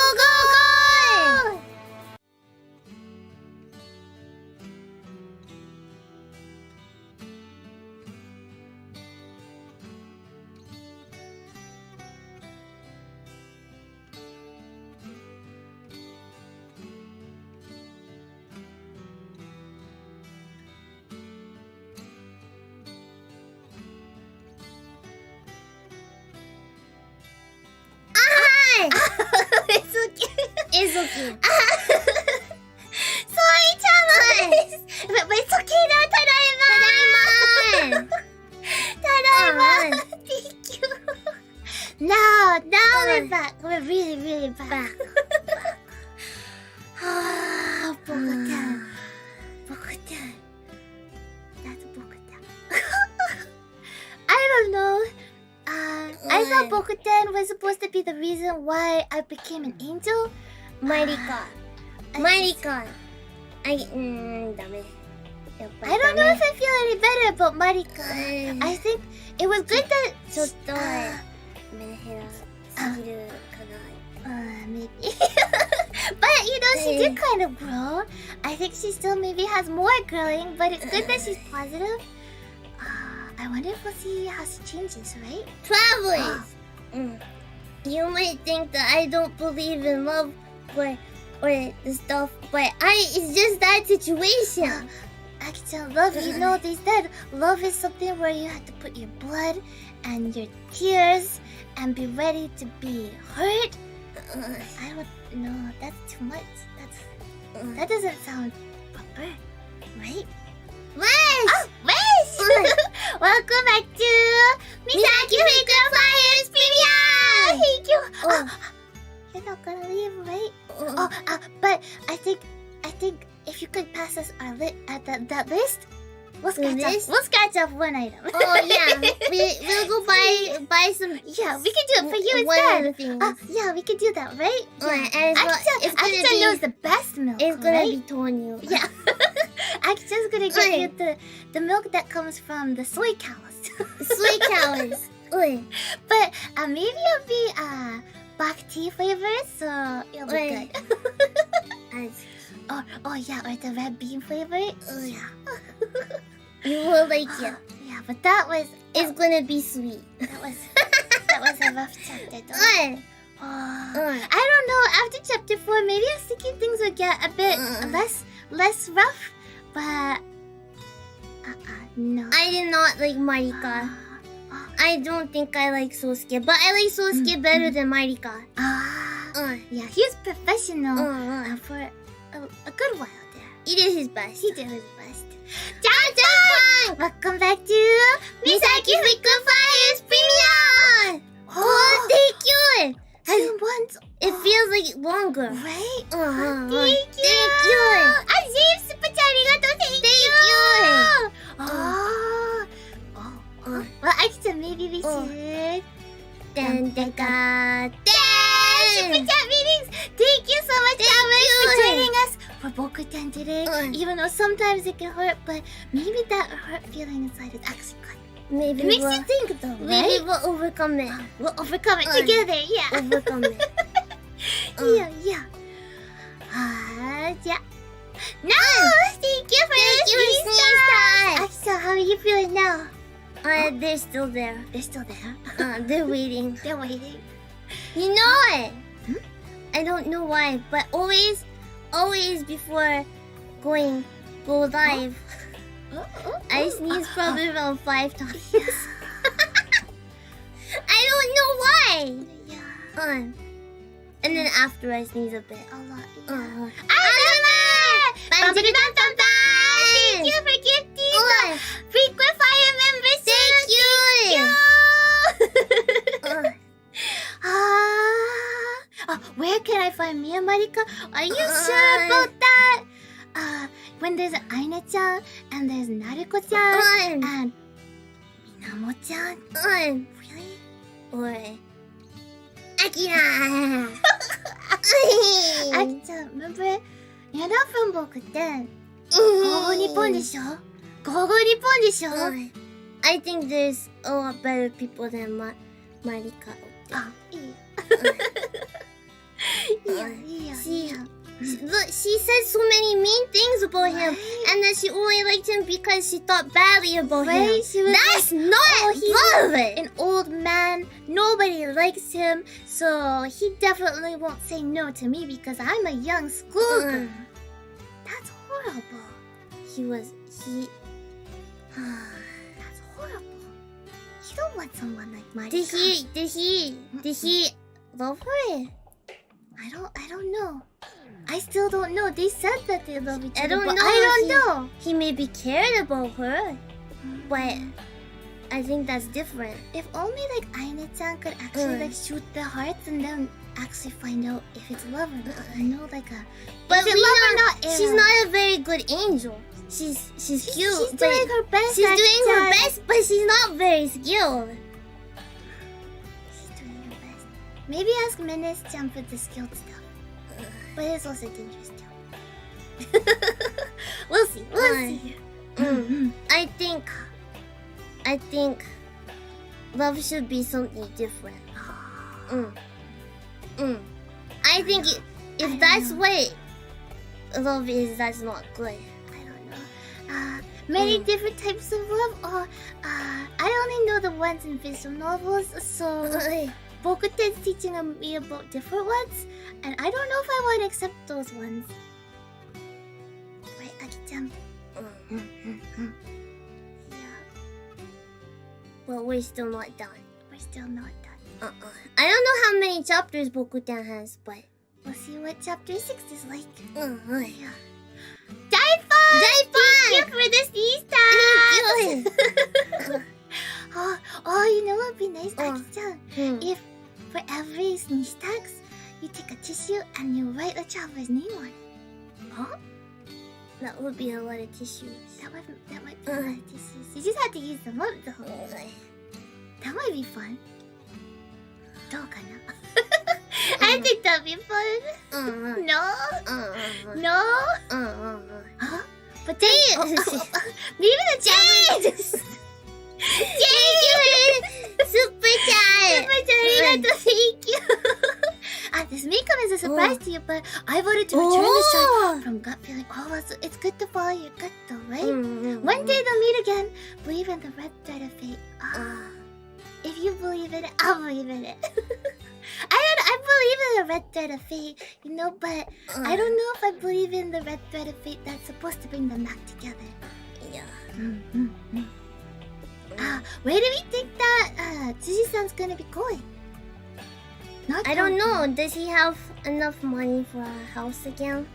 It's okay. Sorry, Chama. But it's okay now, Tadaima. Tadaima. Thank you. Now we're back. We're really back. BOKUTEN. That's BOKUTEN. I don't know. I thought BOKUTEN was supposed to be the reason why I became an angel. Mighty God. I don't know if I feel any better about Mighty God. I think it was good that... maybe. But, she did kind of grow. I think she still maybe has more growing, but it's good that she's positive. I wonder if we'll see how she changes, right? Travelers! You might think that I don't believe in love or the stuff, but it's just that situation. Actually, love, they said love is something where you have to put your blood and your tears and be ready to be hurt. I don't know, that's too much. That doesn't sound proper, right? Welcome back to Misaki Frequent Flyers Premiere! Thank you! You're not gonna leave, right? But I think if you could pass us our that list, we'll scratch off one item. Oh yeah, we'll go buy some. Yeah, we can do it for you one instead. of the things. Yeah, we can do that, right? Akita knows the best milk, It's gonna right? be Tonyu. Yeah. Akita's gonna get you the milk that comes from the soy cows. Soy cows. But maybe it'll be black tea flavor, so it'll be good. or the red bean flavor. Yeah. You will like it. Yeah, but that was It's gonna be sweet. that was a rough chapter though. I don't know. After chapter 4, maybe I was thinking things would get a bit less rough, but no. I did not like Marika. I don't think I like Sosuke, but I like Sosuke better than Marika. Yeah, he's professional for a good while there. He did his best. He did his best. John! Welcome back to Misaki Frequent Flyers Premium! Oh, thank you! It feels like longer. Right? Thank you! Azim, super chat, arigato, thank you! Well, actually, maybe we should... Super chat meetings! Thank you so much, Alex, for joining us for BOKUTEN today. Even though sometimes it can hurt, but maybe that hurt feeling inside is actually good. Maybe It makes you think though, right? Maybe we'll overcome it. We'll overcome it together, yeah. Overcome it. Yeah. Yeah. No! Thank you for the sneeze time! Axel, how are you feeling now? They're still there. They're still there. They're waiting. They're waiting. You know it! I don't know why, but always before go live, I sneeze probably around 5 times. I don't know why! Yeah. And then after I sneeze a bit. A lot, Uh-huh. Thank you for gifting the frequent fire membership. Thank Where can I find Mia Marika? Are you sure about that? When there's Aina-chan and there's Naruko-chan and Minamo-chan. Really? Or Akira! Akira, remember? You're not from BOKUTEN. Gogo Nippon でしょ? Gogo Nippon でしょ? I think there's a lot better people than Marika. Look, she said so many mean things about him, and that she only liked him because she thought badly about him. She was That's not love! an old man. Nobody likes him, so he definitely won't say no to me because I'm a young schoolgirl. That's horrible. That's horrible. You don't want someone like Marika. Did he love her? I don't know. I still don't know. They said that they love each other. I don't but know. I don't know. He maybe cared about her, but I think that's different. If only like Aina-chan could actually like shoot their hearts and then actually find out if it's love or not. I know like a. But is it love or not? she's not a very good angel. She's cute. She's doing her best. She's doing her best, but she's not very skilled. She's doing her best. Maybe ask Menes-chan for the skilled stuff. But it's also dangerous too. We'll see. I think love should be something different. I think if that's what love is, that's not good. I don't know. Many different types of love. Or I only know the ones in visual novels. So BOKUTEN's teaching me about different ones, and I don't know if I want to accept those ones. Right, Aki-chan? Yeah. Well, we're still not done. We're still not done. I don't know how many chapters BOKUTEN has, but We'll see what chapter 6 is like. yeah. Daifon! Daifon! Thank you for the sneeze tag! You know what would be nice, Aki-chan? If for every sneeze tags, you take a tissue and you write the traveler's name on it. Huh? That would be a lot of tissues. That might be a lot of tissues. You just have to use them up though. That might be fun. どうかな? I think that'd be fun. No? No? Huh? But then, maybe the traveler... Super chat! Thank you. This may come as a surprise to you, but I voted to return the shot from gut feeling. Well, it's good to follow your gut though, right? One day they'll meet again. Believe in the red thread of fate. If you believe in it, I'll believe in it. I believe in the red thread of fate, you know, but I don't know if I believe in the red thread of fate that's supposed to bring them back together. Yeah. Where do we think that Tsuji-san's gonna be going? Not I don't Tokyo. know. Does he have enough money for a house again?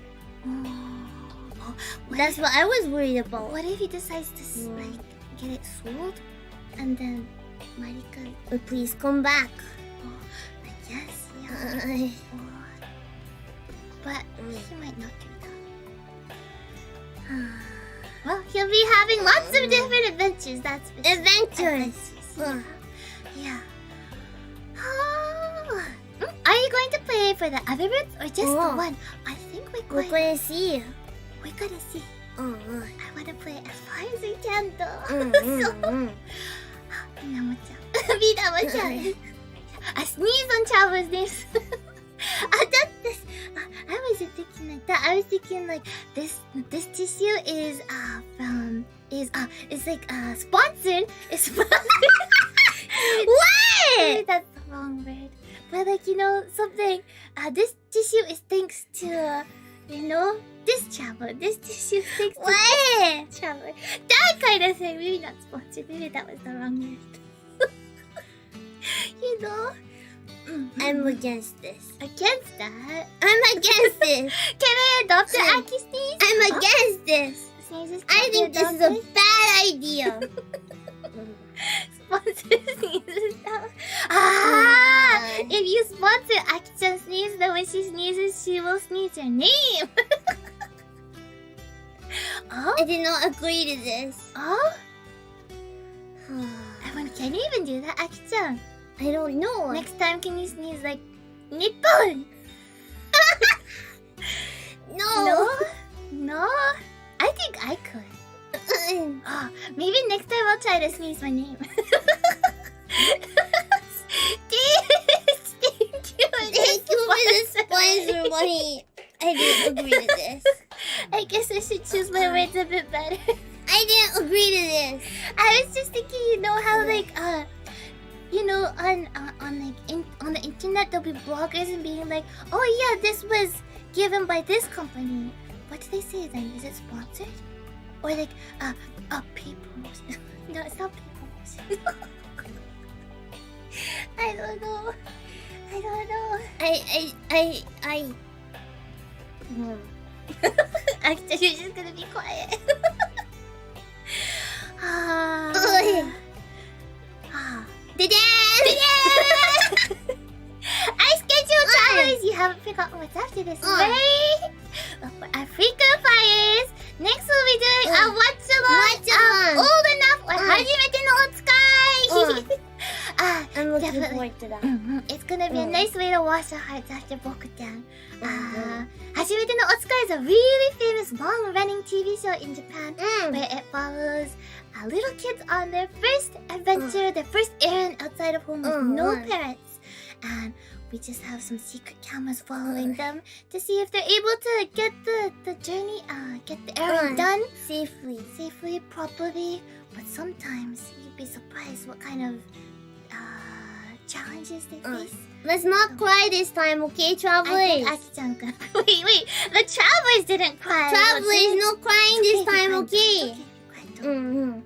That's what I was worried about. What if he decides to like get it sold, and then Marika? Please come back. I guess, yeah. But he might not do that. Well, he'll be having lots of different adventures. That's for sure. Adventures. Yeah. Are you going to play for the other bits or just the one? I think We're going to see. We're gonna see. I want to play as far as we can, though. Minamo-chan. I sneeze on Chava's names. I wasn't thinking like that. I was thinking like this tissue is it's like sponsored. It's sponsored. What? That's the wrong word. But like, you know, something this tissue is thanks to, you know, this Chava. This tissue is thanks to this Chava. That kind of thing. Maybe not sponsored. Maybe that was the wrong word. You know? I'm against this. Against that? I'm against this. Can I adopt the Aki sneeze? I'm against this. Sneezes I can't be think this is a adopted? bad idea. Sponsor sneezes. If you sponsor Aki-chan sneeze, then when she sneezes, she will sneeze your name. I did not agree to this. Everyone can even do that, Aki-chan. I don't know. Next time, can you sneeze like Nippon? No. No? I think I could. Maybe next time I'll try to sneeze my name. Thank you. Thank you for the sponsor money. I didn't agree to this. I guess I should choose my words a bit better. I didn't agree to this. I was just thinking, you know how like you know, on the internet there'll be bloggers and being like, oh yeah, this was given by this company. What do they say then? Is it sponsored? Or like paid promotion? No, it's not paid promotion. I don't know. Actually, you're just gonna be quiet. I scheduled travelers. You haven't forgotten what's after this, right? Our frequent flyers. Next we'll be doing a watch-along. Old enough or Hajimete no Otsukai. I'm looking Definitely. forward to that. It's gonna be a nice way to wash our hearts after BOKUTEN. Hajimete no Otsukai is a really famous long-running TV show in Japan where it follows little kids on their first adventure, their first errand outside of home with no parents. And we just have some secret cameras following them to see if they're able to get the journey, get the errand done safely, properly. But sometimes you'd be surprised what kind of challenges they face. Let's not cry this time, okay, I travelers? think Aki-chan gonna... Wait, the travelers didn't cry. Travelers, no crying this time, okay? No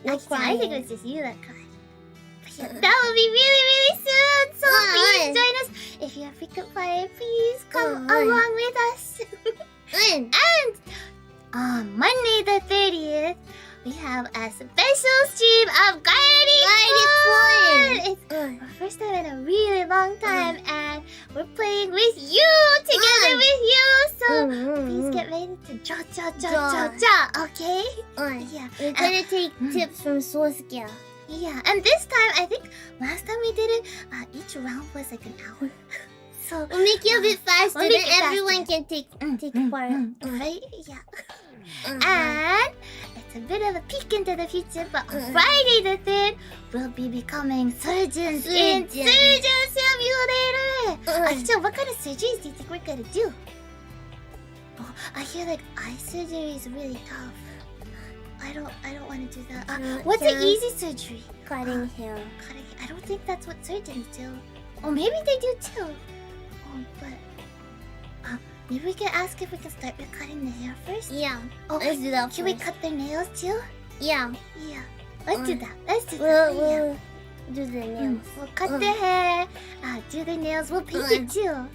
No crying. I think it crying. was just you that cried. But yeah, that will be really, really soon. So please join us. If you're a frequent flyer, please come along with us. And on Monday the 30th, we have a special stream of Guiding Fun. It's our first time in a really long time, and we're playing with you, together with you. So please get ready to draw, okay? Yeah. We're gonna take tips from Sosuke. Yeah, and this time, I think last time we did it, each round was like an hour. So We'll make it a bit faster, we'll then make it everyone can take part. right? Yeah. And it's a bit of a peek into the future, but on Friday the 3rd, we'll be becoming surgeons in Surgeon Simulator. Actually, what kind of surgeries do you think we're gonna do? Oh, I hear like eye surgery is really tough. I don't want to do that. What's an easy surgery? Cutting hair. Cutting. I don't think that's what surgeons do. Oh, maybe they do too. But maybe we can ask if we can start recording the hair first. Yeah. Oh, Let's do that can we first. cut their nails too? Yeah. Yeah. Let's do that. Let's do that. We'll do the nails. We'll cut their hair, do their nails. We'll paint it too.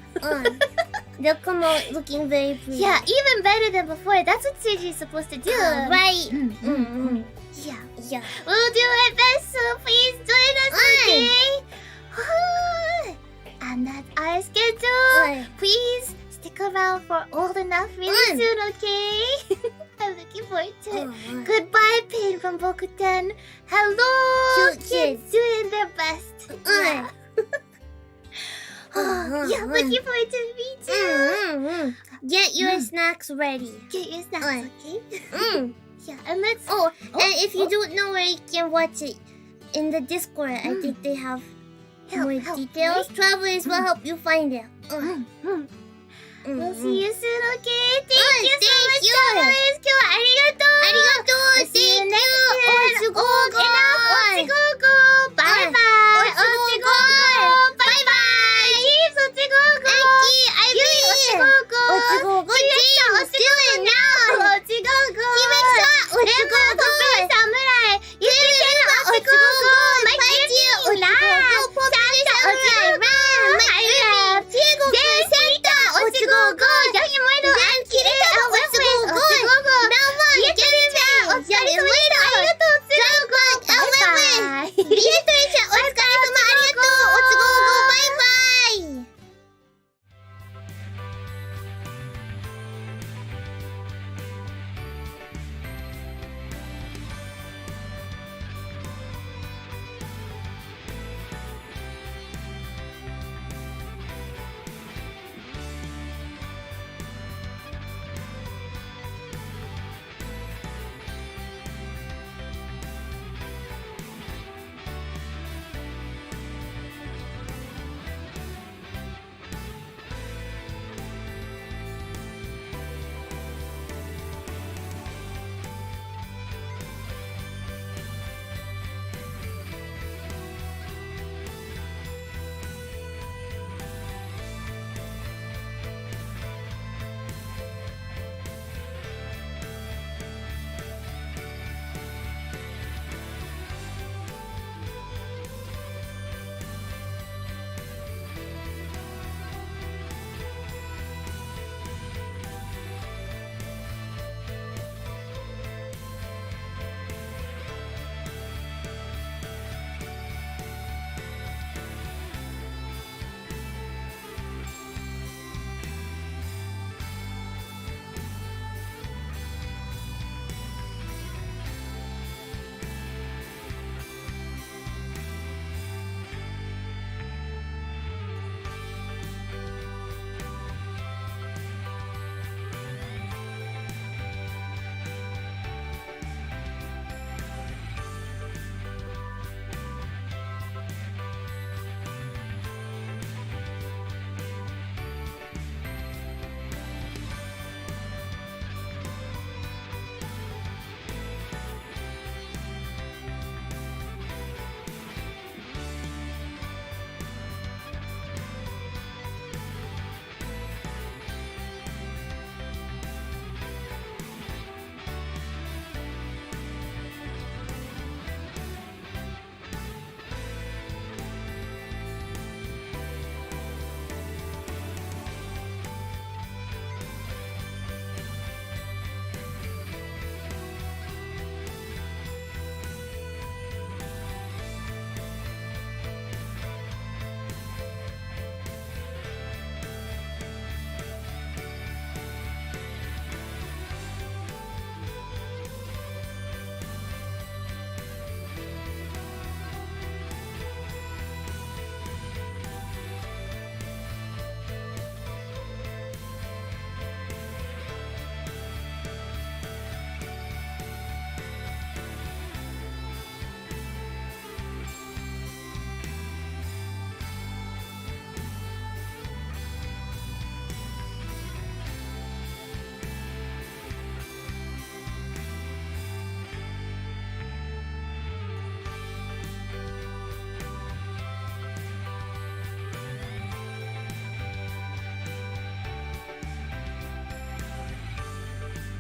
They'll come out looking very pretty. Yeah, even better than before. That's what surgery's supposed to do. Right. Yeah. Yeah. We'll do our best, so please join us, okay? And that's our schedule. Please stick around for old enough really soon, okay? I'm looking forward to it. Goodbye, Pin from BOKUTEN. Hello, Cute kids doing their best. Yeah. Yeah, looking forward to me too. Get your snacks ready. Get your snacks, okay? Yeah, and let's. And if you don't know where you can watch it, in the Discord, I think they have more details. Travelers will help you find it. We'll see you soon, okay? Thank you so much, you. travelers. 今日はありがとう。ありがとう。See you Thank next you. time. おすごい。